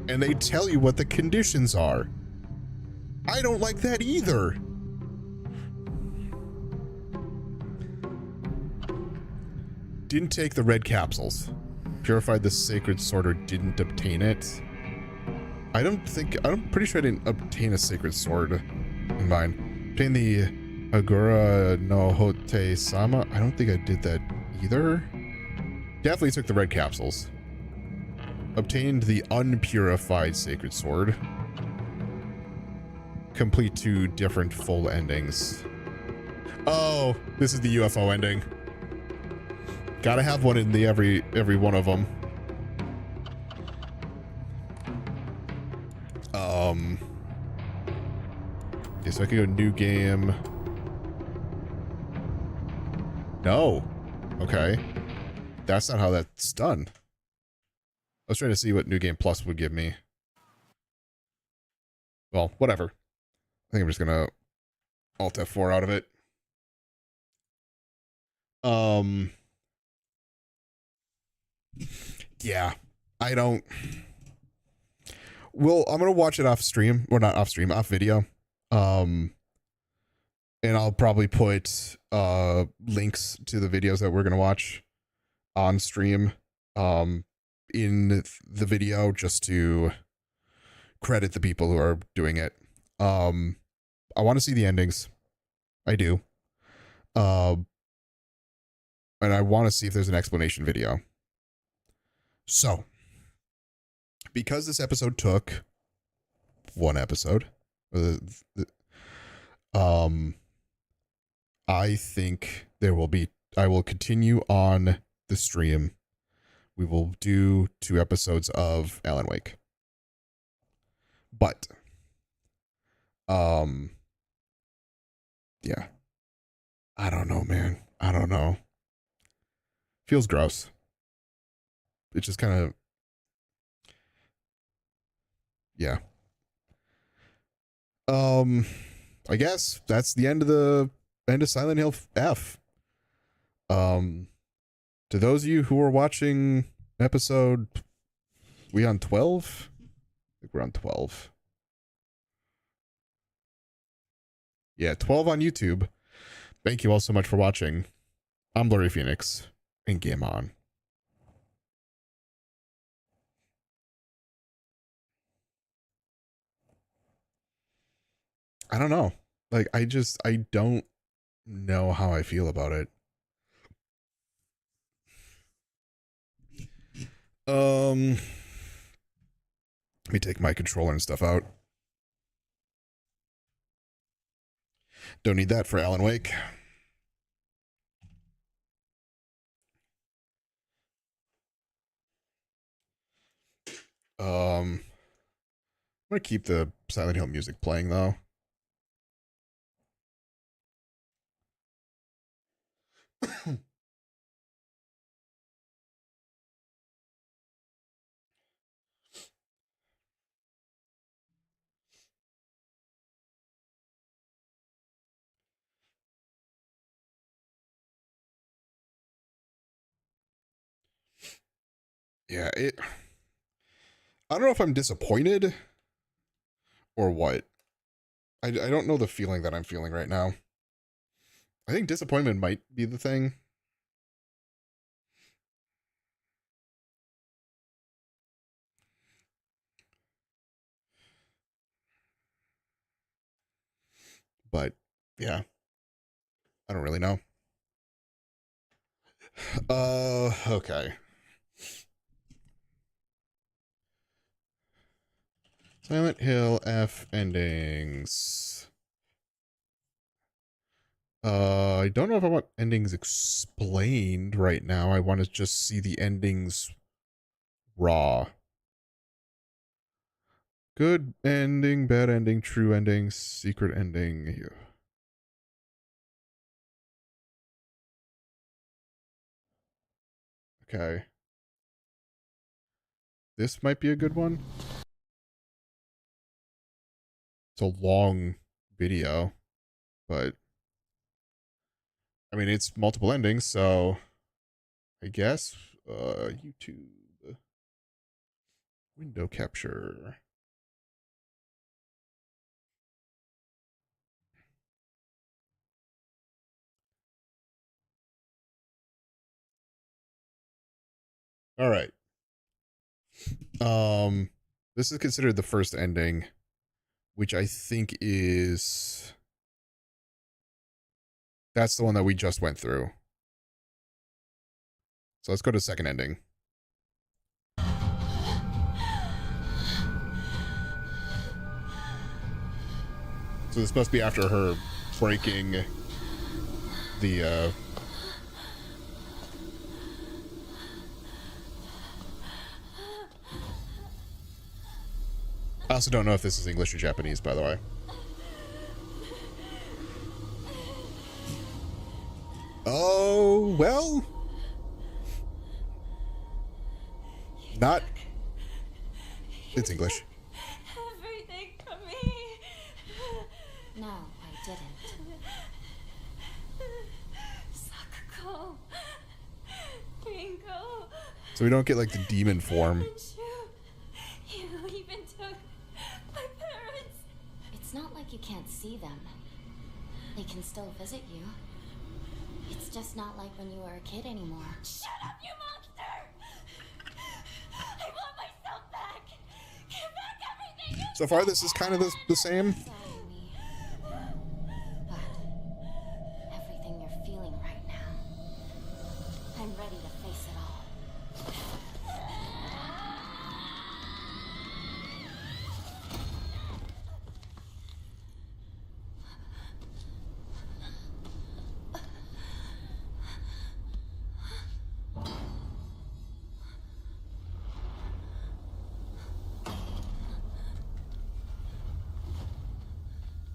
And they tell you what the conditions are. I don't like that either. Didn't take the red capsules. Purified the sacred sword or didn't obtain it. I'm pretty sure I didn't obtain a sacred sword in mine. Obtain the Agura no Hote Sama. I don't think I did that either. Definitely took the red capsules. Obtained the unpurified sacred sword. Complete 2 different full endings. Oh, this is the UFO ending. Gotta have one in the every one of them. Okay, so I can go new game. No. Okay. That's not how that's done. I was trying to see what New Game Plus would give me. Well, whatever. I think I'm just gonna Alt F4 out of it. Yeah. I don't... Well, I'm gonna watch it off stream. Or not off stream, off video. And I'll probably put links to the videos that we're gonna watch on stream in the video, just to credit the people who are doing it. I want to see the endings. I do. And I want to see if there's an explanation video. So, because this episode took one episode, I think I will continue on the stream. We will do 2 episodes of Alan Wake. But, yeah. I don't know, man. I don't know. Feels gross. It just kind of, yeah. I guess that's the end of Silent Hill F. To those of you who are watching episode, we on 12? I think we're on 12. Yeah, 12 on YouTube. Thank you all so much for watching. I'm Blurry Phoenix, and game on. I don't know. Like, I don't know how I feel about it. Let me take my controller and stuff out. Don't need that for Alan Wake. I'm gonna keep the Silent Hill music playing though. Yeah, I don't know if I'm disappointed or what. I don't know the feeling that I'm feeling right now. I think disappointment might be the thing. But yeah, I don't really know. Okay. Silent Hill F endings. I don't know if I want endings explained right now. I want to just see the endings raw. Good ending, bad ending, true ending, secret ending. Okay. This might be a good one. It's a long video, but I mean, it's multiple endings, so I guess YouTube window capture. All right. This is considered the first ending, which I think is that's the one that we just went through. So let's go to second ending. So this must be after her breaking the I also don't know if this is English or Japanese, by the way. Oh, well. Not. It's English. Everything from me. No, I didn't. Sakuko. Ringo. So we don't get like the demon form. You even took my parents. It's not like you can't see them. They can still visit you. It's just not like when you were a kid anymore. Shut up, you monster! I want myself back. Give back everything you So far, this is kind of the same. Sorry, me. But everything you're feeling right now, I'm ready to face it all.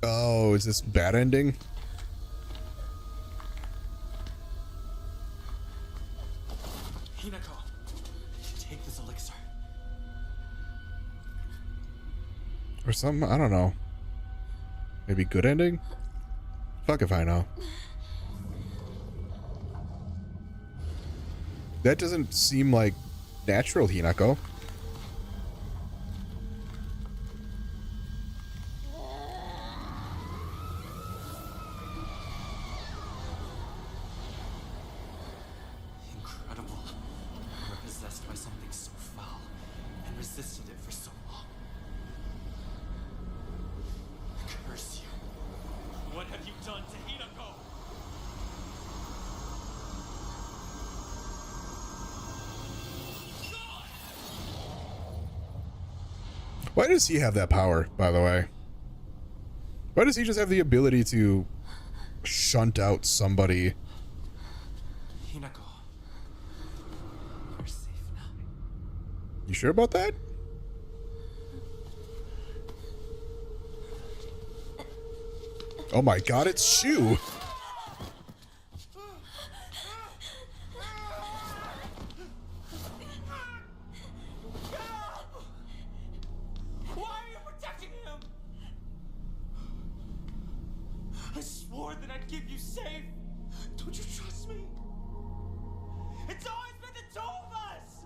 Oh, is this bad ending? Hinako, take this elixir. Or something? I don't know. Maybe good ending? Fuck if I know. That doesn't seem like natural, Hinako. Incredible. You were possessed by something so foul and resisted it for so long. Curse you. Why does he have that power, by the way? Why does he just have the ability to shunt out somebody? Hinako, you're safe now. You sure about that? Oh my god, it's Shu! Why are you protecting him? I swore that I'd keep you safe. Don't you trust me? It's always been the two of us.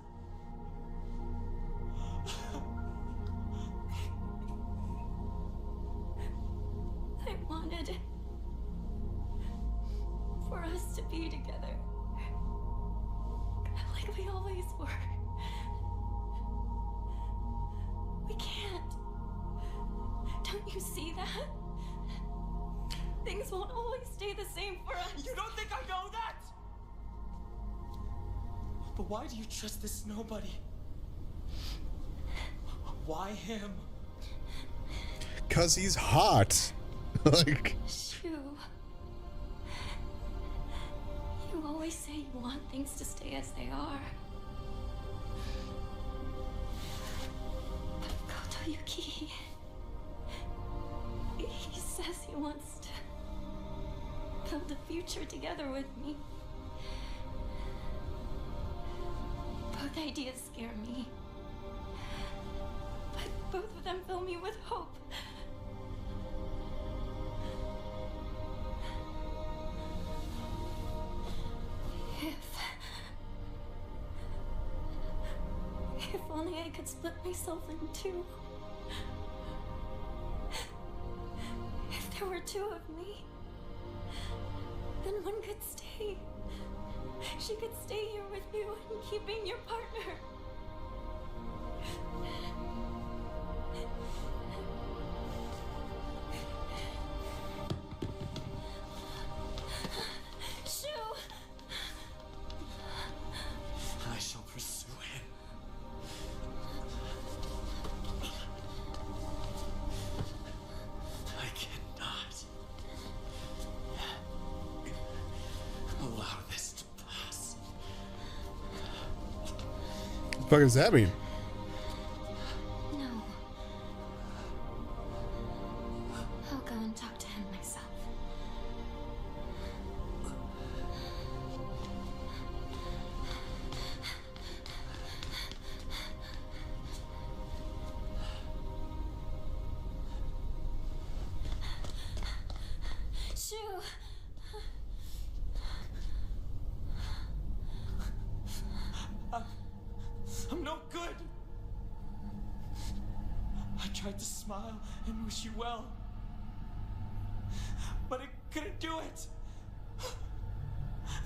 I wanted for us to be together. Like we always were. We can't. Don't you see that? Things won't always stay the same for us. You don't think I know that? But why do you trust this nobody? Why him? 'Cause he's hot. Like, Shu, you always say you want things to stay as they are. But Kotoyuki, he says he wants to build a future together with me. Both ideas scare me, but both of them fill me with hope. If only I could split myself in two. If there were two of me, then one could stay. She could stay here with you and keep being your partner. Shu! I shall pursue him. I cannot allow this to pass. what the fuck does that mean? No. I'll go and talk to him myself. Shu! I'm no good. I tried to smile and wish you well, but I couldn't do it.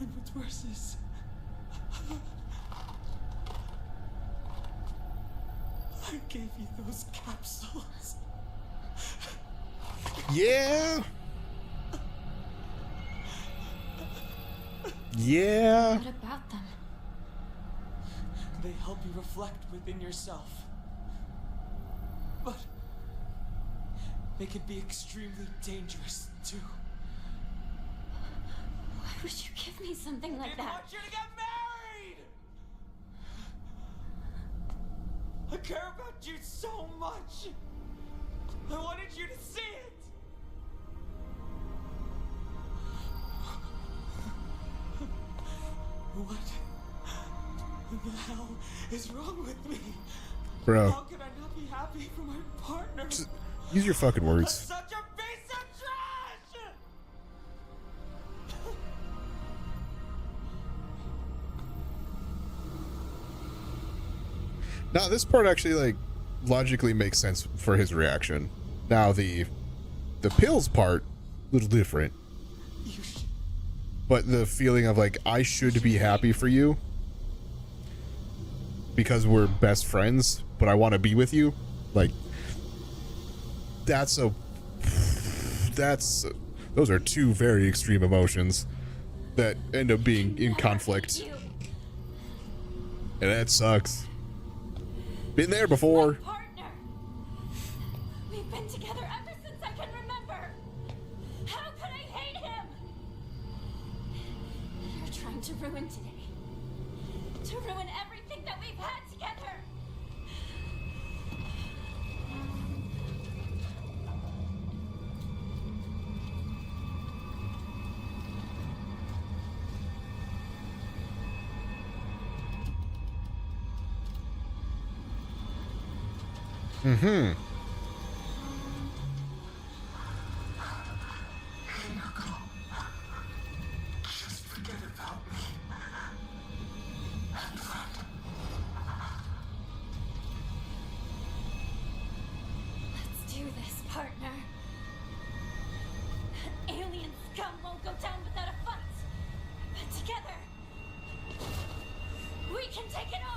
And what's worse is, I gave you those capsules. Yeah. Yeah. What about them? They help you reflect within yourself. But they can be extremely dangerous too. Why would you give me something like I that? want you to get married! I care about you so much. I wanted you to see it. What the hell is wrong with me? Bro, How can I not be happy for my partner? just use your fucking I'm words. such a piece of trash! Now, this part actually, like, logically makes sense for his reaction. Now, the pills part, a little different. You should. But the feeling of, like, I should be happy for you because we're best friends, but I want to be with you, like, those are two very extreme emotions that end up being in conflict, You, and that sucks. Been there before. partner. been together ever since I can remember. How could I hate him? You're trying to ruin today. To ruin everything that we've had together. Mm-hmm. Just forget about me. Let's do this, partner. Alien scum won't go down without a fight. But together, we can take it on.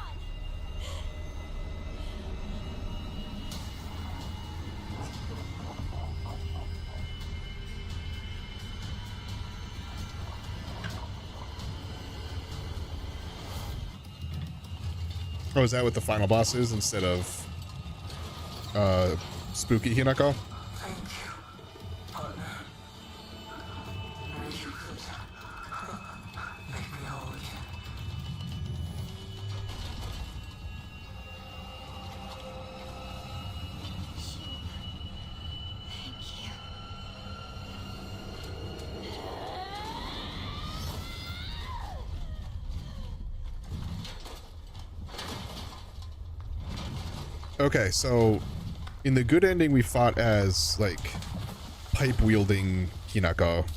Oh, is that what the final boss is instead of spooky Hinako? Thank you, partner. Wish you could make me whole again. Thank you. Okay, so in the good ending, we fought as like pipe wielding Hinako.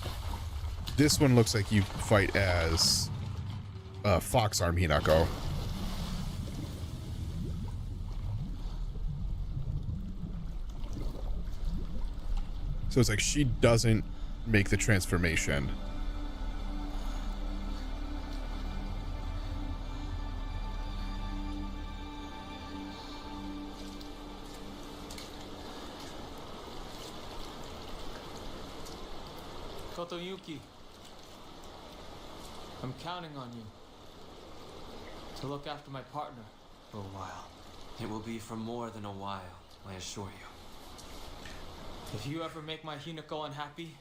This one looks like you fight as fox arm Hinako. So it's like she doesn't make the transformation. Kotoyuki, I'm counting on you to look after my partner for a while. It will be for more than a while, I assure you. If you ever make my Hinako unhappy,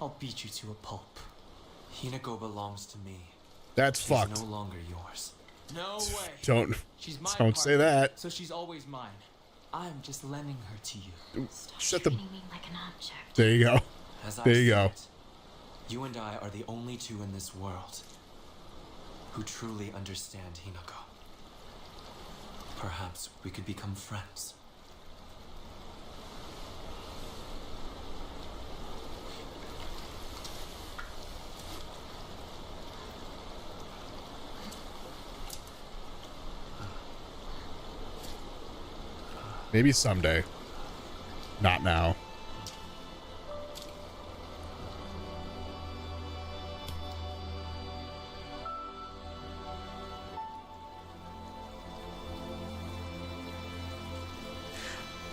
I'll beat you to a pulp. Hinako belongs to me. That's She's fucked. no longer yours. No way. Don't She's my don't say partner, that. So she's always mine. I'm just lending her to you. Shut the. Treating me like an object. There you go. As I There you see go. it, you and I are the only two in this world who truly understand Hinako. Perhaps we could become friends. Maybe someday. Not now.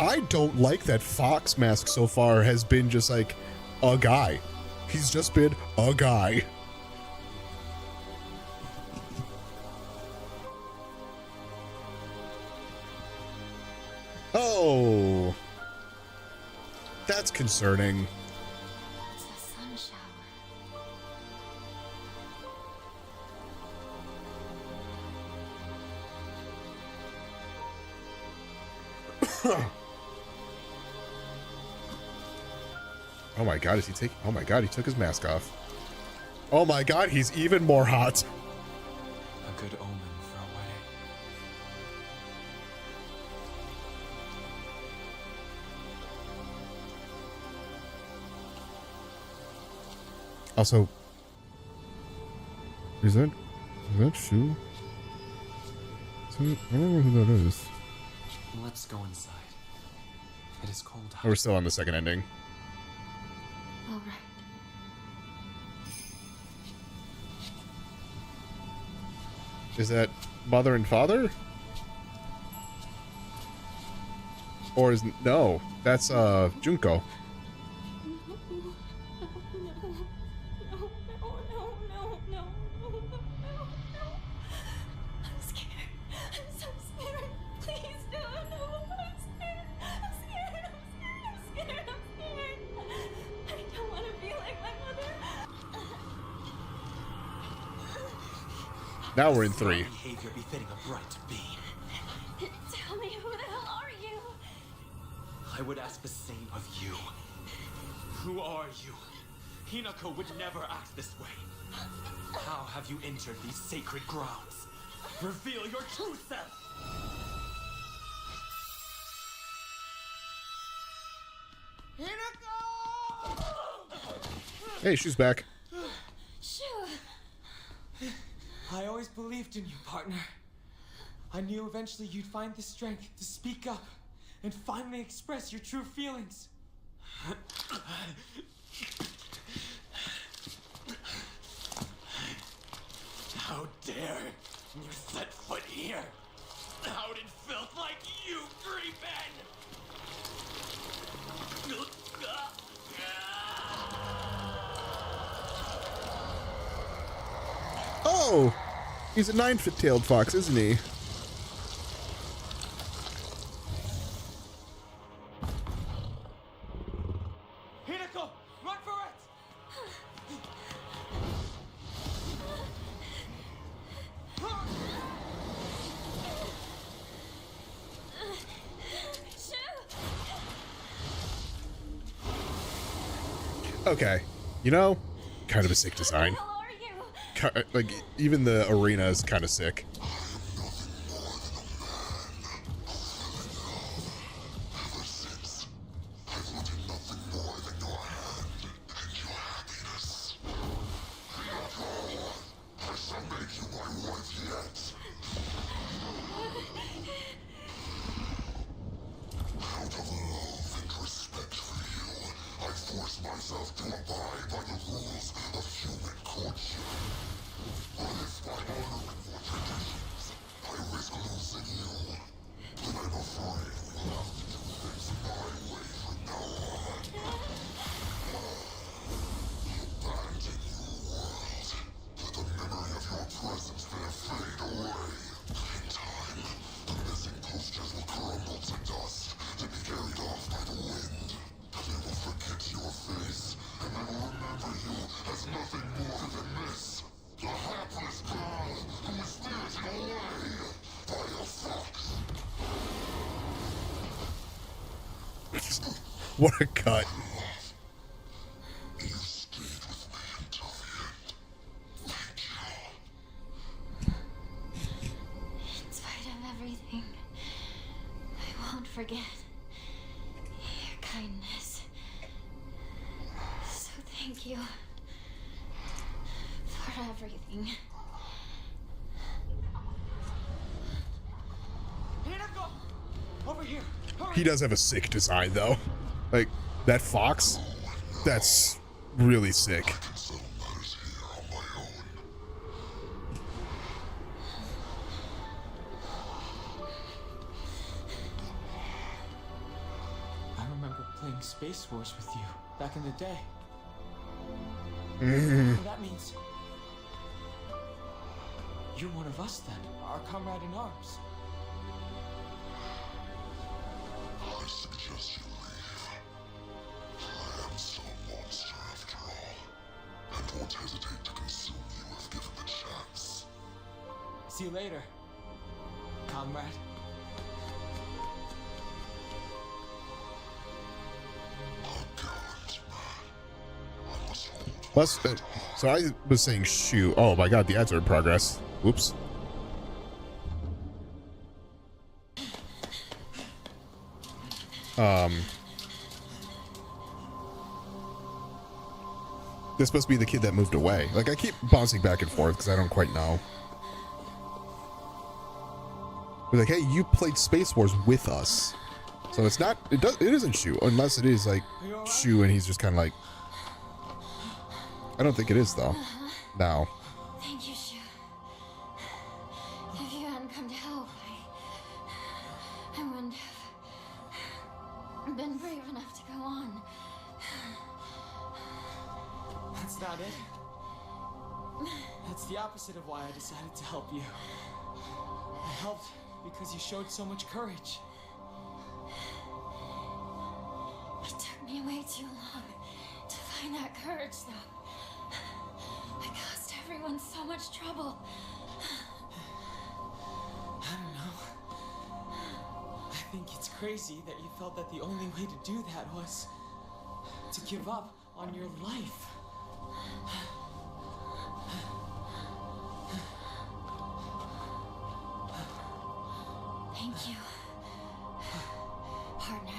I don't like that Fox mask so far has been just like a guy. He's just been a guy. Oh. That's concerning. It's a sun shower. Oh my god, is he taking... Oh my god, he took his mask off. Oh my god, he's even more hot. A good omen for a wedding. Also... Is that Shu? I don't know who that is. Let's go inside. It is cold out. Oh, we're still on the second ending. All right. Is that mother and father? Or is... No, that's Junko. I'm scared. I'm so scared. Please, no. I'm scared. I'm scared. Now we're in It's not 3. behavior befitting a bride to be. Tell me, who the hell are you? I would ask the same of you. Who are you? Hinako would never act this way. How have you entered these sacred grounds? Reveal your true self! Hey, she's back. I always believed in you, partner. I knew eventually you'd find the strength to speak up and finally express your true feelings. How dare you set foot here? How did filth like you creep in? Oh! He's a 9-tailed fox, isn't he? Hinako, run for it! Okay. You know, kind of a sick design. Like, even the arena is kind of sick. What a cut. In spite of everything, I won't forget your kindness. So thank you for everything. Hinako! Over here! Hurry! He does have a sick design, though. Like, that fox? That's really sick. I remember playing Space Wars with you back in the day. That means you're one of us then, our comrade in arms. I suggest you leave. I am still a monster after all, and won't hesitate to consume you if given the chance. See you later, comrade. Plus, so I was saying shoot. Oh my god, the ads are in progress. Whoops. This supposed to be the kid that moved away. Like, I keep bouncing back and forth because I don't quite know. We're like, hey, you played Space Wars with us. So it's not, it isn't Shu, unless it is like Shu and he's just kind of like, I don't think it is though. Now. Thank you, Shu. If you hadn't come to help, I wouldn't have been brave enough to go on. That's not it. That's the opposite of why I decided to help you. I helped because you showed so much courage. It took me way too long to find that courage, though. I caused everyone so much trouble. think it's crazy that you felt that the only way to do that was to give up on your life. Thank you, partner.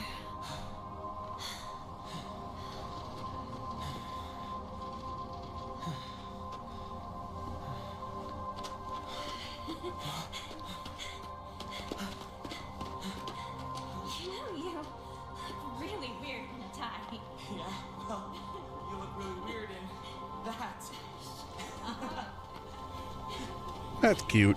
You know, you look really weird in a tie. Yeah, well, you look really weird in that. That's cute.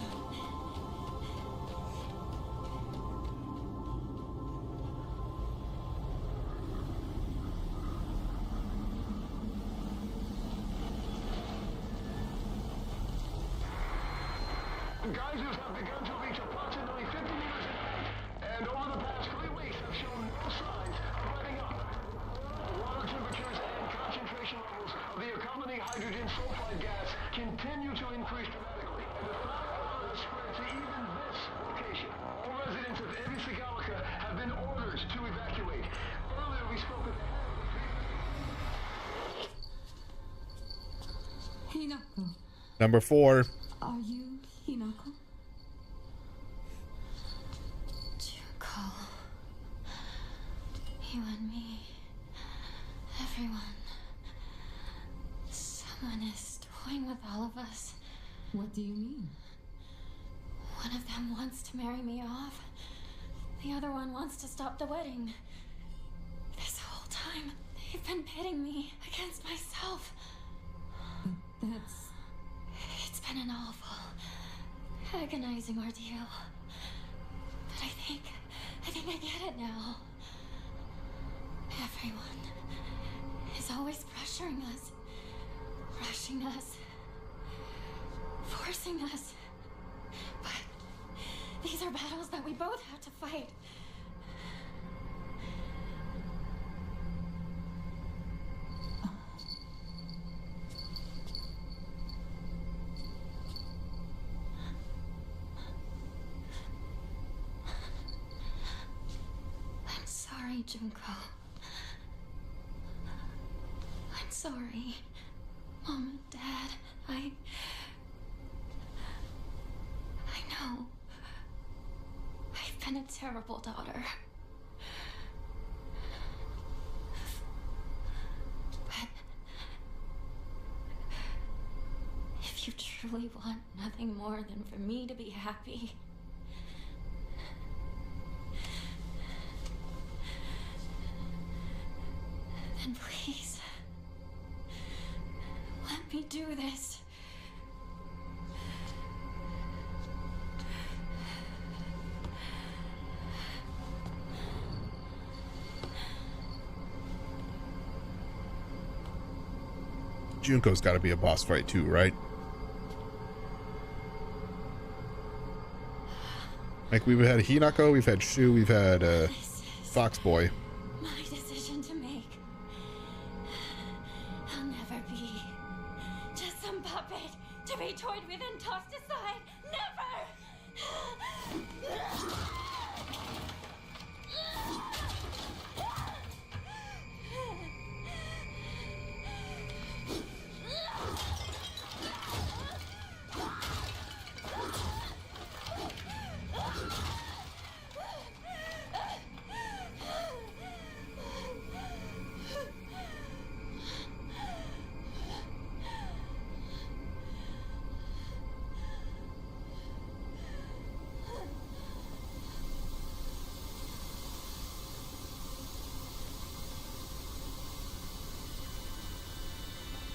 Geysers have begun to reach approximately 50 meters in height, and over the past 3 weeks have shown no signs of letting up. Water temperatures and concentration levels of the accompanying hydrogen sulfide gas continue to increase dramatically, and the phenomenon has spread to even this location. All residents of Ebisagawa have been ordered to evacuate. Earlier we spoke with the Hinako, Number 4. are you Hinako? Junko. You and me. Everyone. Someone is toying with all of us. What do you mean? One of them wants to marry me off. The other one wants to stop the wedding. This whole time, they've been pitting me against myself. That's... It's been an awful, agonizing ordeal. But I think I get it now. Everyone is always pressuring us, rushing us, forcing us. But these are battles that we both have to fight. I'm sorry, Junko. I'm sorry, Mom and Dad. I know. I've been a terrible daughter. But if you truly want nothing more than for me to be happy, then please, let me do this. Junko's got to be a boss fight too, right? Like we've had Hinako, we've had Shu, we've had Foxboy. My decision to make. I'll never be just some puppet to be toyed with and tossed aside. Never!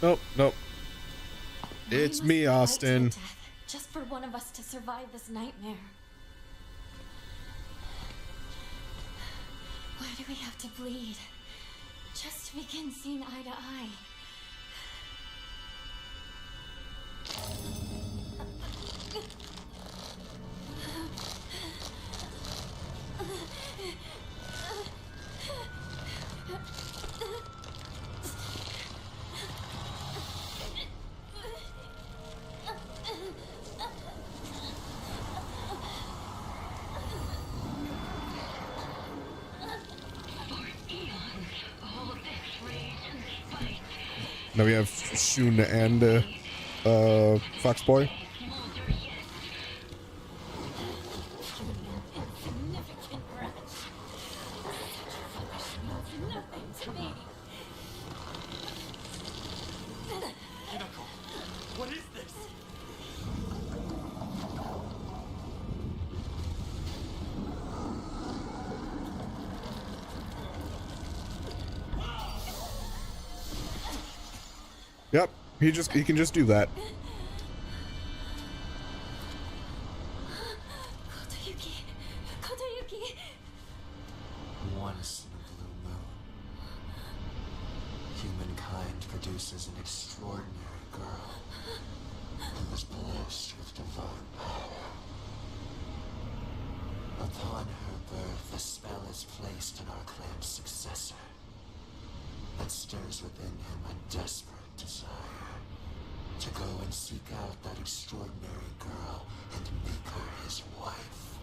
Nope, nope. It's me, Austin. Just for one of us to survive this nightmare. Why do we have to bleed? Just to begin seeing eye to eye. Now we have Shun and Foxboy. Insignificant wretch. Such means nothing to me. Hinako, what is this? Yep, he can just do that. Kotoyuki. Once in a blue moon, humankind produces an extraordinary girl who is blessed with divine power. Upon her birth, a spell is placed on our clan's successor that stirs within him a desperate desire to go and seek out that extraordinary girl and make her his wife.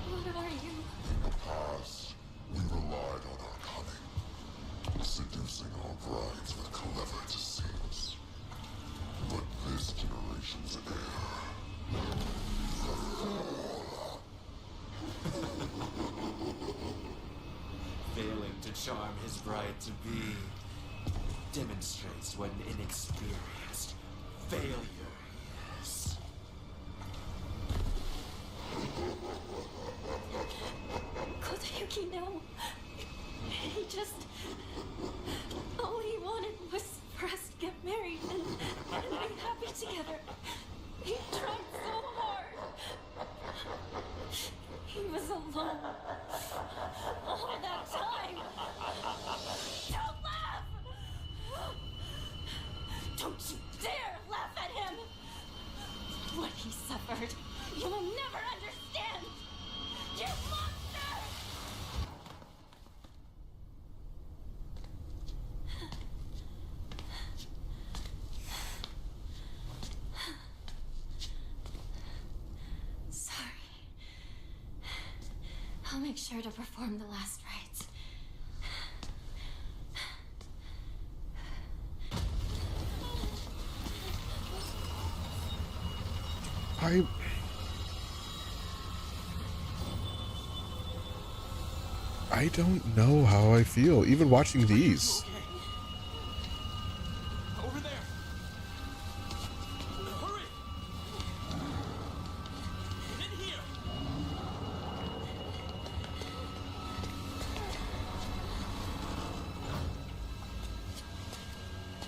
What are you? In the past, we relied on our cunning, seducing our brides with clever deceits. But this generation's heir... Failing to charm his bride to be demonstrates what an inexperienced failure he is. Kotoyuki, no. He just... all he wanted was for us to get married and be happy together. He tried so hard. He was alone. All that time. Don't laugh! Don't you dare laugh at him! What he suffered, you will never understand! You monster! Sorry. I'll make sure to perform the last rites. I don't know how I feel, even watching these. Over there! Hurry! Get in here!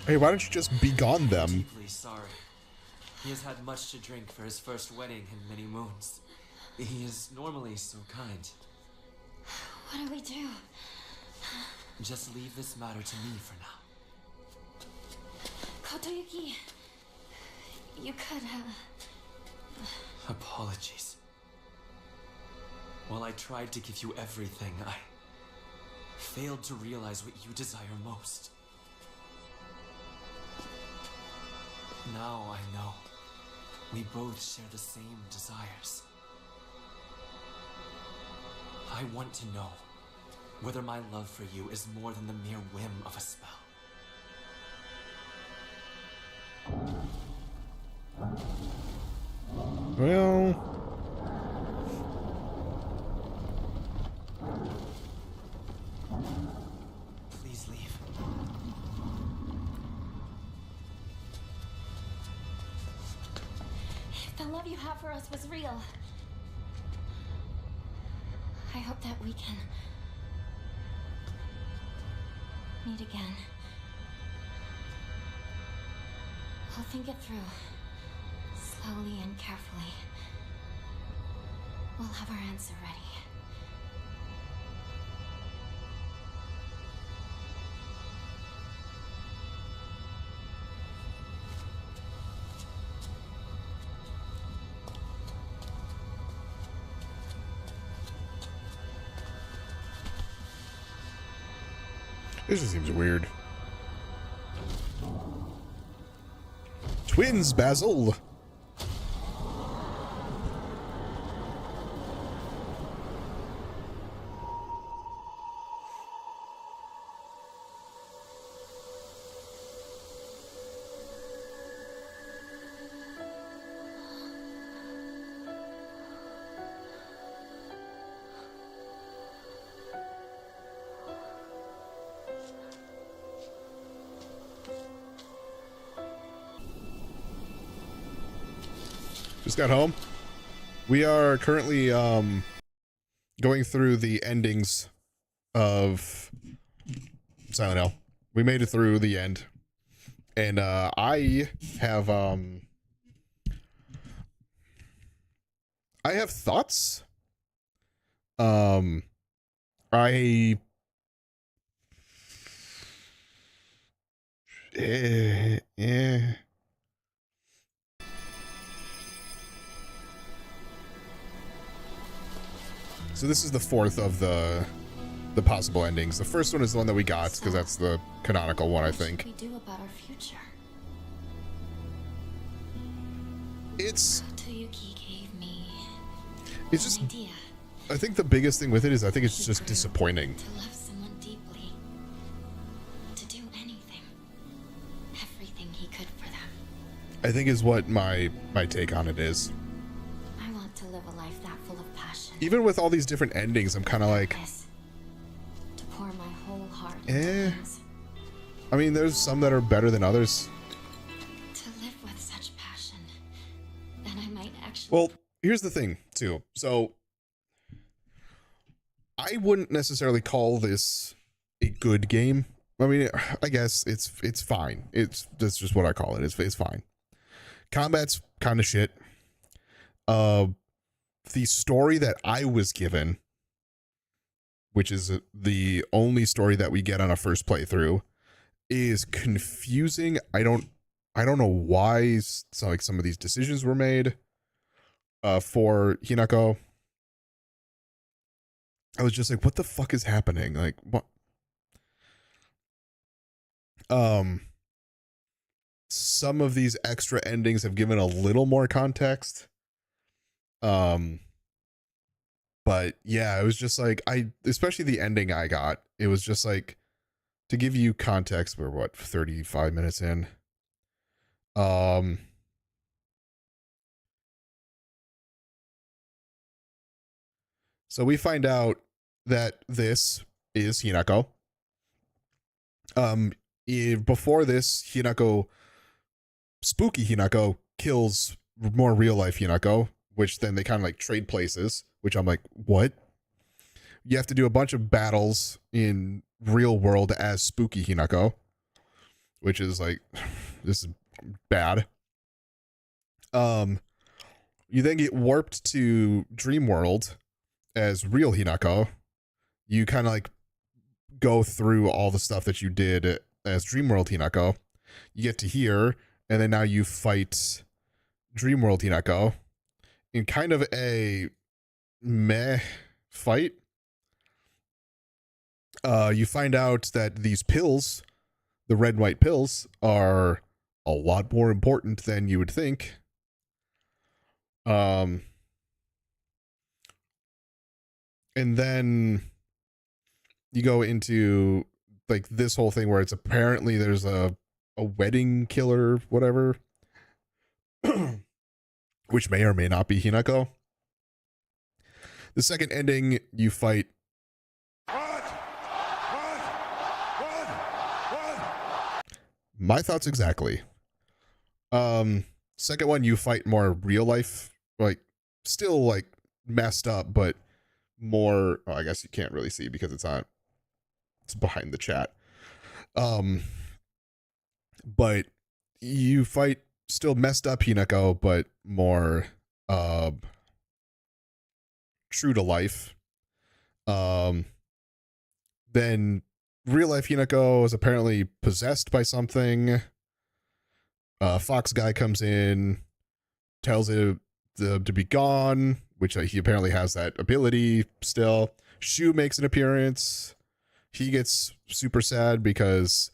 Hey, why don't you just begone them? Deeply sorry. He has had much to drink for his first wedding in many moons. He is normally so kind. What do we do? Just leave this matter to me for now. Kotoyuki, you could Apologies. While I tried to give you everything, I failed to realize what you desire most. Now I know. We both share the same desires. I want to know whether my love for you is more than the mere whim of a spell. Well... Please leave. If the love you have for us was real, I hope that we can meet again. I'll think it through, slowly and carefully. We'll have our answer ready. This just seems weird. Twins, Basil! got home. We are currently going through the endings of Silent Hill. We made it through the end. And I have thoughts. So this is the fourth of the possible endings. The first one is the one that we got because that's the canonical one, I think. What should we do about our future? It's Toyuki gave me it's an just idea I think the biggest thing with it is I think it's just disappointing. to love someone deeply, to do anything, everything he could for them. I think is what my take on it is. I want to live a life that full of passion. Even with all these different endings, I'm kind of like, Yes. To pour my whole heart into things. I mean, there's some that are better than others. To live with such passion that I might actually. Well, here's the thing, too. So, I wouldn't necessarily call this a good game. I mean, I guess it's fine. That's just what I call it. It's fine. Combat's kind of shit. The story that I was given, which is the only story that we get on a first playthrough, is confusing. I don't know why some of these decisions were made for Hinako. I was just like, what the fuck is happening? Like, what? Some of these extra endings have given a little more context. But yeah, it was just like, especially the ending I got, it was just like, to give you context, we're what, 35 minutes in. So we find out that this is Hinako. Before this, spooky Hinako kills more real life Hinako, which then they kind of like trade places, which I'm like, what? You have to do a bunch of battles in real world as spooky Hinako, which is like, this is bad. You then get warped to Dream World as real Hinako. You kind of like go through all the stuff that you did as Dreamworld Hinako. You get to here, and then now you fight Dreamworld Hinako in kind of a meh fight. You find out that these pills, the red and white pills, are a lot more important than you would think. And then you go into like this whole thing where it's apparently there's a wedding killer, whatever, which may or may not be Hinako. The second ending, you fight. My thoughts exactly. Second one, you fight more real life, like still like messed up, but more. Oh, I guess you can't really see because it's behind the chat. But you fight still messed up Hinako, but more true to life. Then real life Hinako is apparently possessed by something. Fox guy comes in, tells him to be gone, which he apparently has that ability still. Shu makes an appearance. He gets super sad because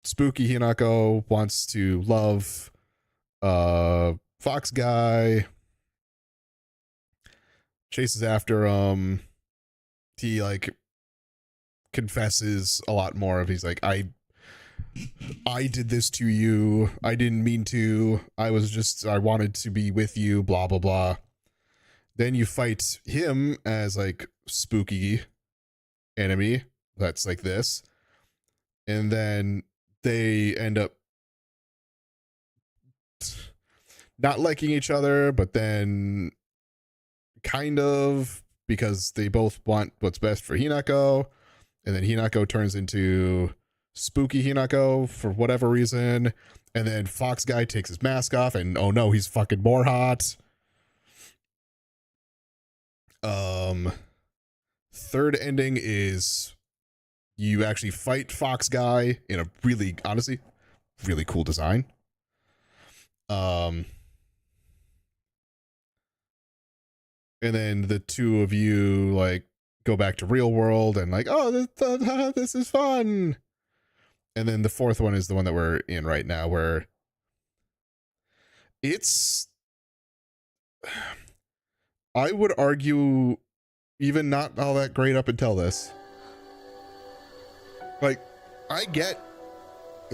spooky Hinako wants to love Fox guy, chases after him. He like confesses a lot more of, he's like, I did this to you. I didn't mean to. I wanted to be with you, blah, blah, blah. Then you fight him as like spooky enemy. That's like this. And then they end up not liking each other, but then kind of, because they both want what's best for Hinako, and then Hinako turns into spooky Hinako for whatever reason, and then Fox guy takes his mask off, and oh no, he's fucking more hot. Third ending is you actually fight Fox guy in a really, honestly, really cool design. And then the two of you like go back to real world and like, oh, this is fun. And then the fourth one is the one that we're in right now, where it's, I would argue, even not all that great up until this. Like, I get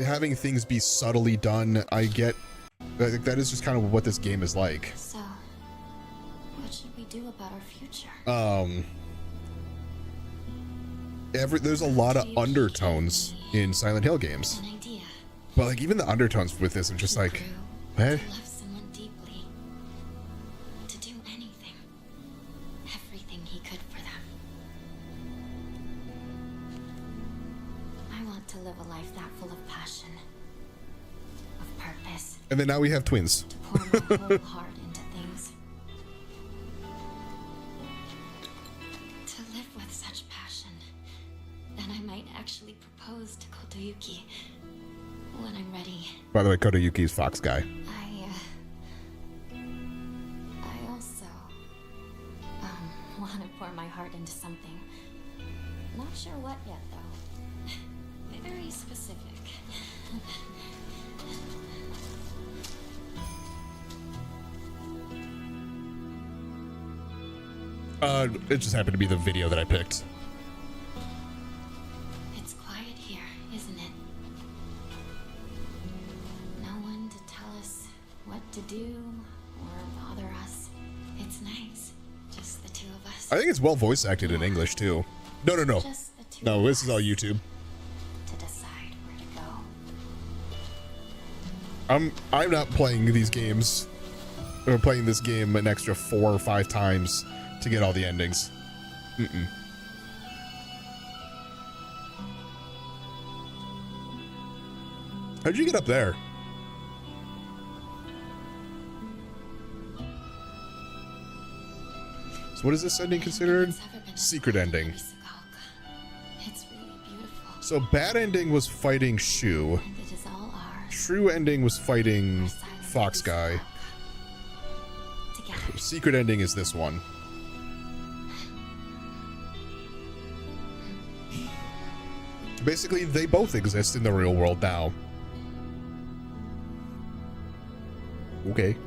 having things be subtly done. I get, like, that is just kind of what this game is like. So, what should we do about our future? There's a lot of undertones in Silent Hill games. An idea. But like even the undertones with this are just like, what? To love someone deeply. To do anything. Everything he could for them. I want to live a life that full of passion. Of purpose. And then now we have twins. To pour my whole heart into things. To live with such passion that I might actually propose to Kotoyuki when I'm ready. By the way, Kotoyuki's Fox guy. I also want to pour my heart into something. Not sure what yet, though. Very specific. It just happened to be the video that I picked. It's quiet here, isn't it? No one to tell us what to do or bother us. It's nice. Just the two of us. I think it's well voice acted in English too. No. Just the two No, of this is all us YouTube. to decide where to go. I'm not playing these games, or playing this game an extra 4 or 5 times to get all the endings. How'd you get up there? So what is this ending considered? Secret ending. It's really beautiful. So bad ending was fighting Shu. And it is all ours. True ending was fighting Fox guy. Together. Secret ending is this one. Basically, they both exist in the real world now. Okay.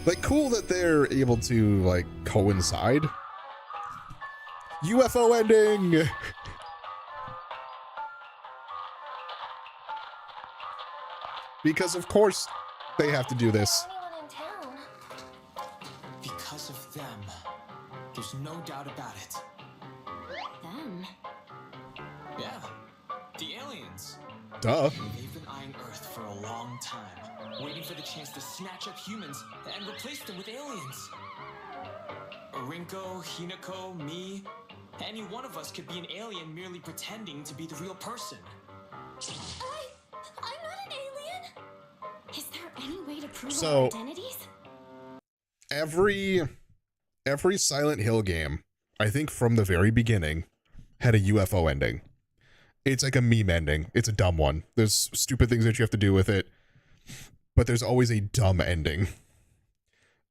Like, cool that they're able to, like, coincide. UFO ending! Because, of course, they have to do this. Anyone in town? Because of them. There's no doubt about it. Them? Yeah, the aliens. Duh. They've been eyeing Earth for a long time, waiting for the chance to snatch up humans and replace them with aliens. Rinko, Hinako, me, any one of us could be an alien merely pretending to be the real person. I'm not an alien. Is there any way to prove So- our identities? Every Silent Hill game, I think from the very beginning, had a UFO ending. It's like a meme ending. It's a dumb one. There's stupid things that you have to do with it, but there's always a dumb ending.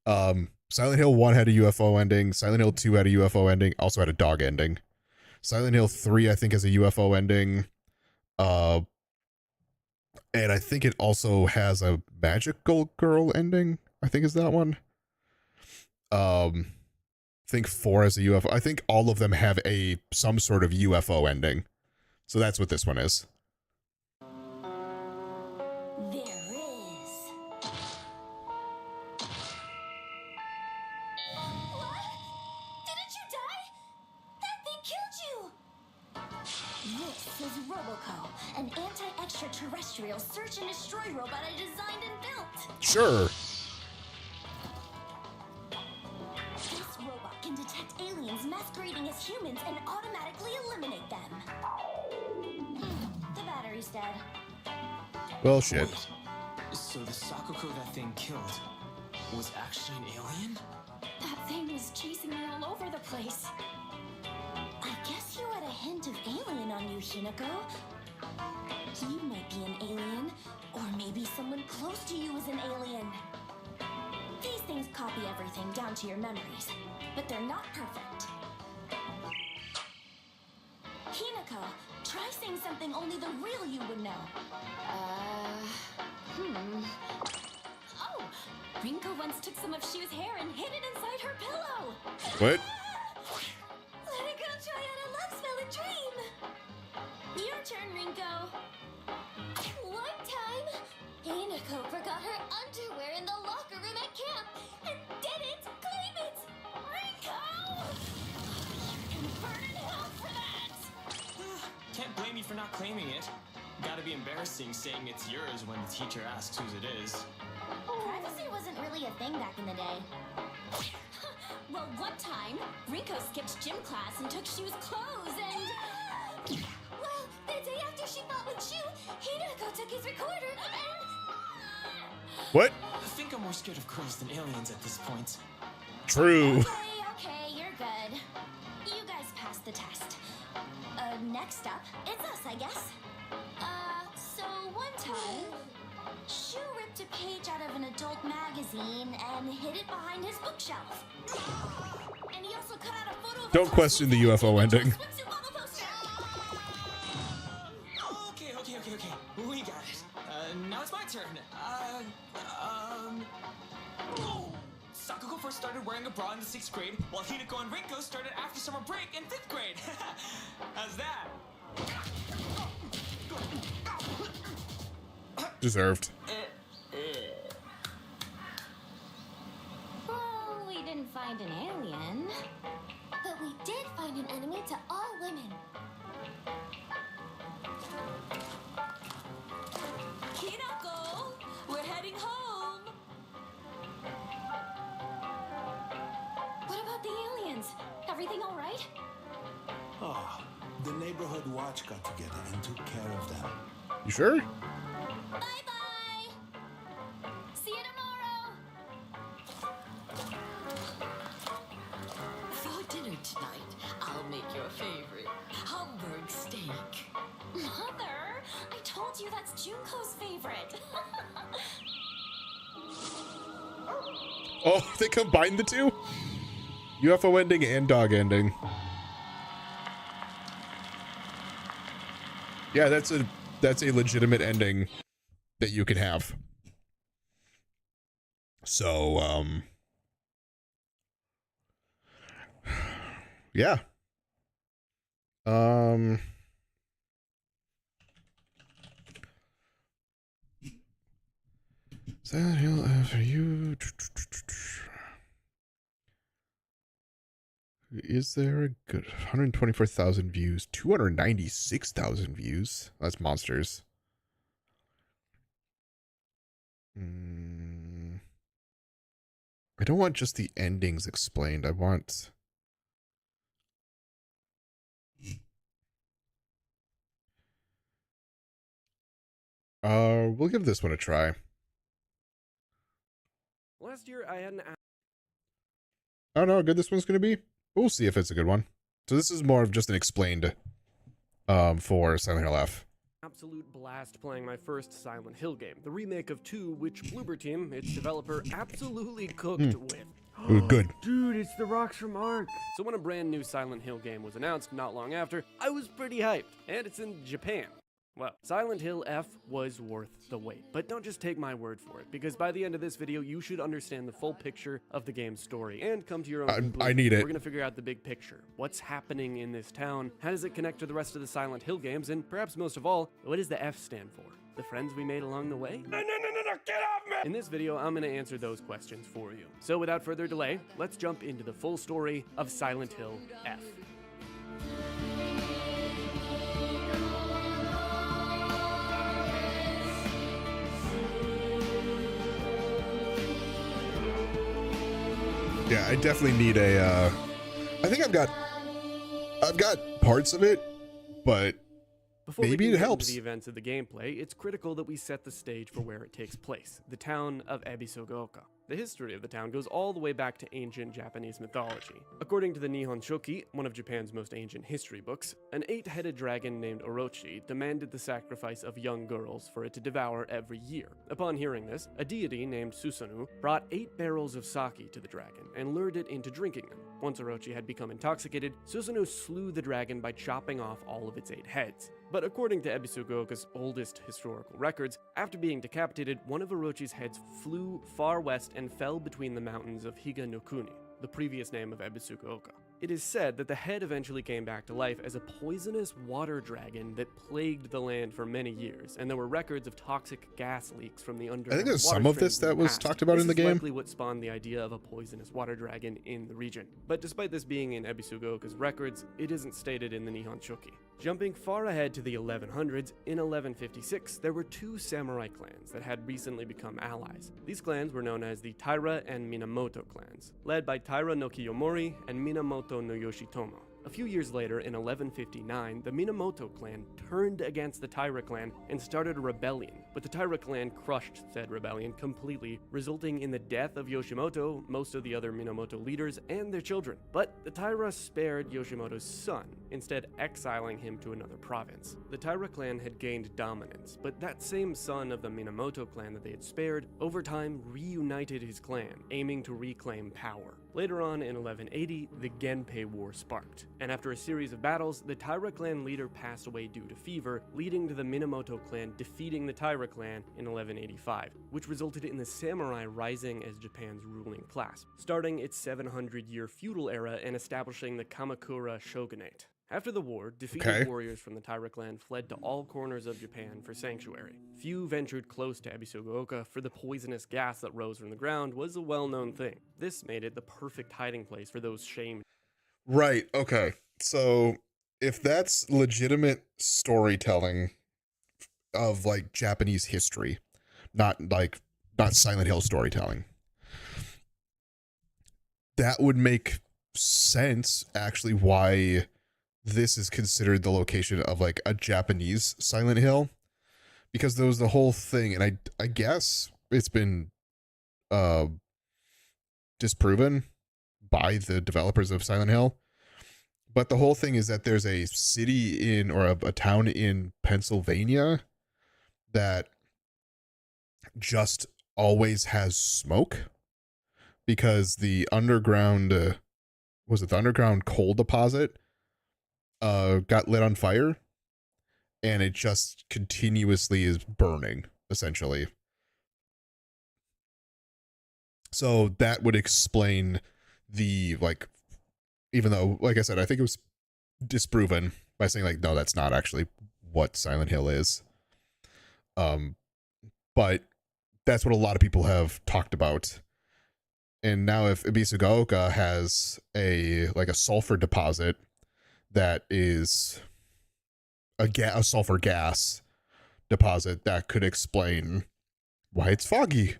Silent Hill 1 had a UFO ending. Silent Hill 2 had a UFO ending. Also had a dog ending. Silent Hill 3, I think, has a UFO ending. And I think it also has a magical girl ending. I think is that one. I think 4 has a UFO. I think all of them have some sort of UFO ending. So that's what this one is. There is. What? Didn't you die? That thing killed you. This is Roboco, an anti-extraterrestrial search and destroy robot I designed and built. Sure. This robot can detect aliens masquerading as humans and automatically eliminate them. The battery's dead. Well, shit. Wait, so the Sakuko that thing killed was actually an alien? That thing was chasing me all over the place. I guess you had a hint of alien on you, Hinako. You might be an alien, or maybe someone close to you is an alien. These things copy everything down to your memories, but they're not perfect. Hinako, try saying something only the real you would know. Oh, Rinko once took some of Shu's hair and hid it inside her pillow. What? Let it go, try out a love spell and dream. Your turn, Rinko. One time, Hinako forgot her underwear in the locker room at camp and didn't claim it. Rinko! You can burn in hell for that. Can't blame you for not claiming it. Gotta be embarrassing saying it's yours when the teacher asks whose it is. Privacy wasn't really a thing back in the day. Well, one time, Rinko skipped gym class and took Shu's clothes and... Well, the day after she fought with Shu, Hinako took his recorder and... What? I think I'm more scared of girls than aliens at this point. True. Okay, you're good. You guys passed the test. Next up, it's us, I guess. So one time, Shu ripped a page out of an adult magazine and hid it behind his bookshelf. And he also cut out a photo of Don't question the UFO ending. Okay. We got it. Now it's my turn. Sakuko first started wearing a bra in the 6th grade, while Hinako and Rinko started after summer break in 5th grade. How's that? Deserved. Well, we didn't find an alien. But we did find an enemy to all women. Hinako, we're heading home. What about the aliens? Everything all right? Oh, the neighborhood watch got together and took care of them. You sure? Bye-bye. See you tomorrow. For dinner tonight, I'll make your favorite Hamburg steak. Mother, I told you that's Junko's favorite. Oh, they combined the two? UFO ending and dog ending. Yeah, that's a legitimate ending that you can have. So, yeah. Silent Hill after you. Is there a good 124,000 views, 296,000 views? That's monsters. I don't want just the endings explained. I want... we'll give this one a try. Last year I had an... I don't know how good this one's going to be. We'll see if it's a good one. So this is more of just an explained for Silent Hill F. Absolute blast playing my first Silent Hill game, the remake of 2, which Bloober Team, its developer, absolutely cooked with. Ooh, good. Dude, it's the rocks from Ark. So when a brand new Silent Hill game was announced not long after, I was pretty hyped, and it's in Japan. Well, Silent Hill F was worth the wait, but don't just take my word for it, because by the end of this video, you should understand the full picture of the game's story and come to your own conclusion. I need it. We're gonna figure out the big picture. What's happening in this town? How does it connect to the rest of the Silent Hill games? And perhaps most of all, what does the F stand for? The friends we made along the way? No, get off me! In this video, I'm gonna answer those questions for you. So without further delay, let's jump into the full story of Silent Hill F. Yeah, I definitely need a, I think I've got parts of it, but Before maybe we it can get helps. into the events of the gameplay, it's critical that we set the stage for where it takes place, the town of Ebisogaoka. The history of the town goes all the way back to ancient Japanese mythology. According to the Nihon Shoki, one of Japan's most ancient history books, an 8-headed dragon named Orochi demanded the sacrifice of young girls for it to devour every year. Upon hearing this, a deity named Susanoo brought 8 barrels of sake to the dragon and lured it into drinking them. Once Orochi had become intoxicated, Susanoo slew the dragon by chopping off all of its 8 heads. But according to Ebisogaoka's oldest historical records, after being decapitated, one of Orochi's heads flew far west and fell between the mountains of Higa no Kuni, the previous name of Ebisogaoka. It is said that the head eventually came back to life as a poisonous water dragon that plagued the land for many years, and there were records of toxic gas leaks from the underground. I think there's water some of streams this in the that was past. talked about This in the is game. likely what spawned the idea of a poisonous water dragon in the region. But despite this being in Ebisogaoka's records, it isn't stated in the Nihon Shoki. Jumping far ahead to the 1100s, in 1156, there were 2 samurai clans that had recently become allies. These clans were known as the Taira and Minamoto clans, led by Taira no Kiyomori and Minamoto no Yoshitomo. A few years later, in 1159, the Minamoto clan turned against the Taira clan and started a rebellion, but the Taira clan crushed said rebellion completely, resulting in the death of Yoshimoto, most of the other Minamoto leaders, and their children. But the Taira spared Yoshimoto's son, instead exiling him to another province. The Taira clan had gained dominance, but that same son of the Minamoto clan that they had spared, over time reunited his clan, aiming to reclaim power. Later on in 1180, the Genpei War sparked, and after a series of battles, the Taira clan leader passed away due to fever, leading to the Minamoto clan defeating the Taira clan in 1185, which resulted in the samurai rising as Japan's ruling class, starting its 700-year feudal era and establishing the Kamakura shogunate. After the war, defeated warriors from the Taira clan fled to all corners of Japan for sanctuary. Few ventured close to Ebisogaoka, for the poisonous gas that rose from the ground was a well-known thing. This made it the perfect hiding place for those shamed. Right, okay. So, if that's legitimate storytelling of, like, Japanese history, not Silent Hill storytelling, that would make sense, actually, why this is considered the location of like a Japanese Silent Hill, because there was the whole thing, and I guess it's been disproven by the developers of Silent Hill, but the whole thing is that there's a city in, or a town in Pennsylvania that just always has smoke because the underground was it the underground coal deposit got lit on fire, and it just continuously is burning, essentially. So that would explain the, like, even though, like I said, I think it was disproven by saying, like, no, that's not actually what Silent Hill is. But that's what a lot of people have talked about. And now if Ebisogaoka has a sulfur deposit that is a sulfur gas deposit, that could explain why it's foggy.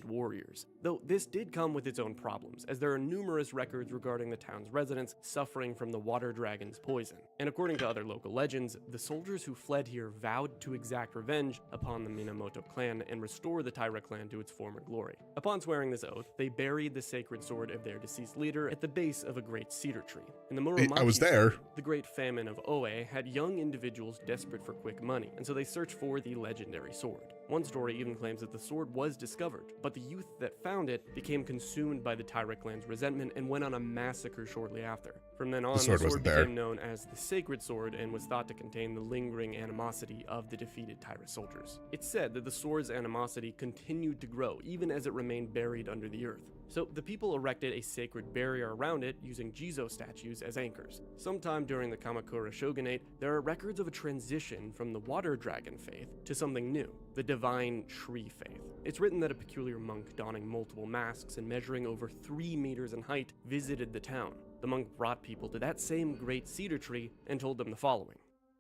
Warriors. Though this did come with its own problems, as there are numerous records regarding the town's residents suffering from the water dragon's poison. And according to other local legends, the soldiers who fled here vowed to exact revenge upon the Minamoto clan and restore the Taira clan to its former glory. Upon swearing this oath, they buried the sacred sword of their deceased leader at the base of a great cedar tree. In the Muromachi, I was there. The great famine of Oe had young individuals desperate for quick money, and so they searched for the legendary sword. One story even claims that the sword was discovered, but the youth that found it became consumed by the Taira clan's resentment and went on a massacre shortly after. From then on, the sword became known as the Sacred Sword and was thought to contain the lingering animosity of the defeated Taira soldiers. It's said that the sword's animosity continued to grow even as it remained buried under the earth. So the people erected a sacred barrier around it using Jizo statues as anchors. Sometime during the Kamakura shogunate, there are records of a transition from the water dragon faith to something new, the divine tree faith. It's written that a peculiar monk donning multiple masks and measuring over 3 meters in height visited the town. The monk brought people to that same great cedar tree and told them the following.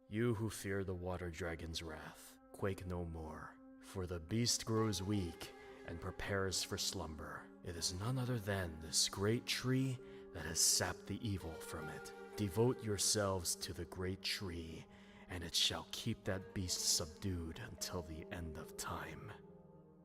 You who fear the water dragon's wrath, quake no more, for the beast grows weak and prepares for slumber. It is none other than this great tree that has sapped the evil from it. Devote yourselves to the great tree, and it shall keep that beast subdued until the end of time.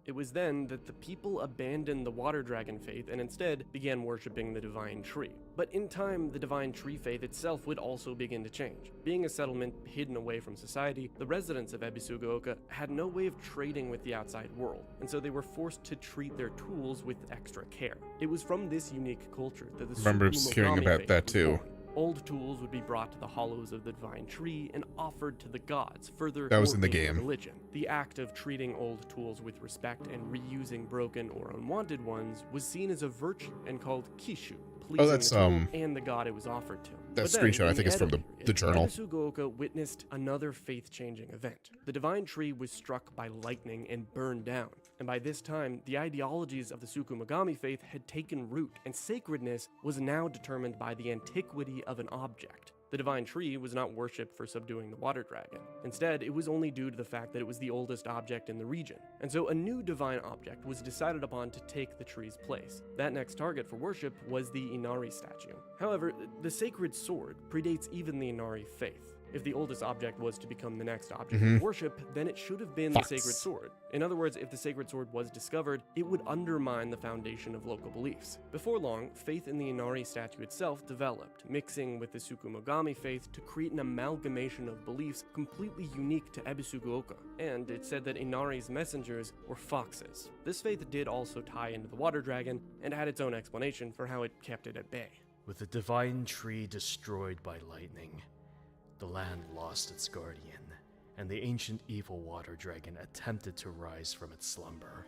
It was then that the people abandoned the water dragon faith and instead began worshipping the divine tree. But in time, the divine tree faith itself would also begin to change. Being a settlement hidden away from society, the residents of Ebisugaoka had no way of trading with the outside world, and so they were forced to treat their tools with extra care. It was from this unique culture that the Remember Sukumogami hearing about faith that was too. born. Old tools would be brought to the hollows of the divine tree and offered to the gods, further That was in the warping game. religion. The act of treating old tools with respect and reusing broken or unwanted ones was seen as a virtue and called kishu, pleasing that's, the tool and the god it was offered to. that But then, screenshot, I in think it's from Edo the period, journal. Ebisugaoka witnessed another faith-changing event. The divine tree was struck by lightning and burned down. And by this time, the ideologies of the Sukumogami faith had taken root, and sacredness was now determined by the antiquity of an object. The divine tree was not worshipped for subduing the water dragon. Instead, it was only due to the fact that it was the oldest object in the region. And so a new divine object was decided upon to take the tree's place. That next target for worship was the Inari statue. However, the sacred sword predates even the Inari faith. If the oldest object was to become the next object of worship, then it should have been the sacred sword. In other words, if the sacred sword was discovered, it would undermine the foundation of local beliefs. Before long, faith in the Inari statue itself developed, mixing with the Sukumogami faith to create an amalgamation of beliefs completely unique to Ebisugaoka. And it said that Inari's messengers were foxes. This faith did also tie into the water dragon and had its own explanation for how it kept it at bay. With the divine tree destroyed by lightning, the land lost its guardian, and the ancient evil water dragon attempted to rise from its slumber.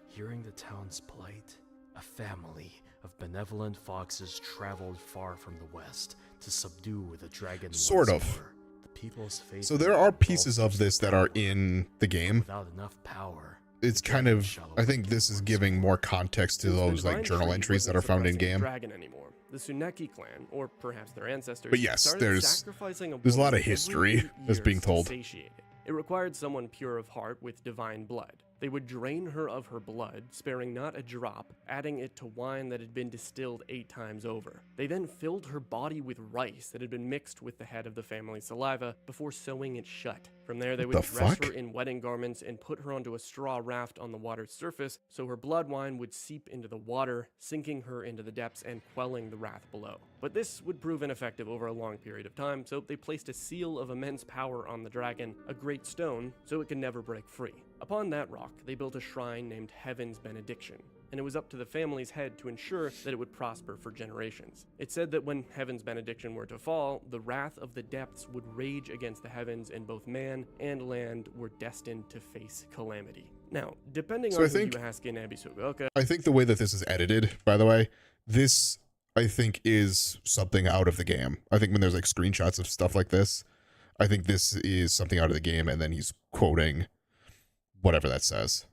Hearing the town's plight, a family of benevolent foxes traveled far from the west to subdue the dragon Sort once of. more. The people's faith So there are pieces of this that are in the game. without enough power. It's kind of, I think this is giving more context to those like journal entries that are found in game. Dragon anymore. The Tsuneki clan, or perhaps their ancestors, But yes, started there's sacrificing a a lot woman of every history 8 that's being years to told. satiate it. It required someone pure of heart with divine blood. They would drain her of her blood, sparing not a drop, adding it to wine that had been distilled 8 times over. They then filled her body with rice that had been mixed with the head of the family's saliva before sewing it shut. From there, they would The dress fuck? her in wedding garments and put her onto a straw raft on the water's surface, so her blood wine would seep into the water, sinking her into the depths and quelling the wrath below. But this would prove ineffective over a long period of time, so they placed a seal of immense power on the dragon, a great stone, so it could never break free. Upon that rock, they built a shrine named Heaven's Benediction, and it was up to the family's head to ensure that it would prosper for generations. It said that when Heaven's Benediction were to fall, the wrath of the depths would rage against the heavens, and both man and land were destined to face calamity. Now, depending So on I think- who you ask in Ebisugaoka, I think the way that this is edited, by the way, this I think is something out of the game. I think when there's like screenshots of stuff like this, I think this is something out of the game, and then he's quoting whatever that says.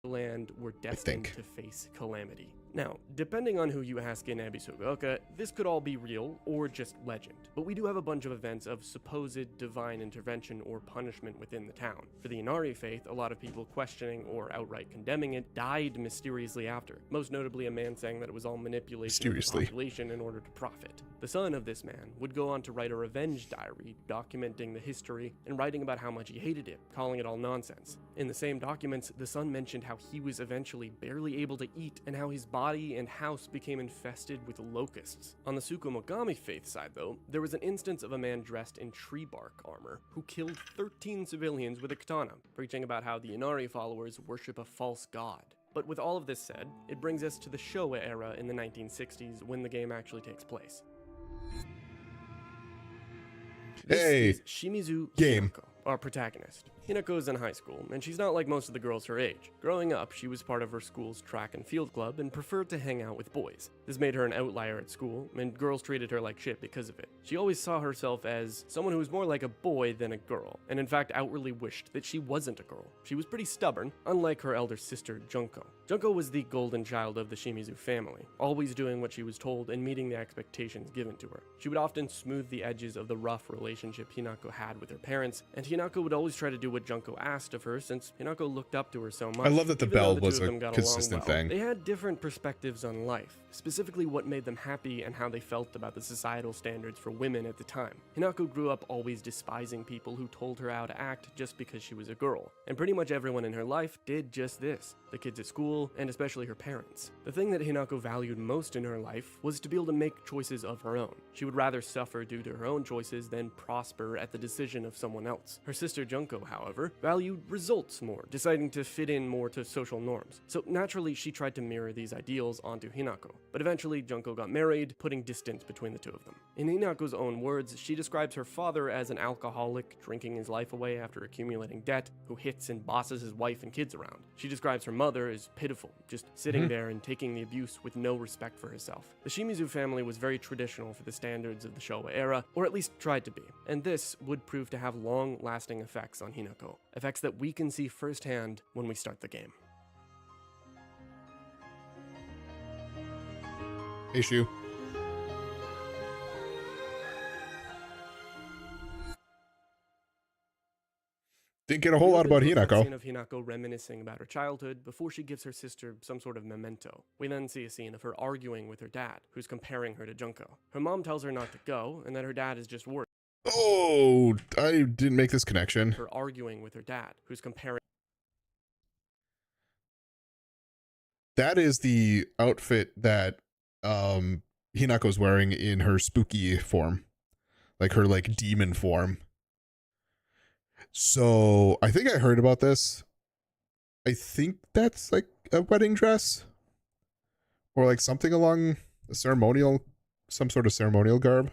land were destined to face calamity. Now, depending on who you ask in Ebisugaoka, this could all be real or just legend, but we do have a bunch of events of supposed divine intervention or punishment within the town. For the Inari faith, a lot of people questioning or outright condemning it died mysteriously after, most notably a man saying that it was all manipulation of the population in order to profit. The son of this man would go on to write a revenge diary, documenting the history and writing about how much he hated it, calling it all nonsense. In the same documents, the son mentioned how he was eventually barely able to eat and how his body and house became infested with locusts. On the Sukumogami faith side, though, there was an instance of a man dressed in tree bark armor who killed 13 civilians with a katana, preaching about how the Inari followers worship a false god. But with all of this said, it brings us to the Showa era in the 1960s when the game actually takes place. Hey, This is Shimizu game. Hinako, our protagonist. Hinako is in high school, and she's not like most of the girls her age. Growing up, she was part of her school's track and field club and preferred to hang out with boys. This made her an outlier at school, and girls treated her like shit because of it. She always saw herself as someone who was more like a boy than a girl, and in fact outwardly wished that she wasn't a girl. She was pretty stubborn, unlike her elder sister, Junko. Junko was the golden child of the Shimizu family, always doing what she was told and meeting the expectations given to her. She would often smooth the edges of the rough relationship Hinako had with her parents, and Hinako would always try to do what Junko asked of her, since Hinako looked up to her so much. I love that the even though bell the was two of a them got consistent along well. thing. They had different perspectives on life, specifically what made them happy and how they felt about the societal standards for women at the time. Hinako grew up always despising people who told her how to act just because she was a girl, and pretty much everyone in her life did just this. The kids at school, and especially her parents. The thing that Hinako valued most in her life was to be able to make choices of her own. She would rather suffer due to her own choices than prosper at the decision of someone else. Her sister Junko, however, valued results more, deciding to fit in more to social norms. So naturally, she tried to mirror these ideals onto Hinako. But eventually, Junko got married, putting distance between the two of them. In Hinako's own words, she describes her father as an alcoholic, drinking his life away after accumulating debt, who hits and bosses his wife and kids around. She describes her mother as pitiful, just sitting there and taking the abuse with no respect for herself. The Shimizu family was very traditional for the standards of the Showa era, or at least tried to be, and this would prove to have long-lasting effects on Hinako, effects that we can see firsthand when we start the game. Hey, Shu. Didn't get a whole lot about Hinako. Scene of Hinako reminiscing about her childhood before she gives her sister some sort of memento. We then see a scene of her arguing with her dad, who's comparing her to Junko. Her mom tells her not to go, and that her dad is just worried. Oh, I didn't make this connection. Her arguing with her dad, who's comparing. That is the outfit that Hinako's wearing in her spooky form, like her like demon form. So I think I heard about this. I think that's like a wedding dress, or like something along a ceremonial, some sort of ceremonial garb.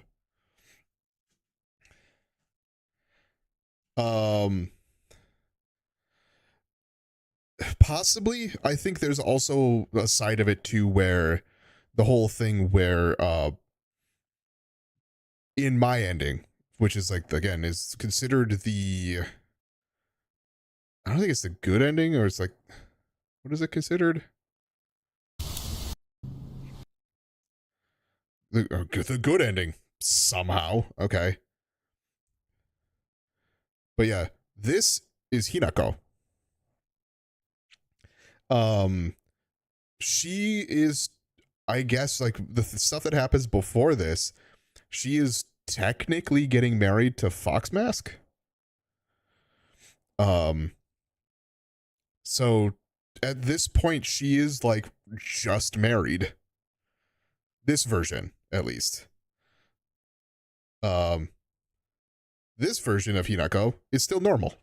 Possibly. I think there's also a side of it too where the whole thing where in my ending, which is like, again, is considered the, I don't think it's the good ending, or it's like, what is it considered? The good ending somehow. Okay. But yeah, this is Hinako. She is, I guess, like the stuff that happens before this, she is technically getting married to Foxmask. So at this point, she is like just married. This version, at least. This version of Hinako is still normal.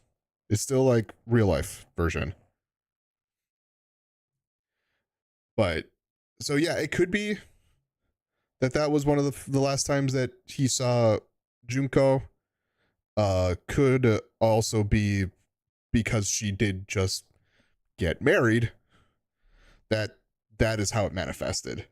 It's still like real life version. But so yeah, it could be that was one of the last times that he saw Junko. Could also be because she did just get married. That is how it manifested.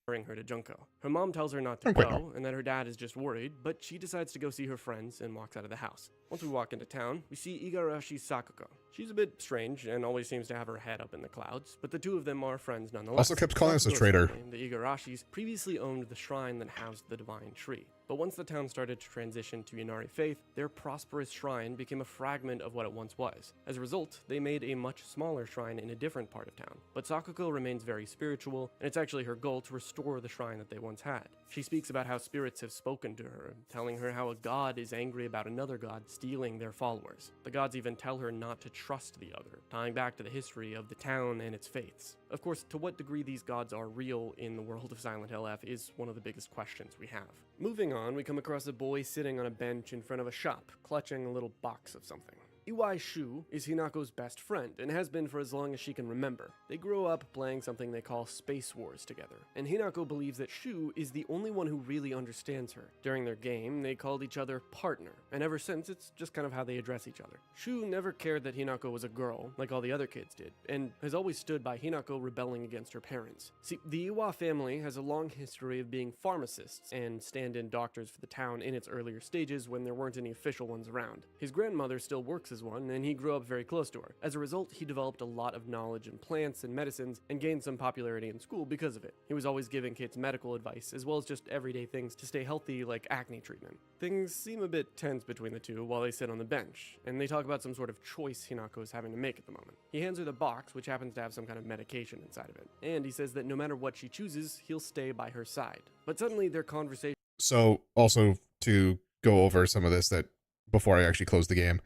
Her to Junko. Her mom tells her not to go, and that her dad is just worried, but she decides to go see her friends and walks out of the house. Once we walk into town, we see Igarashi Sakuko. She's a bit strange and always seems to have her head up in the clouds, but the two of them are friends nonetheless. Also kept calling us a traitor. The Igarashis previously owned the shrine that housed the divine tree. But once the town started to transition to Inari faith, their prosperous shrine became a fragment of what it once was. As a result, they made a much smaller shrine in a different part of town. But Sakuko remains very spiritual, and it's actually her goal to restore the shrine that they once had. She speaks about how spirits have spoken to her, telling her how a god is angry about another god stealing their followers. The gods even tell her not to trust the other, tying back to the history of the town and its faiths. Of course, to what degree these gods are real in the world of Silent Hill F is one of the biggest questions we have. Moving on, we come across a boy sitting on a bench in front of a shop, clutching a little box of something. Iwai Shu is Hinako's best friend and has been for as long as she can remember. They grew up playing something they call Space Wars together, and Hinako believes that Shu is the only one who really understands her. During their game, they called each other partner, and ever since, it's just kind of how they address each other. Shu never cared that Hinako was a girl, like all the other kids did, and has always stood by Hinako rebelling against her parents. See, the Iwa family has a long history of being pharmacists and stand-in doctors for the town in its earlier stages when there weren't any official ones around. His grandmother still works as is one, and he grew up very close to her. As a result, he developed a lot of knowledge in plants and medicines and gained some popularity in school because of it. He was always giving kids medical advice, as well as just everyday things to stay healthy, like acne treatment. Things seem a bit tense between the two while they sit on the bench, and they talk about some sort of choice Hinako is having to make at the moment. He hands her the box, which happens to have some kind of medication inside of it, and he says that no matter what she chooses, he'll stay by her side. But suddenly their conversation... So, also to go over some of this that before I actually close the game,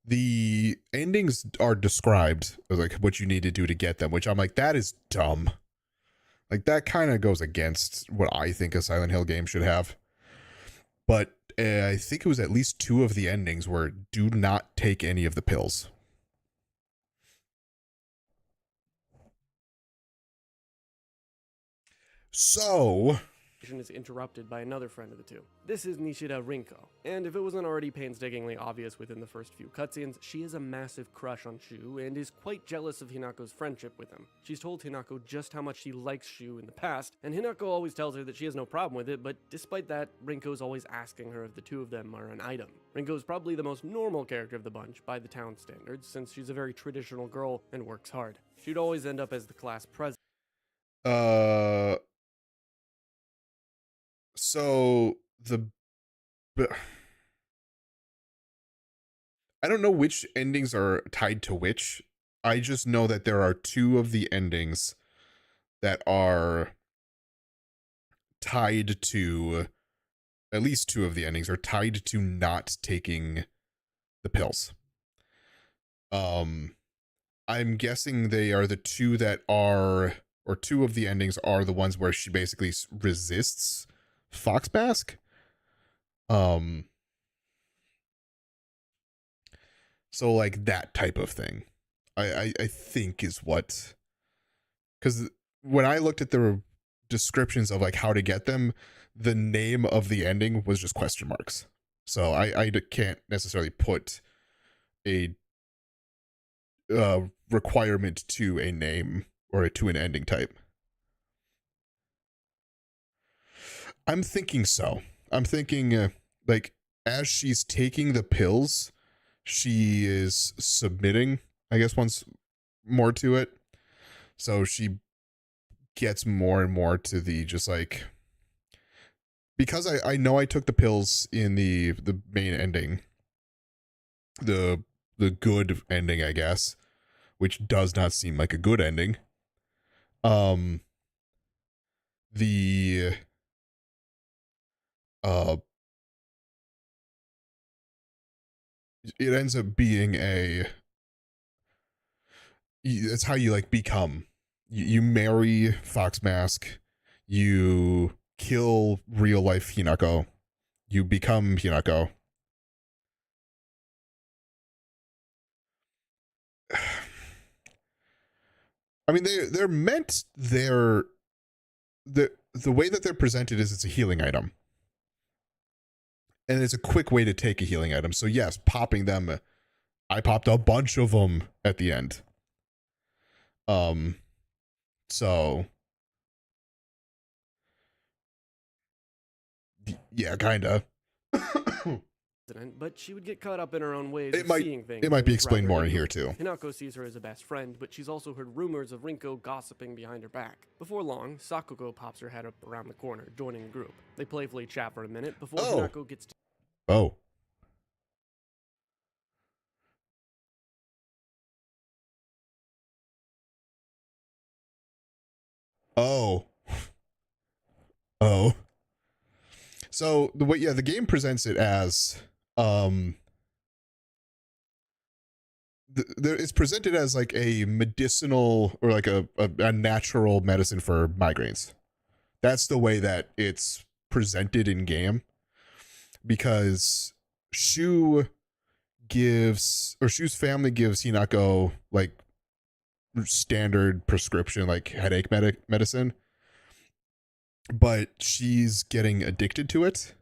the endings are described as like what you need to do to get them, which I'm like, that is dumb. Like, that kind of goes against what I think a Silent Hill game should have. But I think it was at least 2 of the endings were do not take any of the pills. So... is interrupted by another friend of the two. This is Nishida Rinko, and if it wasn't already painstakingly obvious within the first few cutscenes, she has a massive crush on Shu and is quite jealous of Hinako's friendship with him. She's told Hinako just how much she likes Shu in the past, and Hinako always tells her that she has no problem with it, but despite that, Rinko's always asking her if the two of them are an item. Rinko's probably the most normal character of the bunch by the town standards, since she's a very traditional girl and works hard. She'd always end up as the class president. So I don't know which endings are tied to which. I just know that there are 2 of the endings that are tied to, at least 2 of the endings are tied to not taking the pills. I'm guessing they are the 2 that are, or 2 of the endings are the ones where she basically resists Fox Mask. So like that type of thing, I think is what, because when I looked at the descriptions of like how to get them, the name of the ending was just question marks. So I can't necessarily put a requirement to a name or to an ending type. I'm thinking so. I'm thinking like as she's taking the pills, she is submitting, I guess, once more to it. So she gets more and more to the just like, because I know I took the pills in the main ending, the good ending, I guess, which does not seem like a good ending. It ends up being it's how you like become. You marry Fox Mask, you kill real life Hinako, you become Hinako. I mean, they're meant, the way that they're presented is it's a healing item. And it's a quick way to take a healing item. So yes, popping them, I popped a bunch of them at the end. So yeah, kinda. But she would get caught up in her own ways It of might- seeing things. it might be and explained rather more in ignore here, them. too. Hinako sees her as a best friend, but she's also heard rumors of Rinko gossiping behind her back. Before long, Sakugo pops her head up around the corner, joining the group. They playfully chat for a minute before Hinako gets to... Oh. Oh. Oh. So the way, yeah, the game presents it as it's presented as like a medicinal or like a natural medicine for migraines. That's the way that it's presented in game, because Shu's family gives Hinako like standard prescription like headache medicine, but she's getting addicted to it.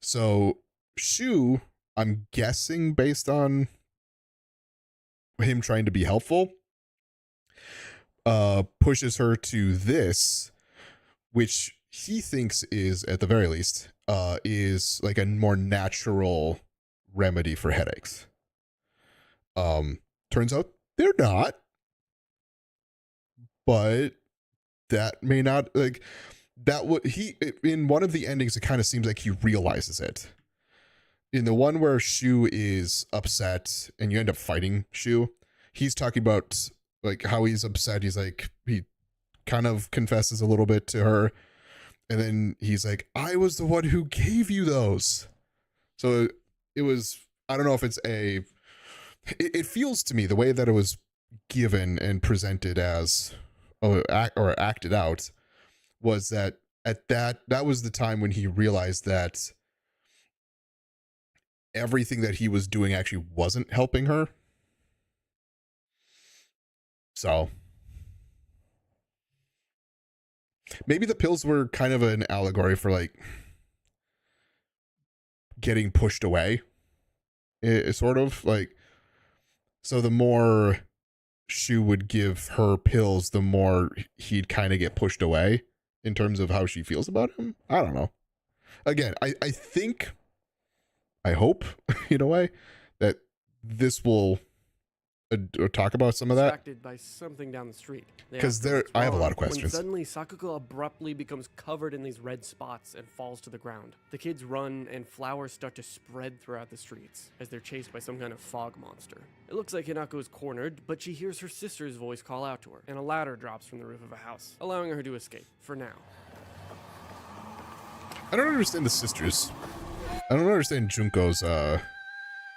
So Shu, I'm guessing based on him trying to be helpful, pushes her to this, which he thinks is, at the very least, is like a more natural remedy for headaches. Turns out they're not, but that may not, like, that would, he, in one of the endings, it kind of seems like he realizes it. In the one where Shu is upset and you end up fighting Shu, he's talking about like how he's upset. He's like, he kind of confesses a little bit to her, and then he's like, I was the one who gave you those. So it was, I don't know if it's it feels to me the way that it was given and presented as, or acted out, was that at that was the time when he realized that everything that he was doing actually wasn't helping her. So maybe the pills were kind of an allegory for like getting pushed away. It's sort of like, so the more Shu would give her pills, the more he'd kind of get pushed away in terms of how she feels about him. I don't know. Again, I think, I hope, in a way, that this will talk about some of that. Distracted by something down the street. Because I have a lot of questions. When suddenly Sakuko abruptly becomes covered in these red spots and falls to the ground. The kids run and flowers start to spread throughout the streets as they're chased by some kind of fog monster. It looks like Hinako is cornered, but she hears her sister's voice call out to her, and a ladder drops from the roof of a house, allowing her to escape, for now. I don't understand the sisters. I don't understand Junko's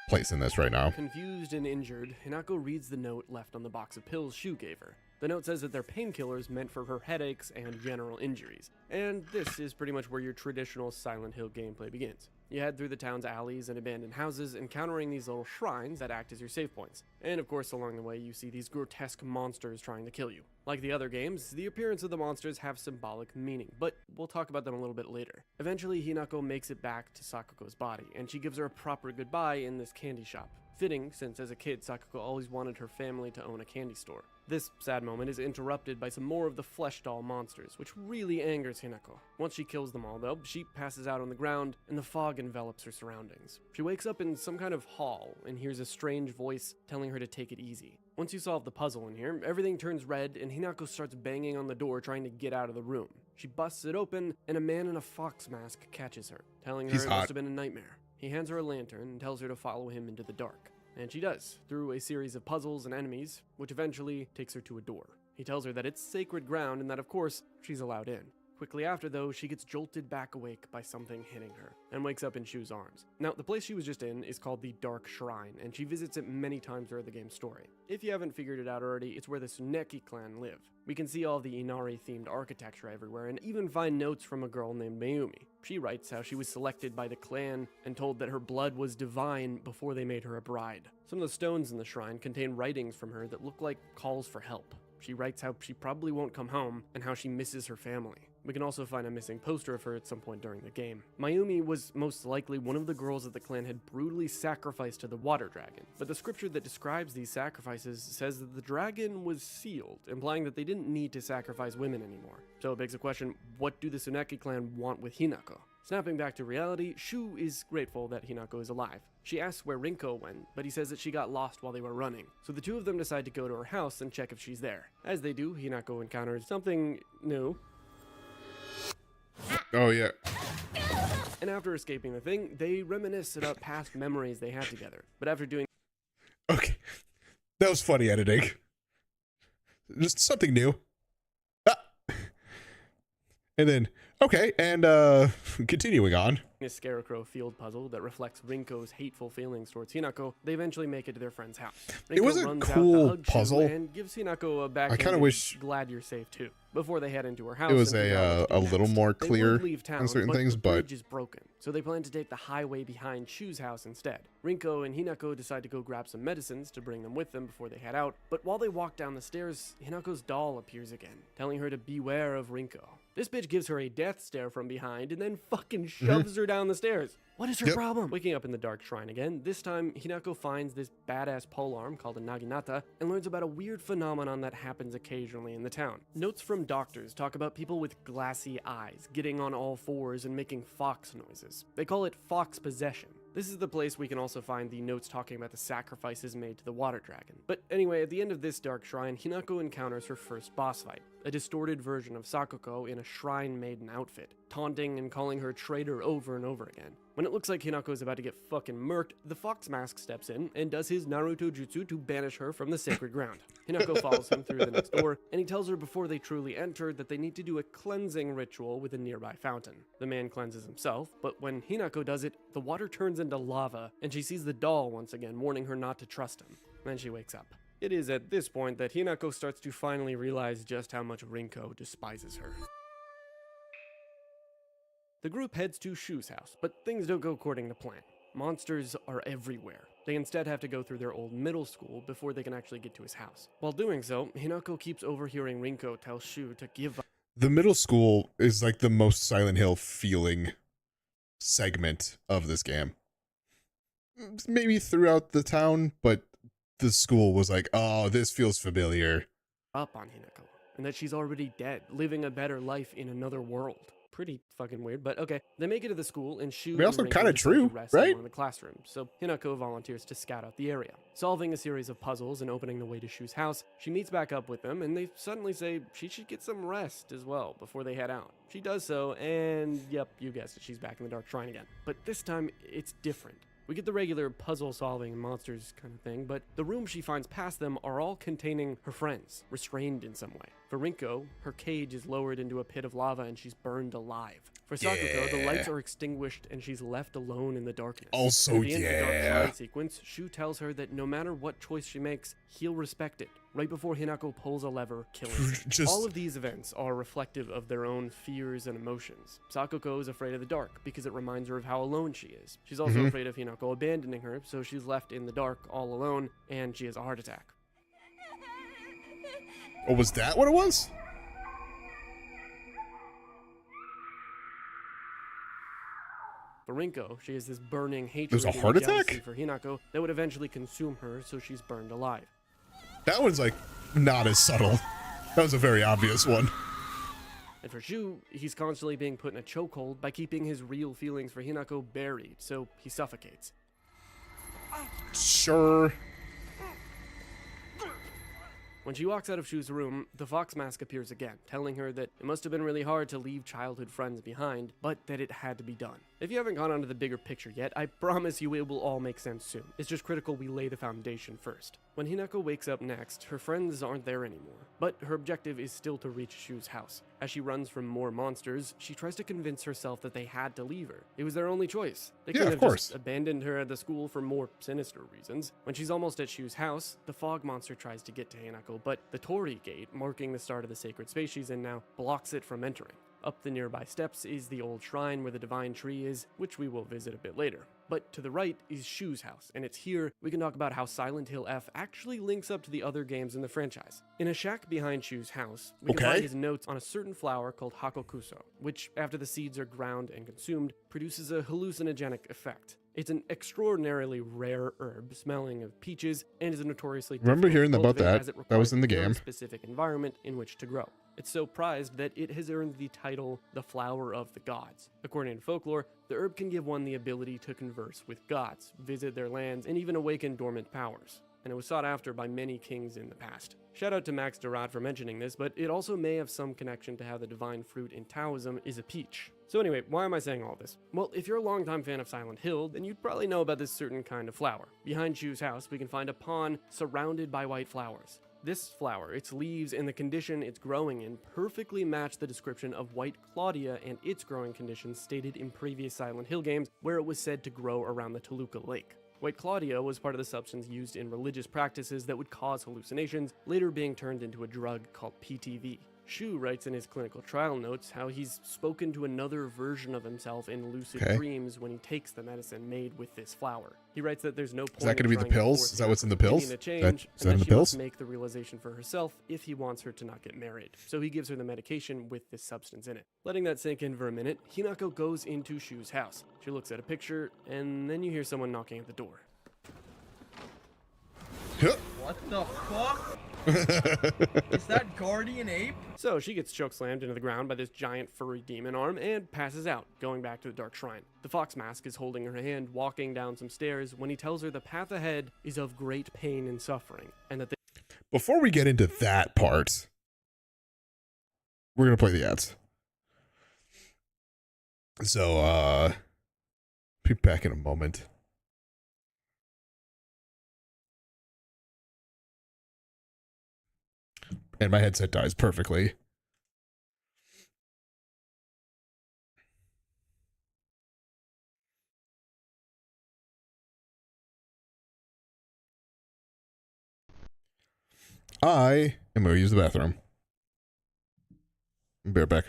place in this right now. Confused and injured, Hinako reads the note left on the box of pills Shu gave her. The note says that they're painkillers meant for her headaches and general injuries. And this is pretty much where your traditional Silent Hill gameplay begins. You head through the town's alleys and abandoned houses, encountering these little shrines that act as your save points. And of course, along the way, you see these grotesque monsters trying to kill you. Like the other games, the appearance of the monsters have symbolic meaning, but we'll talk about them a little bit later. Eventually, Hinako makes it back to Sakuko's body, and she gives her a proper goodbye in this candy shop. Fitting, since as a kid, Sakuko always wanted her family to own a candy store. This sad moment is interrupted by some more of the flesh doll monsters, which really angers Hinako. Once she kills them all, though, she passes out on the ground, and the fog envelops her surroundings. She wakes up in some kind of hall, and hears a strange voice telling her to take it easy. Once you solve the puzzle in here, everything turns red, and Hinako starts banging on the door trying to get out of the room. She busts it open, and a man in a fox mask catches her, telling her it must have been a nightmare. He hands her a lantern and tells her to follow him into the dark. And she does, through a series of puzzles and enemies, which eventually takes her to a door. He tells her that it's sacred ground and that, of course, she's allowed in. Quickly after, though, she gets jolted back awake by something hitting her, and wakes up in Shu's arms. Now, the place she was just in is called the Dark Shrine, and she visits it many times throughout the game's story. If you haven't figured it out already, it's where the Tsuneki clan live. We can see all the Inari-themed architecture everywhere, and even find notes from a girl named Mayumi. She writes how she was selected by the clan and told that her blood was divine before they made her a bride. Some of the stones in the shrine contain writings from her that look like calls for help. She writes how she probably won't come home, and how she misses her family. We can also find a missing poster of her at some point during the game. Mayumi was most likely one of the girls that the clan had brutally sacrificed to the water dragon, but the scripture that describes these sacrifices says that the dragon was sealed, implying that they didn't need to sacrifice women anymore. So it begs the question, what do the Tsuneki clan want with Hinako? Snapping back to reality, Shu is grateful that Hinako is alive. She asks where Rinko went, but he says that she got lost while they were running. So the two of them decide to go to her house and check if she's there. As they do, Hinako encounters something new. Oh, yeah. And after escaping the thing, they reminisce about past memories they had together. But after doing... Okay. That was funny editing. Just something new. Ah. And then, okay, and continuing on. A scarecrow field puzzle that reflects Rinko's hateful feelings towards Hinako, they eventually make it to their friend's house. Rinko It was a runs cool out to hug puzzle. Shu and gives Hinako a back. I kind of wish glad you're safe too. Before they head into her house, it was and figure out what to a do little next. more They clear would leave town, on certain but things, the but bridge is broken, so they plan to take the highway behind Shu's house instead. Rinko and Hinako decide to go grab some medicines to bring them with them before they head out, but while they walk down the stairs, Hinako's doll appears again, telling her to beware of Rinko. This bitch gives her a death stare from behind and then fucking shoves her down the stairs. What is her problem? Waking up in the dark shrine again, this time Hinako finds this badass polearm called a naginata and learns about a weird phenomenon that happens occasionally in the town. Notes from doctors talk about people with glassy eyes, getting on all fours and making fox noises. They call it fox possession. This is the place we can also find the notes talking about the sacrifices made to the water dragon. But anyway, at the end of this dark shrine, Hinako encounters her first boss fight, a distorted version of Sakuko in a shrine maiden outfit, taunting and calling her traitor over and over again. When it looks like Hinako is about to get fucking murked, the Fox Mask steps in and does his Naruto jutsu to banish her from the sacred ground. Hinako follows him through the next door, and he tells her before they truly enter that they need to do a cleansing ritual with a nearby fountain. The man cleanses himself, but when Hinako does it, the water turns into lava, and she sees the doll once again, warning her not to trust him. Then she wakes up. It is at this point that Hinako starts to finally realize just how much Rinko despises her. The group heads to Shu's house, but things don't go according to plan. Monsters are everywhere. They instead have to go through their old middle school before they can actually get to his house. While doing so, Hinako keeps overhearing Rinko tell Shu to give up. The middle school is like the most Silent Hill feeling segment of this game. Maybe throughout the town, but the school was like, oh, this feels familiar. Up on Hinako, and that she's already dead, living a better life in another world. Pretty fucking weird, but okay. They make it to the school, and Shu also and Rinko kinda decide true, to rest right? in one of the classrooms, so Hinako volunteers to scout out the area. Solving a series of puzzles and opening the way to Shu's house, she meets back up with them, and they suddenly say she should get some rest as well before they head out. She does so, and yep, you guessed it, she's back in the dark shrine again. But this time, it's different. We get the regular puzzle-solving monsters kind of thing, but the rooms she finds past them are all containing her friends, restrained in some way. For Rinko, her cage is lowered into a pit of lava and she's burned alive. For Sakuko, the lights are extinguished and she's left alone in the darkness. Also, At the end of the dark shrine sequence, Shu tells her that no matter what choice she makes, he'll respect it. Right before Hinako pulls a lever, killing her. All of these events are reflective of their own fears and emotions. Sakuko is afraid of the dark because it reminds her of how alone she is. She's also afraid of Hinako abandoning her, so she's left in the dark all alone, and she has a heart attack. Oh, was that what it was? For Rinko, she has this burning hatred There's a and heart jealousy attack? for Hinako that would eventually consume her, so she's burned alive. That one's like not as subtle. That was a very obvious one. And for Shu, he's constantly being put in a chokehold by keeping his real feelings for Hinako buried, so he suffocates. Sure. When she walks out of Shu's room, the Fox Mask appears again, telling her that it must have been really hard to leave childhood friends behind, but that it had to be done. If you haven't gone on to the bigger picture yet, I promise you it will all make sense soon. It's just critical we lay the foundation first. When Hinako wakes up next, her friends aren't there anymore, but her objective is still to reach Shu's house. As she runs from more monsters, she tries to convince herself that they had to leave her. It was their only choice. They couldn't have just abandoned her at the school for more sinister reasons. When she's almost at Shu's house, the fog monster tries to get to Hinako, but the Tori gate, marking the start of the sacred space she's in now, blocks it from entering. Up the nearby steps is the old shrine where the divine tree is, which we will visit a bit later. But to the right is Shu's house, and it's here we can talk about how Silent Hill F actually links up to the other games in the franchise. In a shack behind Shu's house, we can find his notes on a certain flower called Hakokuso, which, after the seeds are ground and consumed, produces a hallucinogenic effect. It's an extraordinarily rare herb, smelling of peaches, and is notoriously Remember hearing about that? As it That was in the requires a game. specific environment in which to grow. It's so prized that it has earned the title the Flower of the Gods. According to folklore, the herb can give one the ability to converse with gods, visit their lands, and even awaken dormant powers. And it was sought after by many kings in the past. Shout out to Max Dorat for mentioning this, but it also may have some connection to how the divine fruit in Taoism is a peach. So anyway, why am I saying all this? Well, if you're a longtime fan of Silent Hill, then you'd probably know about this certain kind of flower. Behind Shu's house, we can find a pond surrounded by white flowers. This flower, its leaves, and the condition it's growing in perfectly match the description of White Claudia and its growing conditions stated in previous Silent Hill games, where it was said to grow around the Toluca Lake. White Claudia was part of the substance used in religious practices that would cause hallucinations, later being turned into a drug called PTV. Shu writes in his clinical trial notes how he's spoken to another version of himself in lucid dreams when he takes the medicine made with this flower. He writes that there's no point Is that going to be the pills? Is that what's in the pills? Is Is that in the she pills? must make the realization for herself if he wants her to not get married. So he gives her the medication with this substance in it. Letting that sink in for a minute, Hinako goes into Shu's house. She looks at a picture, and then you hear someone knocking at the door. What the fuck? Is that guardian ape? So she gets chokeslammed into the ground by this giant furry demon arm and passes out, going back to the dark shrine. The fox mask is holding her hand, walking down some stairs when he tells her the path ahead is of great pain and suffering, and that Before we get into that part, we're going to play the ads. So, be back in a moment. And my headset dies perfectly. I am going to use the bathroom. Be right back.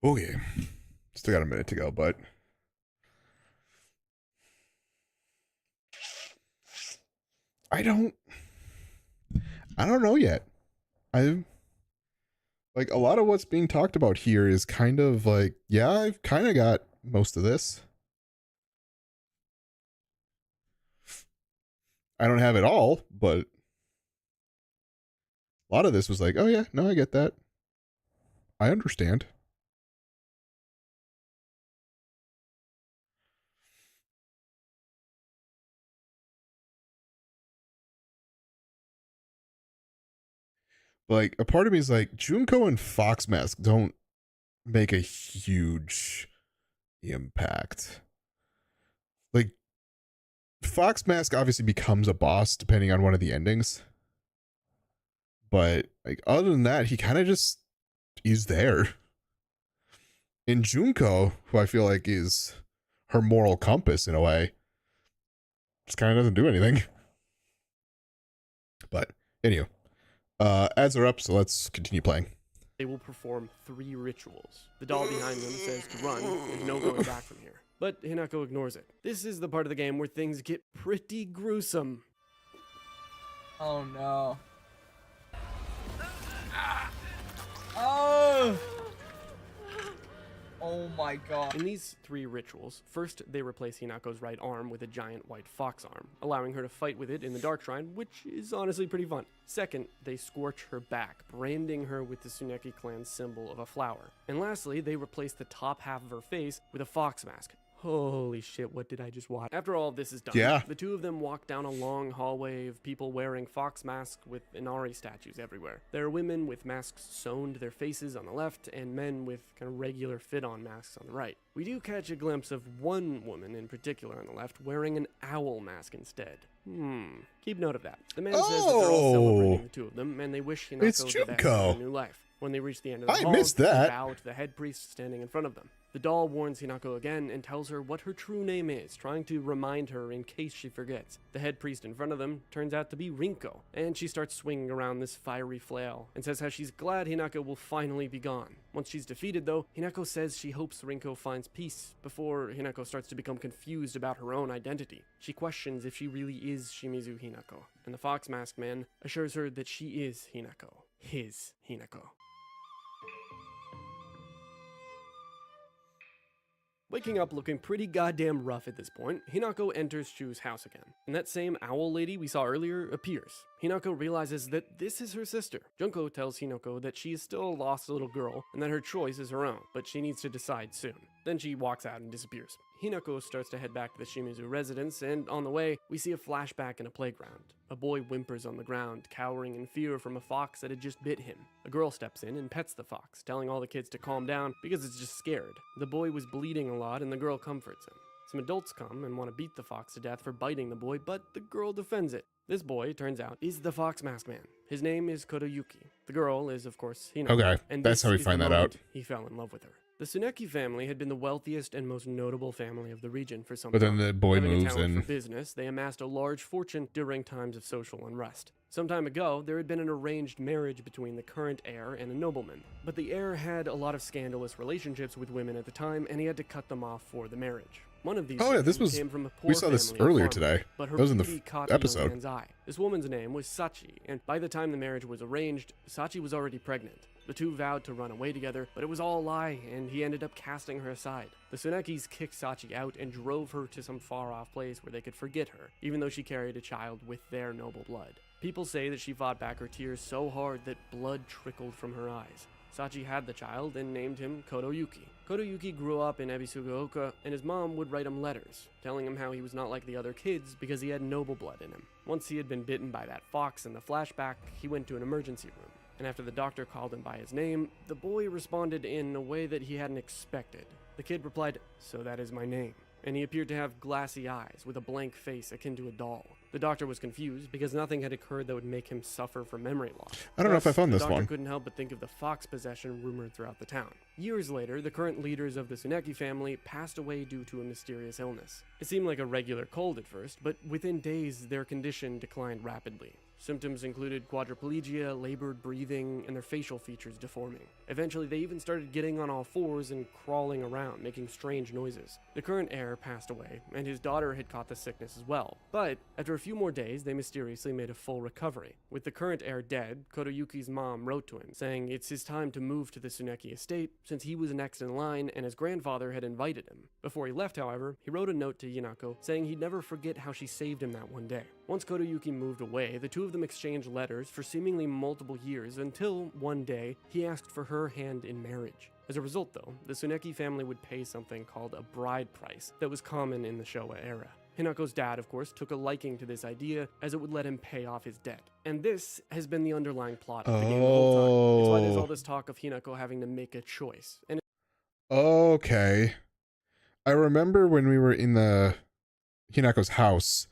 Okay. Still got a minute to go, but I don't know yet. I like a lot of what's being talked about here is kind of like, yeah, I've kind of got most of this. I don't have it all, but a lot of this was like, oh yeah, no, I get that. I understand. Like, a part of me is like, Junko and Fox Mask don't make a huge impact. Like, Fox Mask obviously becomes a boss depending on one of the endings. But, like, other than that, he kind of just is there. And Junko, who I feel like is her moral compass in a way, just kind of doesn't do anything. But, anyway. Ads are up, so let's continue playing. they will perform 3 rituals. The doll behind them says to run, there's no going back from here. But Hinako ignores it. This is the part of the game where things get pretty gruesome. Oh no. Oh! Oh my god. In these 3 rituals, first they replace Hinako's right arm with a giant white fox arm, allowing her to fight with it in the Dark Shrine, which is honestly pretty fun. Second, they scorch her back, branding her with the Tsuneki clan's symbol of a flower. And lastly, they replace the top half of her face with a fox mask. Holy shit, what did I just watch? After all of this is done, the 2 of them walk down a long hallway of people wearing fox masks with Inari statues everywhere. There are women with masks sewn to their faces on the left, and men with kind of regular fit-on masks on the right. We do catch a glimpse of one woman in particular on the left wearing an owl mask instead. Keep note of that. The man says that they're all celebrating the 2 of them, and they wish Hinako the best in her new life. When they reach the end of the hall, they bow to the head priest standing in front of them. The doll warns Hinako again and tells her what her true name is, trying to remind her in case she forgets. The head priest in front of them turns out to be Rinko, and she starts swinging around this fiery flail and says how she's glad Hinako will finally be gone. Once she's defeated though, Hinako says she hopes Rinko finds peace before Hinako starts to become confused about her own identity. She questions if she really is Shimizu Hinako, and the Fox Masked Man assures her that she is Hinako, his Hinako. Waking up looking pretty goddamn rough at this point, Hinako enters Shu's house again, and that same owl lady we saw earlier appears. Hinako realizes that this is her sister. Junko tells Hinako that she is still a lost little girl and that her choice is her own, but she needs to decide soon. Then she walks out and disappears. Hinako starts to head back to the Shimizu residence, and on the way, we see a flashback in a playground. A boy whimpers on the ground, cowering in fear from a fox that had just bit him. A girl steps in and pets the fox, telling all the kids to calm down because it's just scared. The boy was bleeding a lot and the girl comforts him. Some adults come and want to beat the fox to death for biting the boy, but the girl defends it. This boy, turns out, is the Fox Masked Man. His name is Kotoyuki. The girl is, of course, Hinako. Okay, and that's how we is find the that out. moment he fell in love with her. The Tsuneki family had been the wealthiest and most notable family of the region for some But time. then the boy Having a moves talent in. for business, they amassed a large fortune during times of social unrest. Some time ago, there had been an arranged marriage between the current heir and a nobleman, but the heir had a lot of scandalous relationships with women at the time, and he had to cut them off for the marriage. One of these Oh, yeah, this women was- came from a poor we saw this family of earlier farmers, today. but her That was in the beauty caught episode. the young man's eye. This woman's name was Sachi, and by the time the marriage was arranged, Sachi was already pregnant. The two vowed to run away together, but it was all a lie, and he ended up casting her aside. The Tsunekis kicked Sachi out and drove her to some far-off place where they could forget her, even though she carried a child with their noble blood. People say that she fought back her tears so hard that blood trickled from her eyes. Sachi had the child and named him Kotoyuki. Kotoyuki grew up in Ebisugaoka, and his mom would write him letters, telling him how he was not like the other kids because he had noble blood in him. Once he had been bitten by that fox in the flashback, he went to an emergency room. And after the doctor called him by his name, the boy responded in a way that he hadn't expected. The kid replied, "So that is my name." And he appeared to have glassy eyes with a blank face akin to a doll. The doctor was confused because nothing had occurred that would make him suffer from memory loss. I don't know if I found this The doctor one. couldn't help but think of the fox possession rumored throughout the town. Years later, the current leaders of the Tsuneki family passed away due to a mysterious illness. It seemed like a regular cold at first, but within days, their condition declined rapidly. Symptoms included quadriplegia, labored breathing, and their facial features deforming. Eventually, they even started getting on all fours and crawling around, making strange noises. The current heir passed away, and his daughter had caught the sickness as well. But after a few more days, they mysteriously made a full recovery. With the current heir dead, Kotoyuki's mom wrote to him, saying it's his time to move to the Tsuneki estate, since he was next in line and his grandfather had invited him. Before he left, however, he wrote a note to Hinako, saying he'd never forget how she saved him that one day. Once Kotoyuki moved away, the two of them exchanged letters for seemingly multiple years until, one day, he asked for her hand in marriage. As a result, though, the Tsuneki family would pay something called a bride price that was common in the Showa era. Hinako's dad, of course, took a liking to this idea as it would let him pay off his debt. And this has been the underlying plot of the game the whole time. It's why there's all this talk of Hinako having to make a choice. And Okay. I remember when we were in the Hinako's house,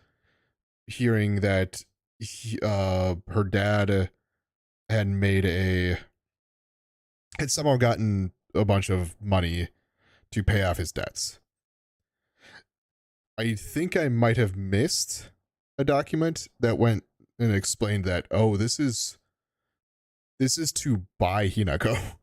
hearing that her dad had somehow gotten a bunch of money to pay off his debts. I think I might have missed a document that went and explained that, oh, this is to buy Hinako,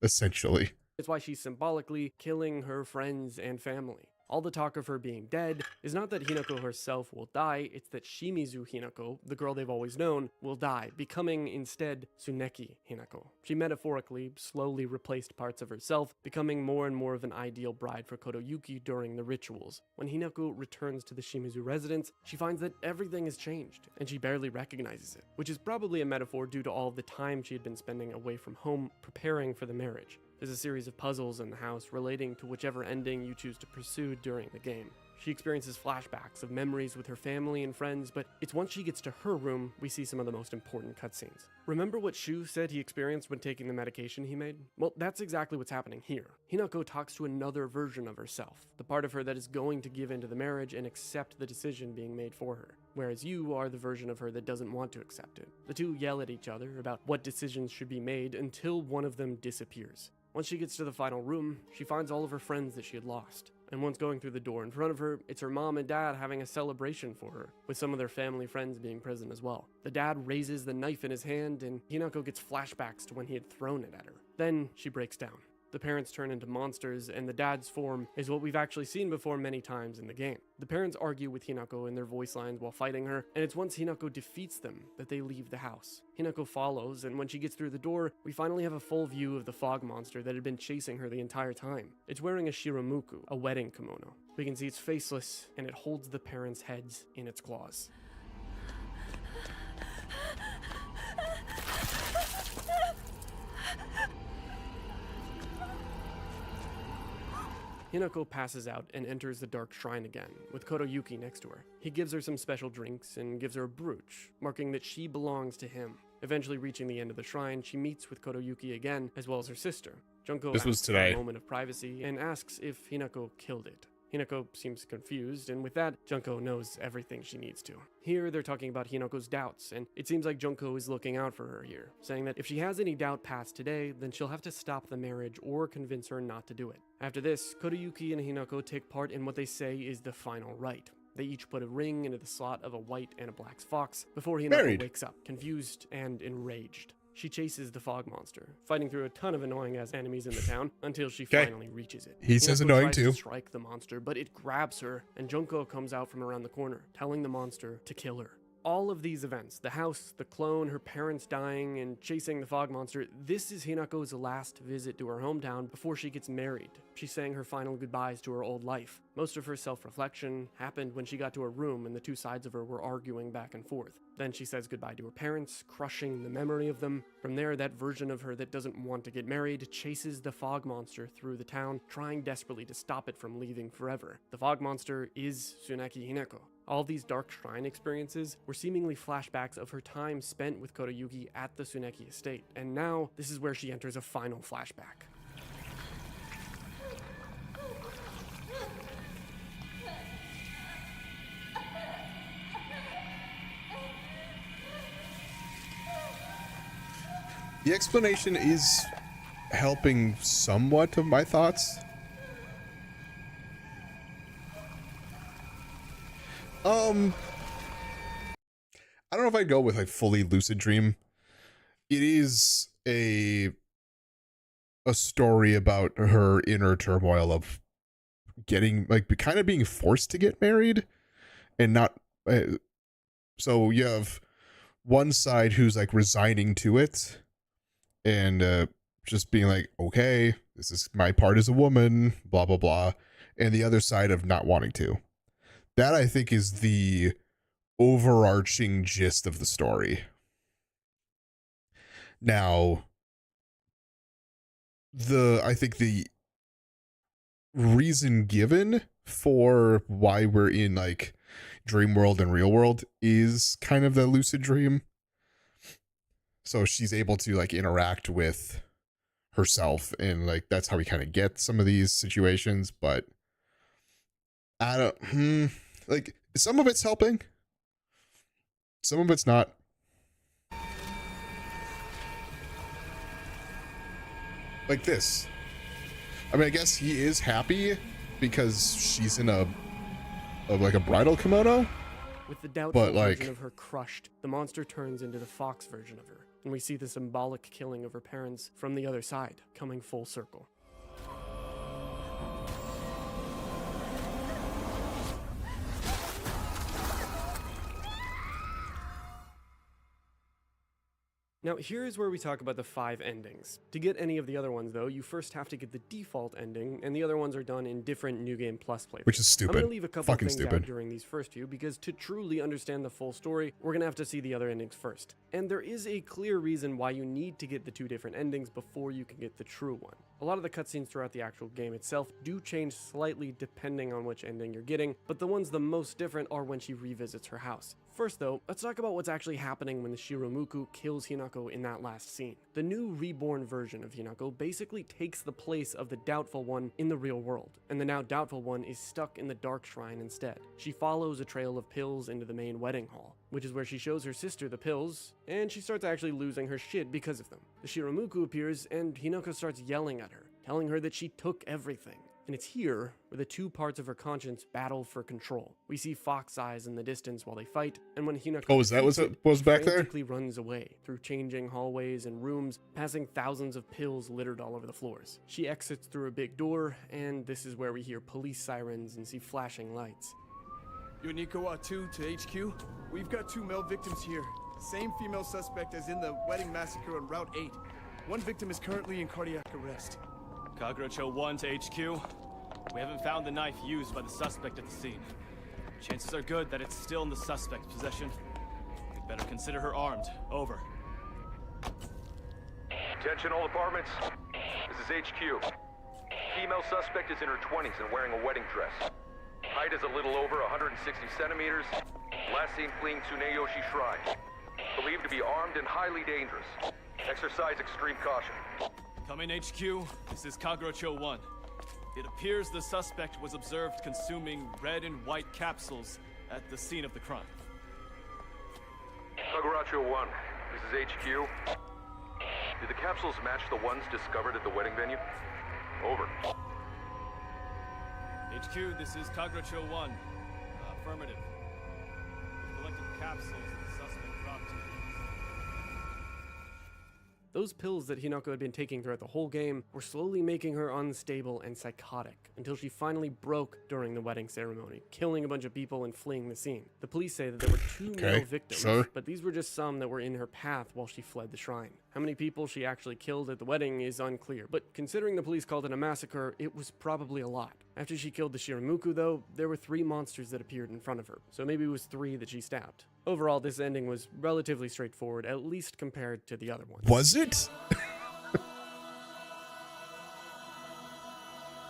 essentially. it's why she's symbolically killing her friends and family. All the talk of her being dead is not that Hinako herself will die, it's that Shimizu Hinako, the girl they've always known, will die, becoming instead Tsuneki Hinako. She metaphorically slowly replaced parts of herself, becoming more and more of an ideal bride for Kotoyuki during the rituals. When Hinako returns to the Shimizu residence, she finds that everything has changed, and she barely recognizes it, which is probably a metaphor due to all of the time she had been spending away from home preparing for the marriage. There's a series of puzzles in the house relating to whichever ending you choose to pursue during the game. She experiences flashbacks of memories with her family and friends, but it's once she gets to her room we see some of the most important cutscenes. Remember what Shu said he experienced when taking the medication he made? Well, that's exactly what's happening here. Hinako talks to another version of herself, the part of her that is going to give into the marriage and accept the decision being made for her, whereas you are the version of her that doesn't want to accept it. The two yell at each other about what decisions should be made until one of them disappears. Once she gets to the final room, she finds all of her friends that she had lost. And once going through the door in front of her, it's her mom and dad having a celebration for her, with some of their family friends being present as well. The dad raises the knife in his hand, and Hinako gets flashbacks to when he had thrown it at her. Then she breaks down. The parents turn into monsters, and the dad's form is what we've actually seen before many times in the game. The parents argue with Hinako in their voice lines while fighting her, and it's once Hinako defeats them that they leave the house. Hinako follows, and when she gets through the door, we finally have a full view of the fog monster that had been chasing her the entire time. It's wearing a shiramuku, a wedding kimono. We can see it's faceless, and it holds the parents' heads in its claws. Hinako passes out and enters the dark shrine again, with Kotoyuki next to her. He gives her some special drinks and gives her a brooch, marking that she belongs to him. Eventually reaching the end of the shrine, she meets with Kotoyuki again, as well as her sister. Junko asks for a moment of privacy and asks if Hinako killed it. Hinako seems confused, and with that, Junko knows everything she needs to. Here, they're talking about Hinako's doubts, and it seems like Junko is looking out for her here, saying that if she has any doubt past today, then she'll have to stop the marriage or convince her not to do it. After this, Kotoyuki and Hinako take part in what they say is the final rite. They each put a ring into the slot of a white and a black fox before Hinako wakes up, confused and enraged. She chases the fog monster, fighting through a ton of annoying-ass enemies in the town until she finally reaches it. He says annoying tries too. To strike the monster, but it grabs her, and Junko comes out from around the corner, telling the monster to kill her. All of these events, the house, the clone, her parents dying, and chasing the fog monster, this is Hinako's last visit to her hometown before she gets married. She's saying her final goodbyes to her old life. Most of her self-reflection happened when she got to her room and the two sides of her were arguing back and forth. Then she says goodbye to her parents, crushing the memory of them. From there, that version of her that doesn't want to get married chases the fog monster through the town, trying desperately to stop it from leaving forever. The fog monster is Tsuneki Hinako. All these dark shrine experiences were seemingly flashbacks of her time spent with Kotoyuki at the Tsuneki estate, and now this is where she enters a final flashback. The explanation is helping somewhat of my thoughts. I don't know if I'd go with like fully lucid dream. It is a story about her inner turmoil of getting like kind of being forced to get married and not. So you have one side who's like resigning to it and just being like, okay, this is my part as a woman, blah, blah, blah. And the other side of not wanting to. That I think is the overarching gist of the story. Now, I think the reason given for why we're in like dream world and real world is kind of the lucid dream. So she's able to like interact with herself and like that's how we kind of get some of these situations, but I don't like some of it's helping, some of it's not. Like this. I mean, I guess he is happy because she's in a bridal kimono. With the doubtful version of her crushed, the monster turns into the fox version of her, and we see the symbolic killing of her parents from the other side, coming full circle. Now, here is where we talk about the 5 endings. To get any of the other ones, though, you first have to get the default ending, and the other ones are done in different New Game Plus playthroughs. Which is stupid. I'm gonna leave a couple Fucking things stupid. out during these first few, because to truly understand the full story, we're gonna have to see the other endings first. And there is a clear reason why you need to get the 2 different endings before you can get the true one. A lot of the cutscenes throughout the actual game itself do change slightly depending on which ending you're getting, but the ones the most different are when she revisits her house. First though, let's talk about what's actually happening when the Shiramuku kills Hinako in that last scene. The new reborn version of Hinako basically takes the place of the doubtful one in the real world, and the now doubtful one is stuck in the dark shrine instead. She follows a trail of pills into the main wedding hall. which is where she shows her sister the pills, and she starts actually losing her shit because of them. The Shiramuku appears, and Hinako starts yelling at her, telling her that she took everything. And it's here where the two parts of her conscience battle for control. We see fox eyes in the distance while they fight, and when Hinako is that what was back there? frantically runs away through changing hallways and rooms, passing thousands of pills littered all over the floors. She exits through a big door, and this is where we hear police sirens and see flashing lights. Yonikawa 2 to HQ. We've got 2 male victims here. Same female suspect as in the wedding massacre on Route 8. One victim is currently in cardiac arrest. Kagerocho 1 to HQ. We haven't found the knife used by the suspect at the scene. Chances are good that it's still in the suspect's possession. We'd better consider her armed. Over. Attention all departments. This is HQ. Female suspect is in her 20s and wearing a wedding dress. Height is a little over 160 centimeters. Last seen fleeing Tsuneyoshi Shrine. Believed to be armed and highly dangerous. Exercise extreme caution. Come in, HQ. This is Kagerocho 1. It appears the suspect was observed consuming red and white capsules at the scene of the crime. Kagerocho 1, this is HQ. Did the capsules match the ones discovered at the wedding venue? Over. HQ, this is Kagerocho 1. Affirmative. We've collected capsules that the suspect dropped. Those pills that Hinako had been taking throughout the whole game were slowly making her unstable and psychotic, until she finally broke during the wedding ceremony, killing a bunch of people and fleeing the scene. The police say that there were 2 male victims, but these were just some that were in her path while she fled the shrine. How many people she actually killed at the wedding is unclear, but considering the police called it a massacre, it was probably a lot. After she killed the Shiramuku though, there were 3 monsters that appeared in front of her, so maybe it was 3 that she stabbed. Overall, this ending was relatively straightforward, at least compared to the other ones. Was it?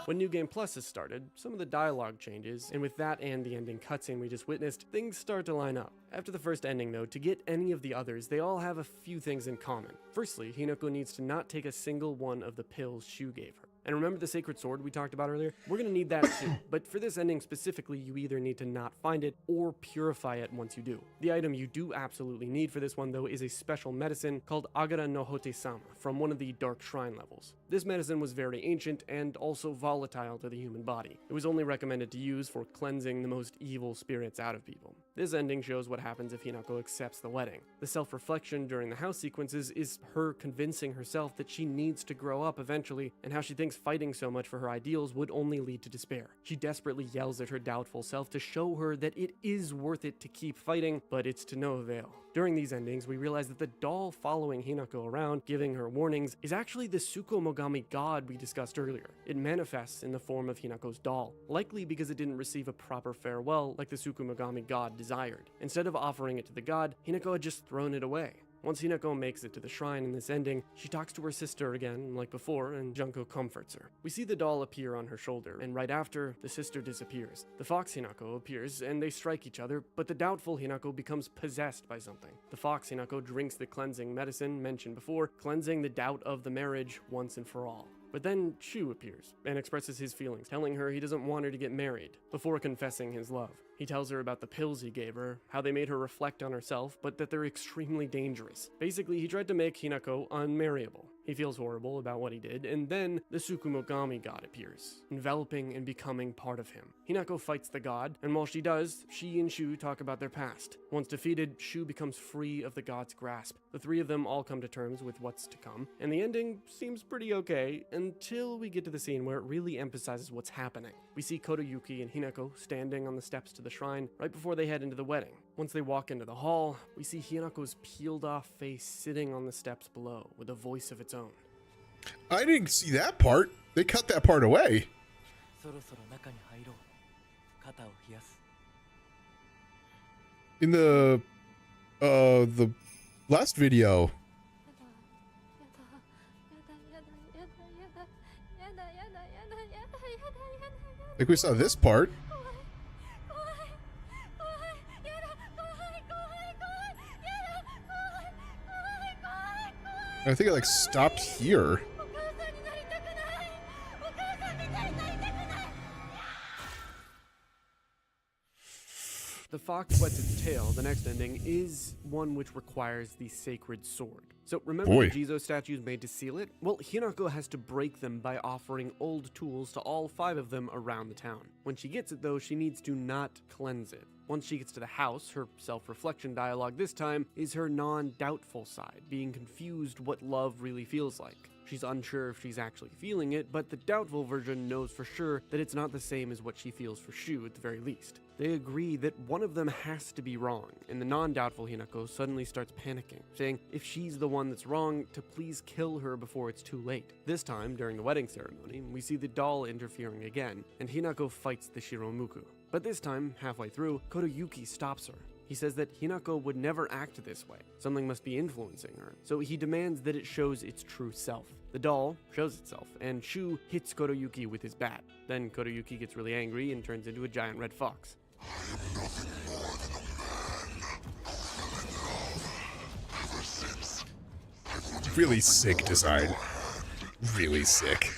When New Game Plus has started, some of the dialogue changes, and with that and the ending cutscene we just witnessed, things start to line up. After the first ending though, to get any of the others, they all have a few things in common. Firstly, Hinako needs to not take a single one of the pills Shu gave her. And remember the sacred sword we talked about earlier? We're gonna need that too, but for this ending specifically, you either need to not find it or purify it once you do. The item you do absolutely need for this one though is a special medicine called Agara no Hote-sama from one of the Dark Shrine levels. This medicine was very ancient and also volatile to the human body. It was only recommended to use for cleansing the most evil spirits out of people. This ending shows what happens if Hinako accepts the wedding. The self-reflection during the house sequences is her convincing herself that she needs to grow up eventually, and how she thinks fighting so much for her ideals would only lead to despair. She desperately yells at her doubtful self to show her that it is worth it to keep fighting, but it's to no avail. During these endings, we realize that the doll following Hinako around, giving her warnings, is actually the Tsukumogami god we discussed earlier. It manifests in the form of Hinako's doll, likely because it didn't receive a proper farewell like the Tsukumogami god desired. Instead of offering it to the god, Hinako had just thrown it away. Once Hinako makes it to the shrine in this ending, she talks to her sister again, like before, and Junko comforts her. We see the doll appear on her shoulder, and right after, the sister disappears. The fox Hinako appears, and they strike each other, but the doubtful Hinako becomes possessed by something. The fox Hinako drinks the cleansing medicine mentioned before, cleansing the doubt of the marriage once and for all. But then Shu appears and expresses his feelings, telling her he doesn't want her to get married, before confessing his love. He tells her about the pills he gave her, how they made her reflect on herself, but that they're extremely dangerous. Basically, he tried to make Hinako unmarriable. He feels horrible about what he did, and then the Tsukumogami god appears, enveloping and becoming part of him. Hinako fights the god, and while she does, she and Shu talk about their past. Once defeated, Shu becomes free of the god's grasp. The 3 of them all come to terms with what's to come, and the ending seems pretty okay until we get to the scene where it really emphasizes what's happening. We see Kotoyuki and Hinako standing on the steps to the shrine right before they head into the wedding. Once they walk into the hall, we see Hinako's peeled off face sitting on the steps below with a voice of its own. I didn't see that part. They cut that part away. In the last video. Like we saw this part. I think it like stopped here. The fox wets its tail, the next ending is one which requires the sacred sword. So remember Boy. the Jizo statues made to seal it? Well, Hinako has to break them by offering old tools to all 5 of them around the town. When she gets it though, she needs to not cleanse it. Once she gets to the house, her self-reflection dialogue this time is her non-doubtful side, being confused what love really feels like. She's unsure if she's actually feeling it, but the doubtful version knows for sure that it's not the same as what she feels for Shu at the very least. They agree that one of them has to be wrong, and the non-doubtful Hinako suddenly starts panicking, saying if she's the one that's wrong, to please kill her before it's too late. This time, during the wedding ceremony, we see the doll interfering again, and Hinako fights the Shiromuku. But this time, halfway through, Kotoyuki stops her. He says that Hinako would never act this way. Something must be influencing her. So he demands that it shows its true self. The doll shows itself, and Shu hits Kotoyuki with his bat. Then Kotoyuki gets really angry and turns into a giant red fox. Really sick design. Really sick.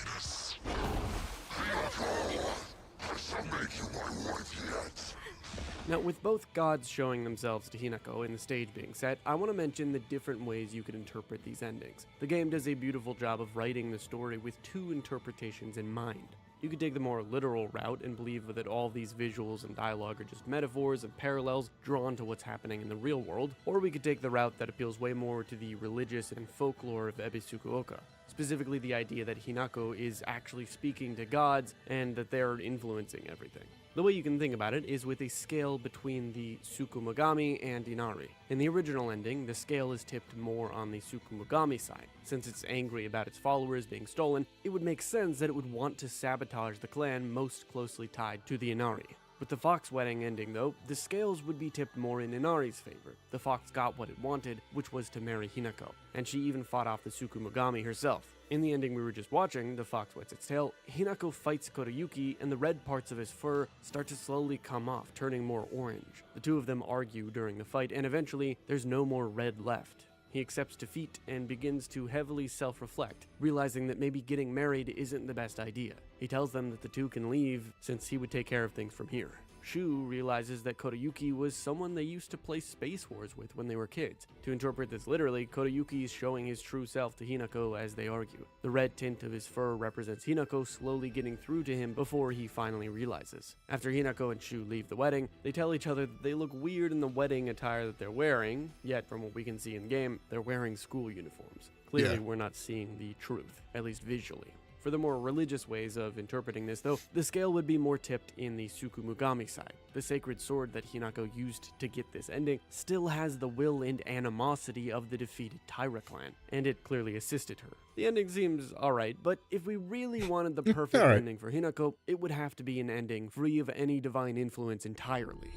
Now, with both gods showing themselves to Hinako and the stage being set, I want to mention the different ways you could interpret these endings. The game does a beautiful job of writing the story with 2 interpretations in mind. You could take the more literal route and believe that all these visuals and dialogue are just metaphors and parallels drawn to what's happening in the real world, or we could take the route that appeals way more to the religious and folklore of Ebisukuoka. Specifically the idea that Hinako is actually speaking to gods and that they're influencing everything. The way you can think about it is with a scale between the Tsukumogami and Inari. In the original ending, the scale is tipped more on the Tsukumogami side. Since it's angry about its followers being stolen, it would make sense that it would want to sabotage the clan most closely tied to the Inari. With the Fox wedding ending though, the scales would be tipped more in Inari's favor. The Fox got what it wanted, which was to marry Hinako, and she even fought off the Tsukumogami herself. In the ending we were just watching, The Fox Wets Its Tail, Hinako fights Kotoyuki and the red parts of his fur start to slowly come off, turning more orange. The 2 of them argue during the fight, and eventually there's no more red left. He accepts defeat and begins to heavily self-reflect, realizing that maybe getting married isn't the best idea. He tells them that the 2 can leave since he would take care of things from here. Shu realizes that Kotoyuki was someone they used to play Space Wars with when they were kids. To interpret this literally, Kotoyuki is showing his true self to Hinako as they argue. The red tint of his fur represents Hinako slowly getting through to him before he finally realizes. After Hinako and Shu leave the wedding, they tell each other that they look weird in the wedding attire that they're wearing, yet from what we can see in game, they're wearing school uniforms. Clearly, we're not seeing the truth, at least visually. For the more religious ways of interpreting this, though, the scale would be more tipped in the Tsukumogami side. The sacred sword that Hinako used to get this ending still has the will and animosity of the defeated Taira clan, and it clearly assisted her. The ending seems alright, but if we really wanted the perfect ending for Hinako, it would have to be an ending free of any divine influence entirely.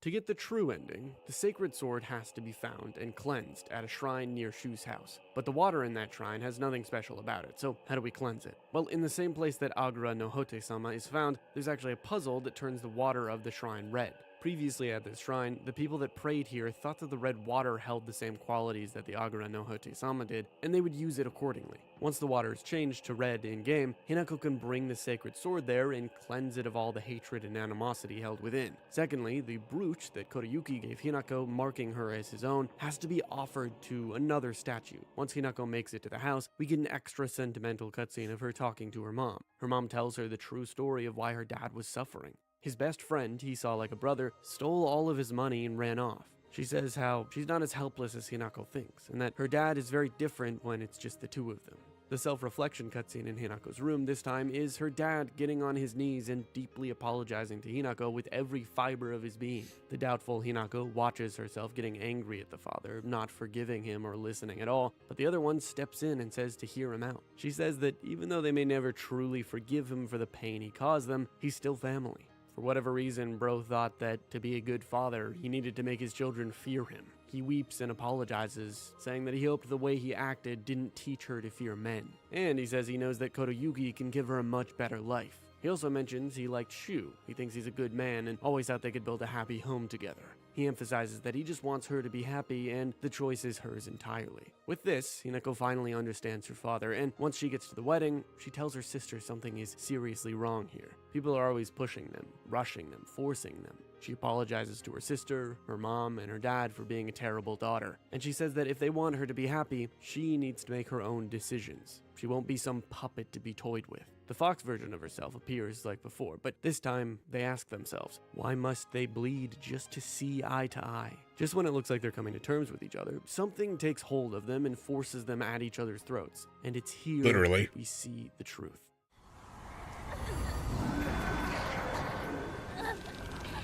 To get the true ending, the sacred sword has to be found and cleansed at a shrine near Shu's house. But the water in that shrine has nothing special about it, so how do we cleanse it? Well, in the same place that Agura no Hote-sama is found, there's actually a puzzle that turns the water of the shrine red. Previously at this shrine, the people that prayed here thought that the red water held the same qualities that the Agura no Hote-sama did, and they would use it accordingly. Once the water is changed to red in-game, Hinako can bring the sacred sword there and cleanse it of all the hatred and animosity held within. Secondly, the brooch that Kotoyuki gave Hinako, marking her as his own, has to be offered to another statue. Once Hinako makes it to the house, we get an extra sentimental cutscene of her talking to her mom. Her mom tells her the true story of why her dad was suffering. His best friend, he saw like a brother, stole all of his money and ran off. She says how she's not as helpless as Hinako thinks, and that her dad is very different when it's just the 2 of them. The self-reflection cutscene in Hinako's room this time is her dad getting on his knees and deeply apologizing to Hinako with every fiber of his being. The doubtful Hinako watches herself getting angry at the father, not forgiving him or listening at all, but the other one steps in and says to hear him out. She says that even though they may never truly forgive him for the pain he caused them, he's still family. For whatever reason, bro thought that to be a good father, he needed to make his children fear him. He weeps and apologizes, saying that he hoped the way he acted didn't teach her to fear men. And he says he knows that Kotoyuki can give her a much better life. He also mentions he liked Shu. He thinks he's a good man and always thought they could build a happy home together. He emphasizes that he just wants her to be happy and the choice is hers entirely. With this, Hinako finally understands her father, and once she gets to the wedding, she tells her sister something is seriously wrong here. People are always pushing them, rushing them, forcing them. She apologizes to her sister, her mom, and her dad for being a terrible daughter, and she says that if they want her to be happy, she needs to make her own decisions. She won't be some puppet to be toyed with. The fox version of herself appears like before, but this time they ask themselves, why must they bleed just to see eye to eye? Just when it looks like they're coming to terms with each other, something takes hold of them and forces them at each other's throats. And it's here Literally. that we see the truth.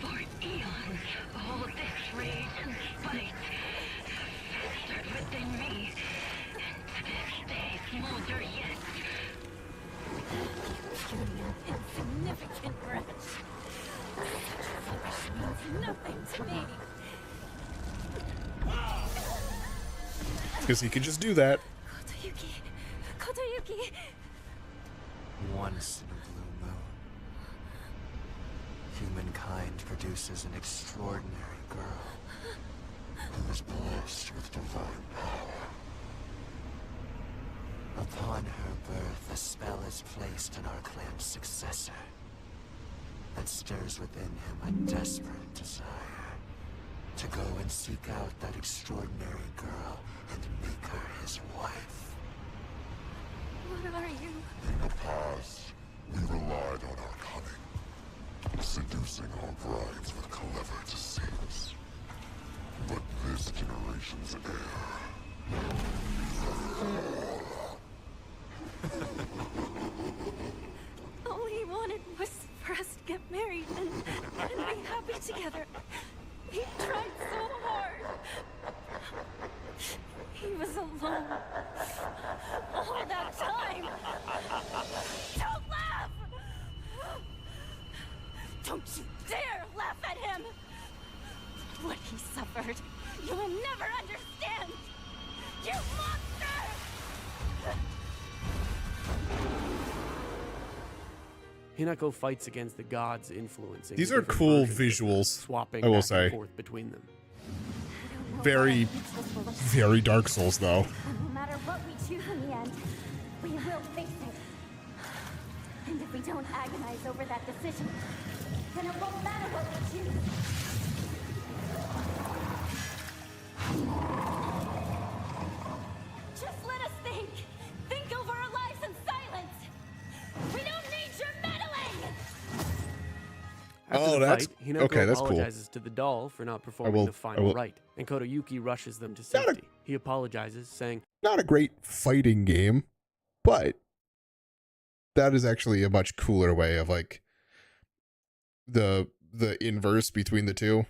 For eons, all this rage and spite festered within me, and to this day smolder yet. You insignificant wretch. Such rubbish means nothing to me. Because he can just do that. Kotoyuki. Once in a blue moon, humankind produces an extraordinary girl who is blessed with divine power. Upon her birth, a spell is placed on our clan's successor that stirs within him a desperate desire to go and seek out that extraordinary girl and make her his wife. What are you? In the past, we relied on our cunning, seducing our brides with clever deceits. But this generation's heir... All he wanted was for us to get married and be happy together. He tried so hard. He was alone all that time. Don't laugh! Don't you dare laugh at him! What he suffered, you will never understand! You monster! Hinako fights against the gods influencing. These the are different cool versions, visuals, swapping I will back say. and forth between them. Very, very Dark Souls, though. No matter what we choose in the end, we will face it. And if we don't agonize over that decision, then it won't matter what we choose. Just let us think. Think over our lives in silence. We don't need your meddling. After Oh, the that's- fight, Hinako okay, that's cool. apologizes to the doll for not performing the final rite, and Kotoyuki rushes them to safety. He apologizes, saying, Not a great fighting game, but that is actually a much cooler way of like the inverse between the two.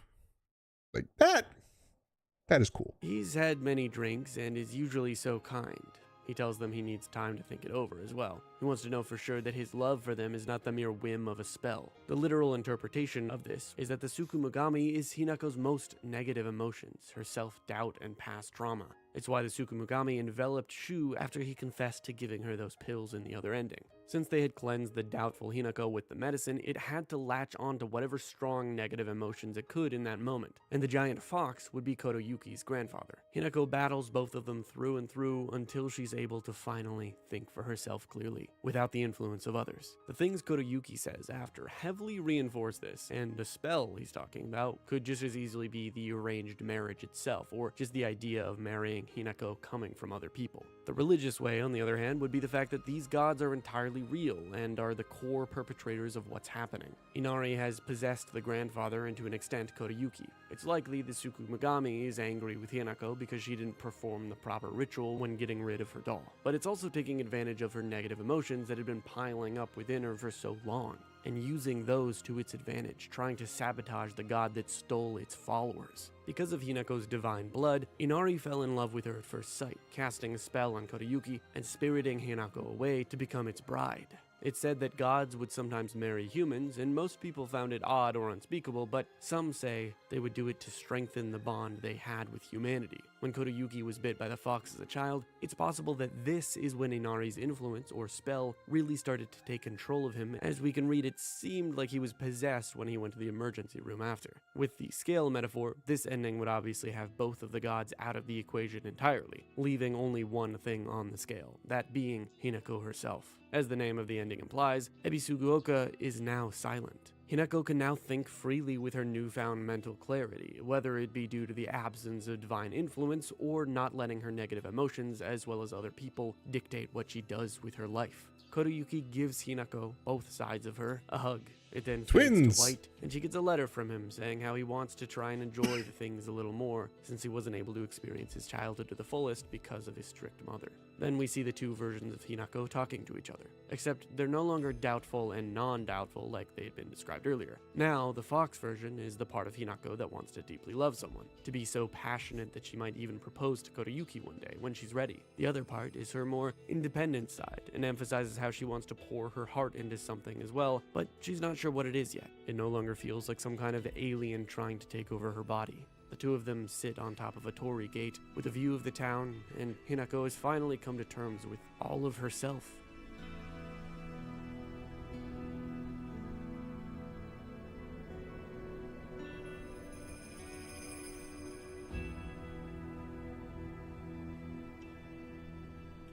Like that is cool. he's had many drinks and is usually so kind. He tells them he needs time to think it over as well. He wants to know for sure that his love for them is not the mere whim of a spell. The literal interpretation of this is that the Tsukumogami is Hinako's most negative emotions, her self-doubt and past trauma. It's why the Tsukumogami enveloped Shu after he confessed to giving her those pills in the other ending. Since they had cleansed the doubtful Hinako with the medicine, it had to latch onto whatever strong negative emotions it could in that moment, and the giant fox would be Kotoyuki's grandfather. Hinako battles both of them through and through until she's able to finally think for herself clearly, without the influence of others. The things Kotoyuki says after heavily reinforce this, and the spell he's talking about could just as easily be the arranged marriage itself, or just the idea of marrying Hinako coming from other people. The religious way, on the other hand, would be the fact that these gods are entirely real and are the core perpetrators of what's happening. Inari has possessed the grandfather and to an extent Kotoyuki. It's likely the Tsukumogami is angry with Hinako because she didn't perform the proper ritual when getting rid of her doll. But it's also taking advantage of her negative emotions that had been piling up within her for so long, and using those to its advantage, trying to sabotage the god that stole its followers. Because of Hinako's divine blood, Inari fell in love with her at first sight, casting a spell on Kotoyuki and spiriting Hinako away to become its bride. It said that gods would sometimes marry humans, and most people found it odd or unspeakable, but some say they would do it to strengthen the bond they had with humanity. When Kodayuki was bit by the fox as a child, it's possible that this is when Inari's influence or spell really started to take control of him. As we can read, it seemed like he was possessed when he went to the emergency room after. With the scale metaphor, this ending would obviously have both of the gods out of the equation entirely, leaving only one thing on the scale, that being Hinako herself. As the name of the ending implies, Ebisuguoka is now silent. Hinako can now think freely with her newfound mental clarity, whether it be due to the absence of divine influence or not letting her negative emotions, as well as other people, dictate what she does with her life. Kodayuki gives Hinako, both sides of her, a hug. It then fades to white, and she gets a letter from him saying how he wants to try and enjoy the things a little more, since he wasn't able to experience his childhood to the fullest because of his strict mother. Then we see the two versions of Hinako talking to each other, except they're no longer doubtful and non-doubtful like they had been described earlier. Now, the fox version is the part of Hinako that wants to deeply love someone, to be so passionate that she might even propose to Kodayuki one day when she's ready. The other part is her more independent side, and emphasizes how she wants to pour her heart into something as well, but she's not sure what it is yet. It no longer feels like some kind of alien trying to take over her body. The two of them sit on top of a torii gate with a view of the town, and Hinako has finally come to terms with all of herself.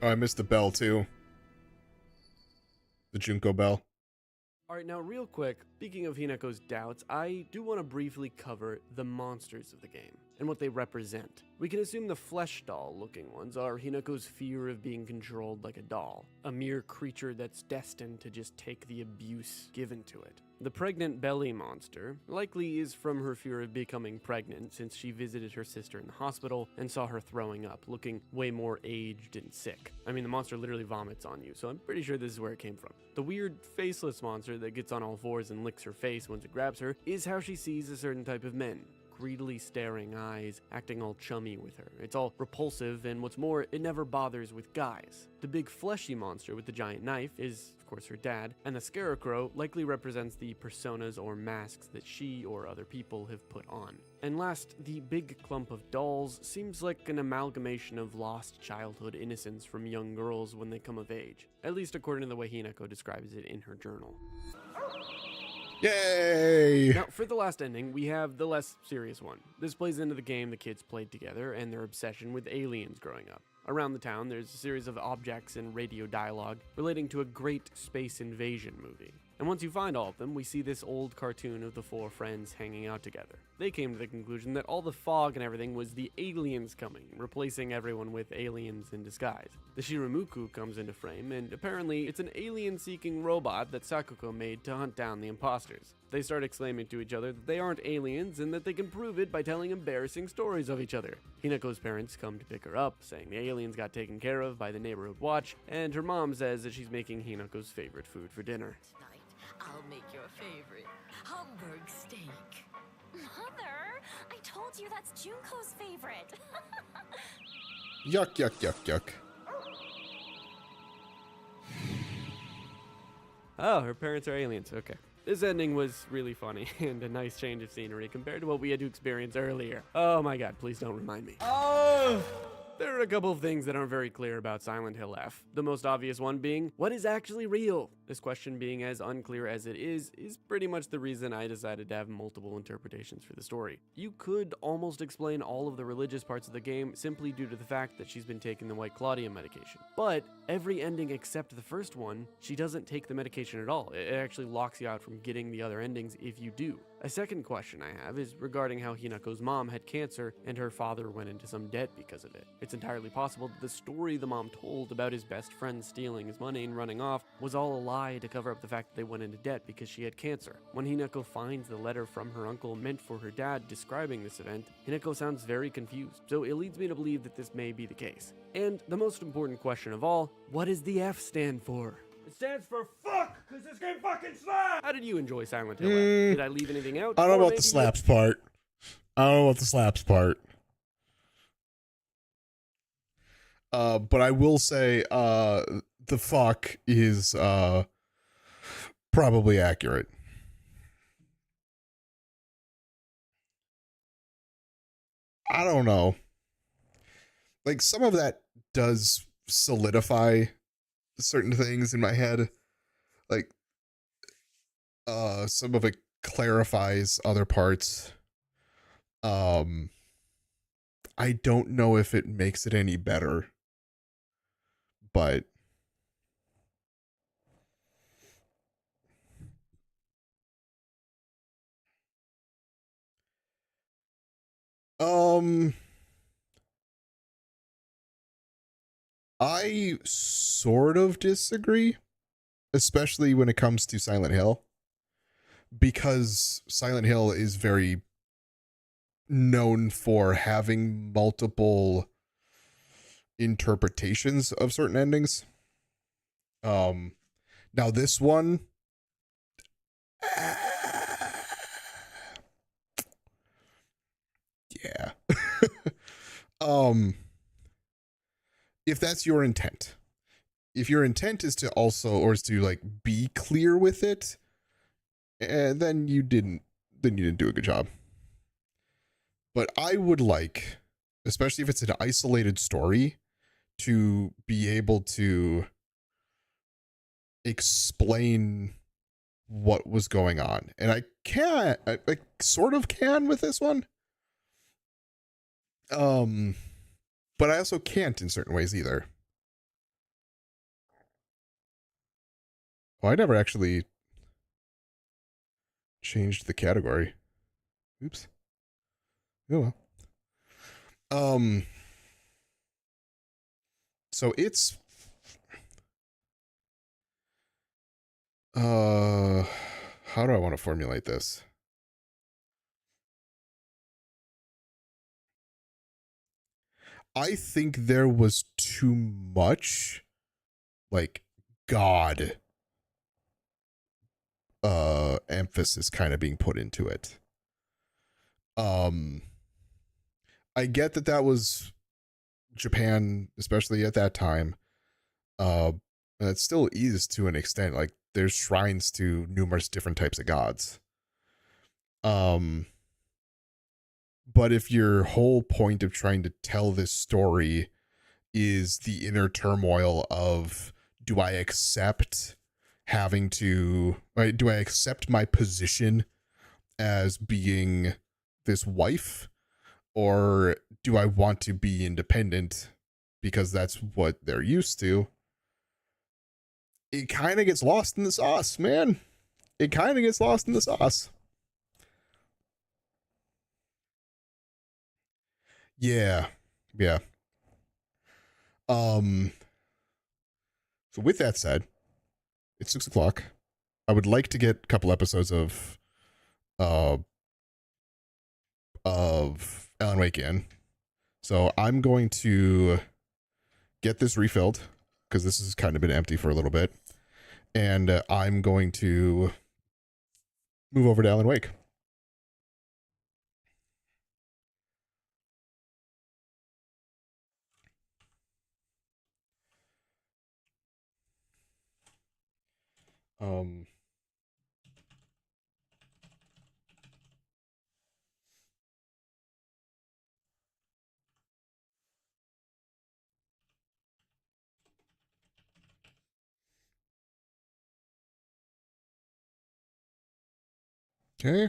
Oh, I missed the bell too. The Junko bell. Alright, now real quick, speaking of Hinako's doubts, I do want to briefly cover the monsters of the game and what they represent. We can assume the flesh doll looking ones are Hinako's fear of being controlled like a doll, a mere creature that's destined to just take the abuse given to it. The pregnant belly monster likely is from her fear of becoming pregnant, since she visited her sister in the hospital and saw her throwing up, looking way more aged and sick. I mean, the monster literally vomits on you, so I'm pretty sure this is where it came from. The weird faceless monster that gets on all fours and licks her face once it grabs her is how she sees a certain type of men. Greedily staring eyes, acting all chummy with her. It's all repulsive, and what's more, it never bothers with guys. The big fleshy monster with the giant knife is, of course, her dad, and the scarecrow likely represents the personas or masks that she or other people have put on. And last, the big clump of dolls seems like an amalgamation of lost childhood innocence from young girls when they come of age, at least according to the way Hinako describes it in her journal. Yay! Now, for the last ending, we have the less serious one. This plays into the game the kids played together and their obsession with aliens growing up. Around the town, there's a series of objects and radio dialogue relating to a great space invasion movie. And once you find all of them, we see this old cartoon of the four friends hanging out together. They came to the conclusion that all the fog and everything was the aliens coming, replacing everyone with aliens in disguise. The Shiramuku comes into frame, and apparently it's an alien-seeking robot that Sakuko made to hunt down the imposters. They start exclaiming to each other that they aren't aliens and that they can prove it by telling embarrassing stories of each other. Hinako's parents come to pick her up, saying the aliens got taken care of by the neighborhood watch, and her mom says that she's making Hinako's favorite food for dinner. I'll make your favorite Hamburg steak. Mother, I told you that's Junko's favorite. Yuck, yuck, yuck, yuck. Oh, her parents are aliens, okay. This ending was really funny and a nice change of scenery compared to what we had to experience earlier. Oh my god, please don't remind me. Oh! There are a couple of things that aren't very clear about Silent Hill F. The most obvious one being, what is actually real? This question being as unclear as it is pretty much the reason I decided to have multiple interpretations for the story. You could almost explain all of the religious parts of the game simply due to the fact that she's been taking the White Claudia medication. But every ending except the first one, she doesn't take the medication at all. It actually locks you out from getting the other endings if you do. A second question I have is regarding how Hinako's mom had cancer and her father went into some debt because of it. It's entirely possible that the story the mom told about his best friend stealing his money and running off was all a lie to cover up the fact that they went into debt because she had cancer. When Hinako finds the letter from her uncle meant for her dad describing this event, Hinako sounds very confused, so it leads me to believe that this may be the case. And the most important question of all, what does the F stand for? It stands for fuck, because this game fucking slaps! How did you enjoy Silent Hill F? Did I leave anything out? I don't know about the slaps part. I don't know about the slaps part. But I will say, the fuck is, probably accurate. I don't know. Like, some of that does solidify certain things in my head. Like, some of it clarifies other parts. I don't know if it makes it any better, but I sort of disagree, especially when it comes to Silent Hill, because Silent Hill is very known for having multiple interpretations of certain endings. Now this one, yeah. If that's your intent, if your intent is to also, or is to like be clear with it, and then you didn't do a good job. But I would like, especially if it's an isolated story, to be able to explain what was going on. And I sort of can with this one. But I also can't in certain ways either. Well, I never actually changed the category. Oops. Oh well. So it's how do I want to formulate this? I think there was too much like God emphasis kind of being put into it. I get that was Japan, especially at that time. And it still is to an extent. Like, there's shrines to numerous different types of gods. But if your whole point of trying to tell this story is the inner turmoil of, do I accept do I accept my position as being this wife, or do I want to be independent because that's what they're used to? It kind of gets lost in the sauce, man. It kind of gets lost in the sauce. Yeah. Yeah. So with that said, it's 6 o'clock. I would like to get a couple episodes of Alan Wake in. So I'm going to get this refilled, because this has kind of been empty for a little bit. And I'm going to move over to Alan Wake. Okay.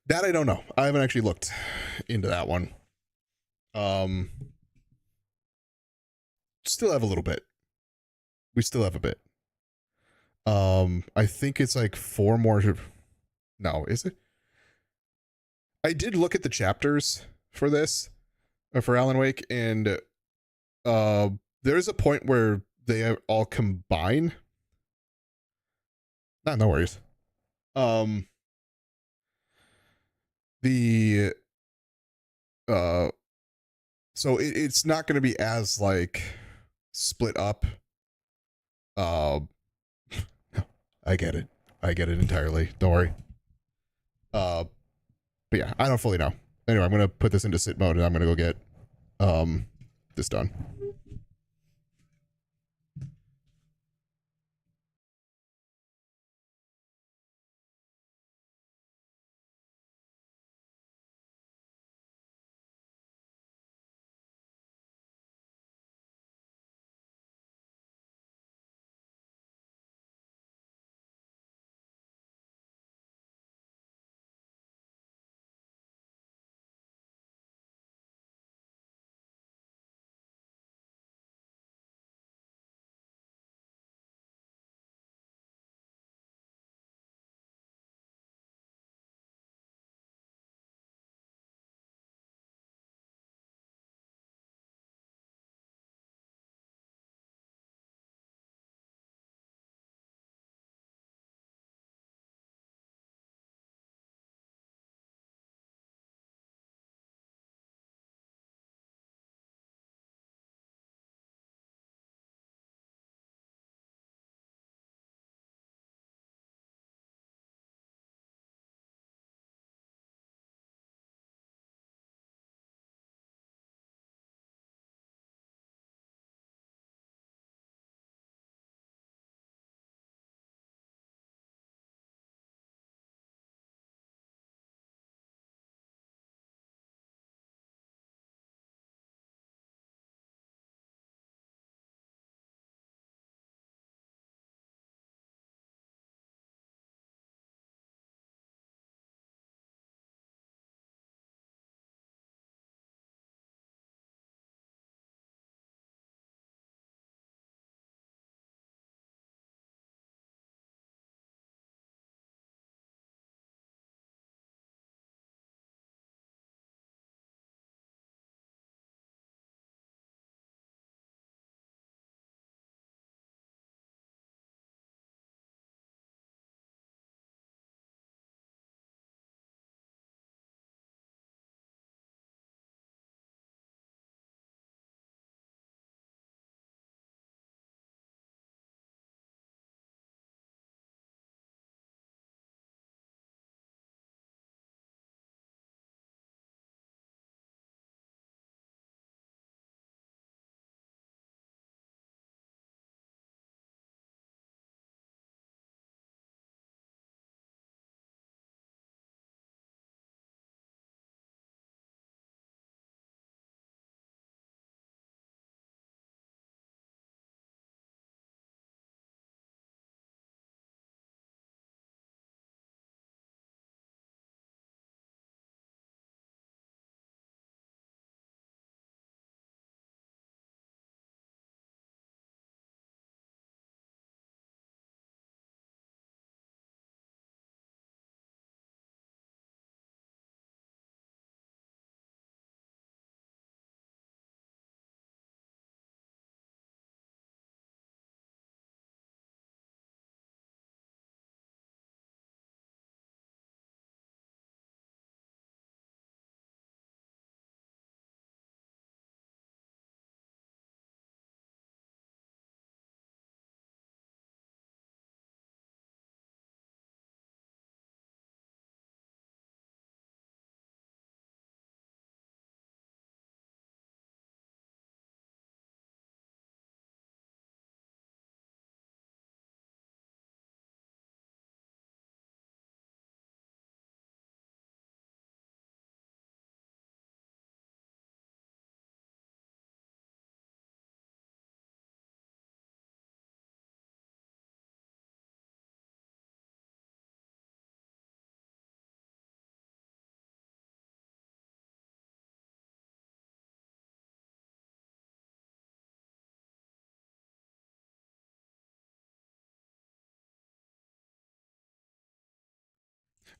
That I don't know. I haven't actually looked into that one. Still have a little bit. We still have a bit. I think it's like 4 more. No, is it? I did look at the chapters for this, for Alan Wake, and there's a point where they all combine. No worries. So it's not going to be as like split up. I get it. I get it entirely. Don't worry. But yeah, I don't fully know. Anyway, I'm going to put this into sit mode, and I'm going to go get this done.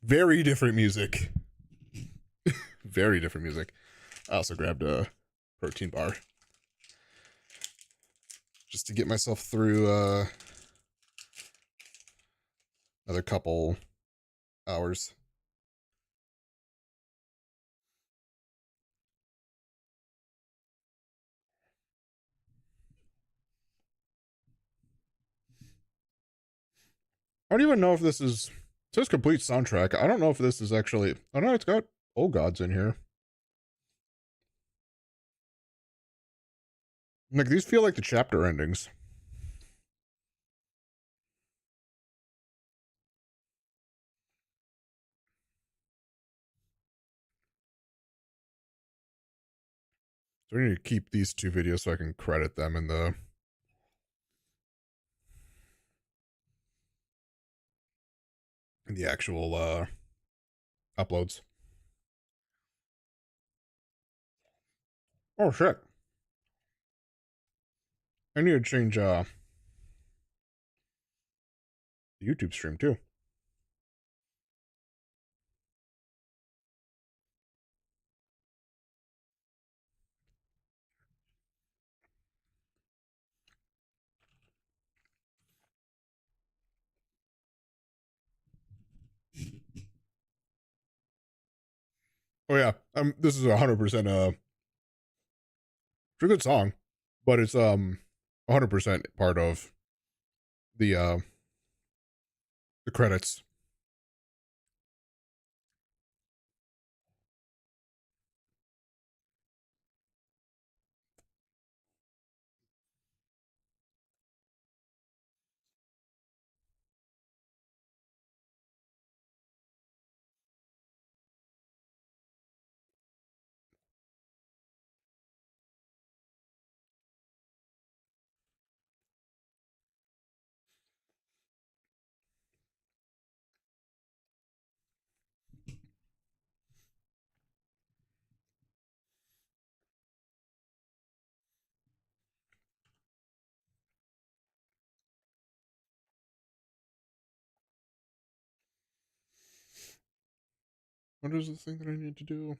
Very different music. Very different music. I also grabbed a protein bar just to get myself through another couple hours. I don't even know if this is, it says complete soundtrack. I don't know if this is actually, I know it's got Old Gods in here. Like, these feel like the chapter endings. So I need to keep these two videos so I can credit them in the actual uploads. Oh shit. I need to change the YouTube stream too. Oh yeah. This is 100% it's a good song, but it's 100% part of the credits. What is the thing that I need to do?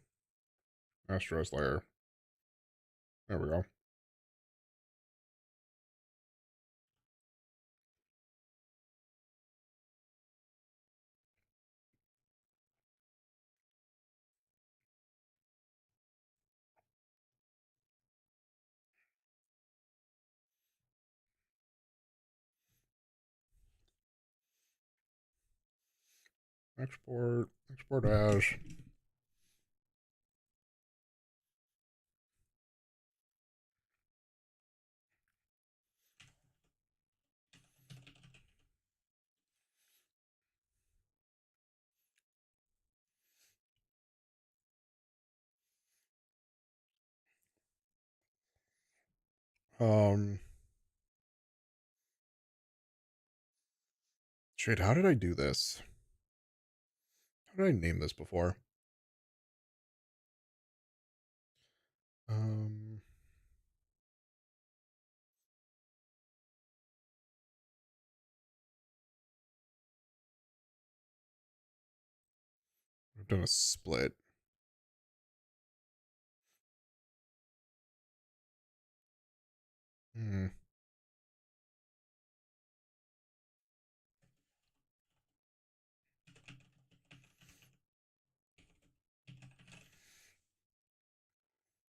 Astro's layer. There we go. Export as. Shit, how did I do this? How did I name this before? I've done a split. Hmm.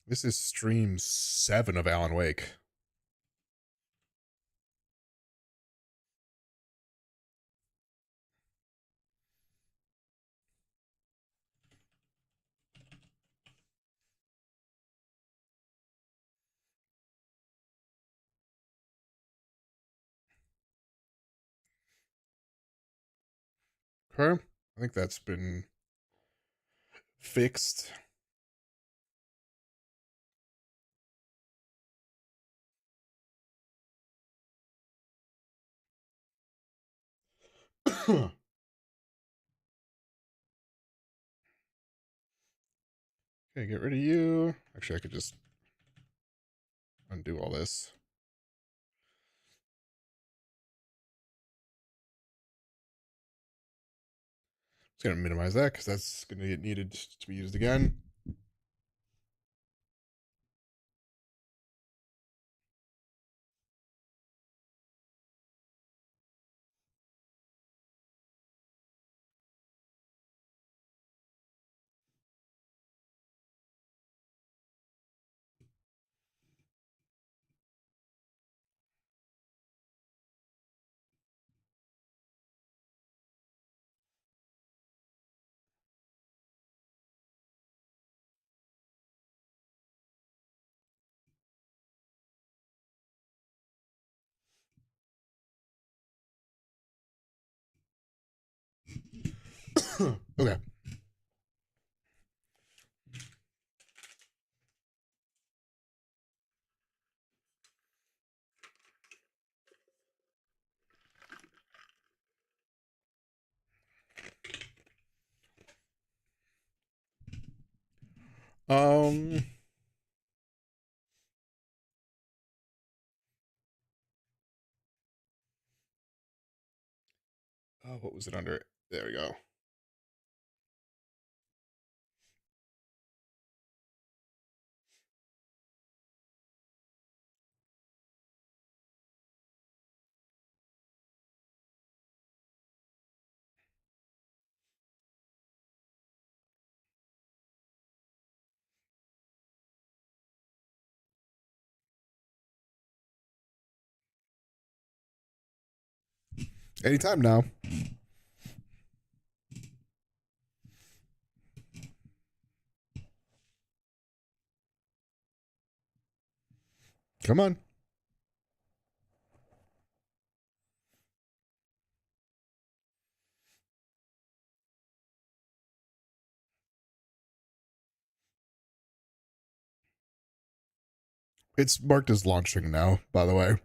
This is stream 7 of Alan Wake. Okay. I think that's been fixed. Okay, get rid of you. Actually, I could just undo all this. Just gonna minimize that because that's gonna get needed to be used again. Okay. Um. Oh, what was it under? There we go. Anytime now. Come on. It's marked as launching now, by the way.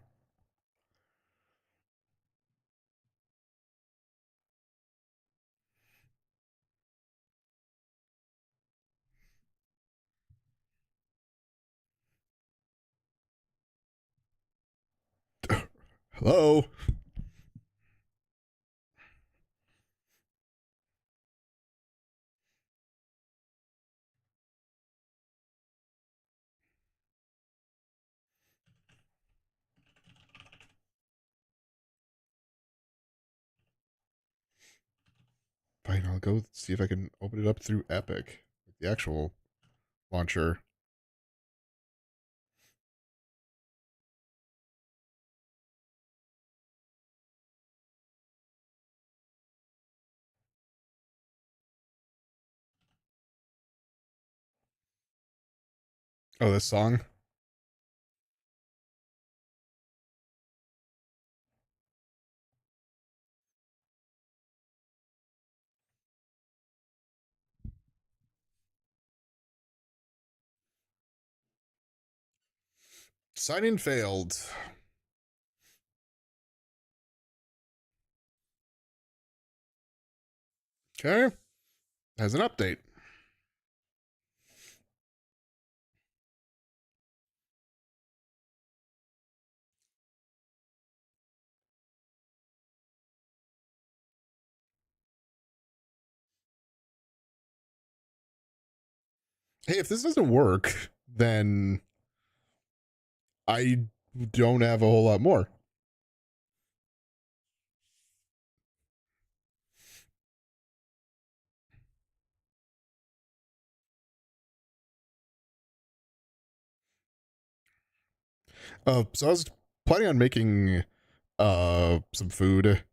Hello? Fine, I'll go see if I can open it up through Epic. The actual launcher. Oh, this song? Sign in failed. Okay. Has an update. Hey, if this doesn't work, then I don't have a whole lot more. So I was planning on making some food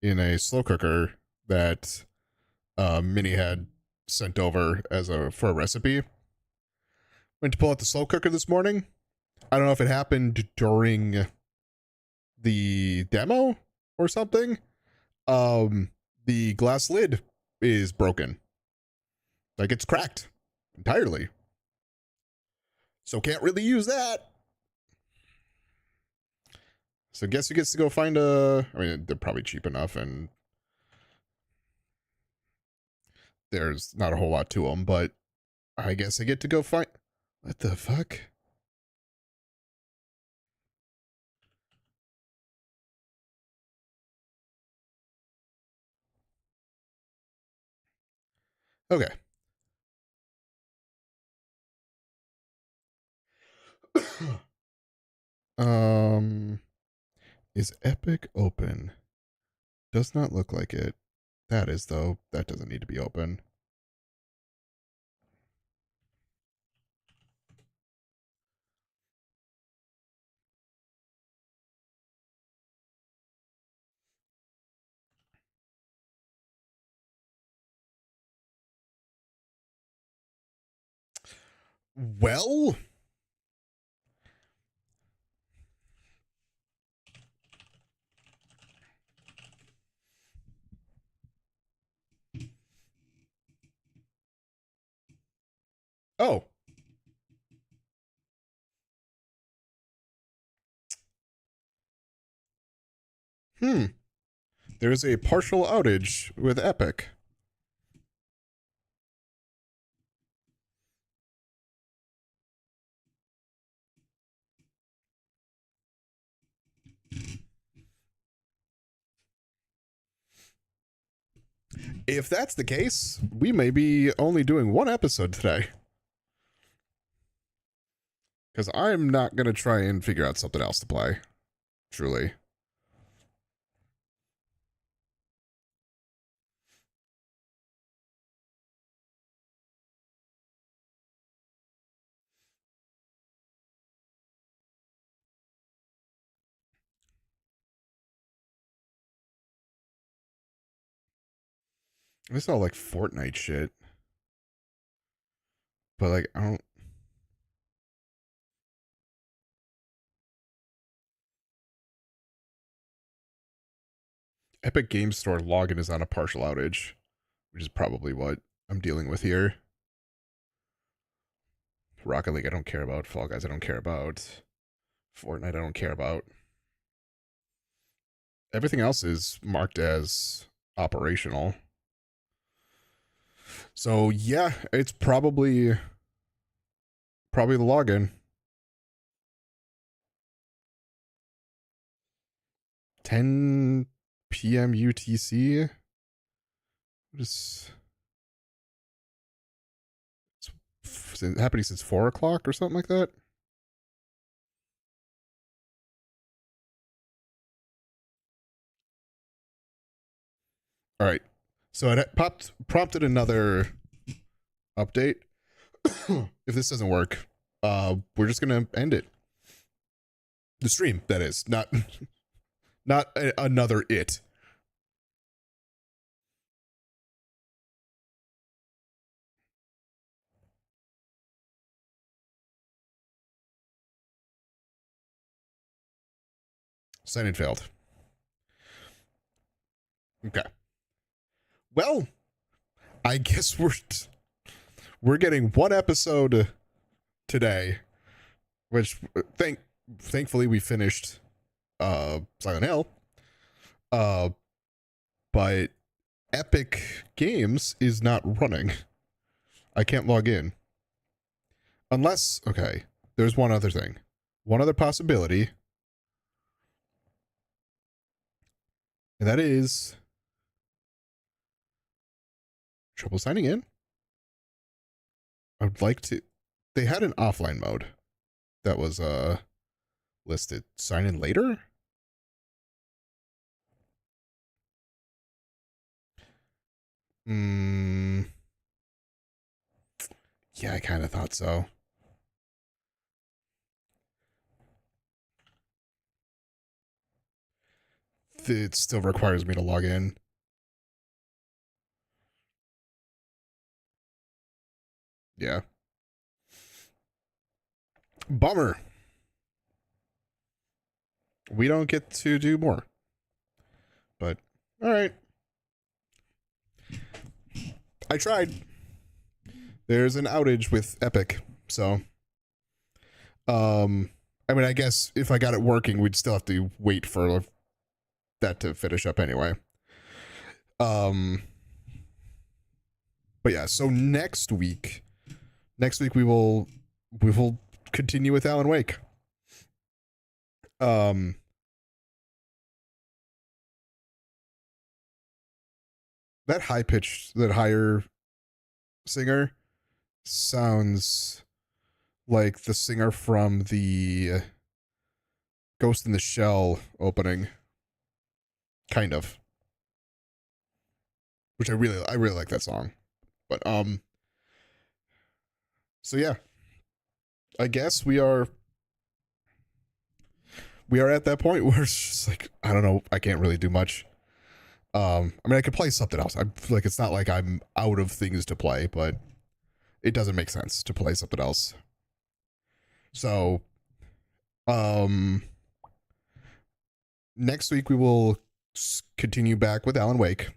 in a slow cooker that Minnie had sent over as for a recipe. Went to pull out the slow cooker this morning. I don't know if it happened during the demo or something. The glass lid is broken. Like it's cracked entirely. So can't really use that. So guess who gets to go find a... I mean, they're probably cheap enough and there's not a whole lot to them, but I guess I get to go find... What the fuck? Okay. um, is Epic open? Does not look like it. That is, though. That doesn't need to be open. Well... Oh. There's a partial outage with Epic. If that's the case, we may be only doing one episode today. Because I'm not going to try and figure out something else to play. Truly. This is all like Fortnite shit. But like, I don't... Epic Games Store login is on a partial outage, which is probably what I'm dealing with here. Rocket League I don't care about. Fall Guys I don't care about. Fortnite I don't care about. Everything else is marked as operational. So yeah, it's probably the login. 10 p.m. UTC. It's happening since 4 o'clock or something like that. All right. So it prompted another update. If this doesn't work, we're just gonna end it. The stream, that is, not another it. Sign in failed. Okay. Well, I guess we're getting one episode today, which thankfully we finished Silent Hill. But Epic Games is not running. I can't log in. Unless, okay, there's one other thing. One other possibility. And that is trouble signing in. I would like to. They had an offline mode that was listed. Sign in later? Yeah, I kind of thought so. It still requires me to log in. Yeah. Bummer. We don't get to do more. But, all right. I tried. There's an outage with Epic, so I mean, I guess if I got it working, we'd still have to wait for that to finish up anyway. But yeah, so next week we will continue with Alan Wake. That higher singer sounds like the singer from the Ghost in the Shell opening, kind of, which I really like that song. But so yeah, I guess we are at that point where it's just like, I don't know, I can't really do much. I mean, I could play something else. I'm like, it's not like I'm out of things to play, but it doesn't make sense to play something else. So, next week we will continue back with Alan Wake.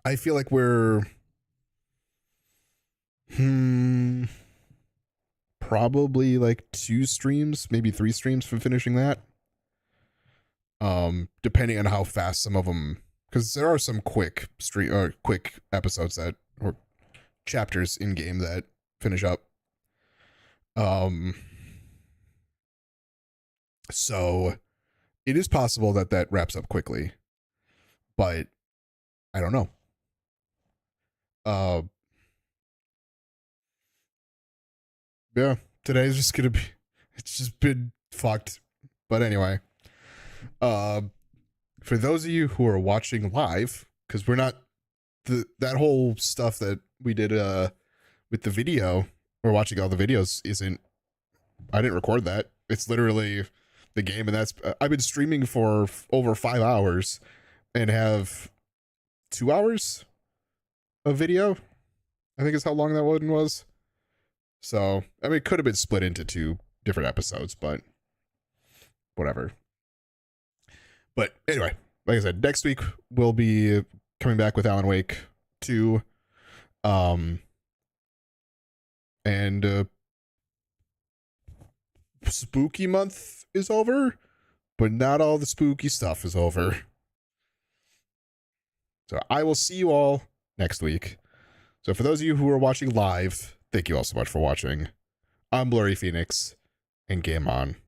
I feel like we're Probably like 2 streams, maybe 3 streams from finishing that. Depending on how fast some of them, because there are some quick episodes that, or chapters in game that finish up. So it is possible that that wraps up quickly, but I don't know. Yeah, today's just gonna be, it's just been fucked. But anyway, for those of you who are watching live, because we're not, that whole stuff that we did with the video, we're watching all the videos, isn't, I didn't record that. It's literally the game, and that's, I've been streaming for over 5 hours and have 2 hours of video, I think is how long that one was. So, I mean, it could have been split into 2 different episodes, but whatever. But anyway, like I said, next week we'll be coming back with Alan Wake 2. And spooky month is over, but not all the spooky stuff is over. So I will see you all next week. So for those of you who are watching live, thank you all so much for watching. I'm Blurry Phoenix, and game on.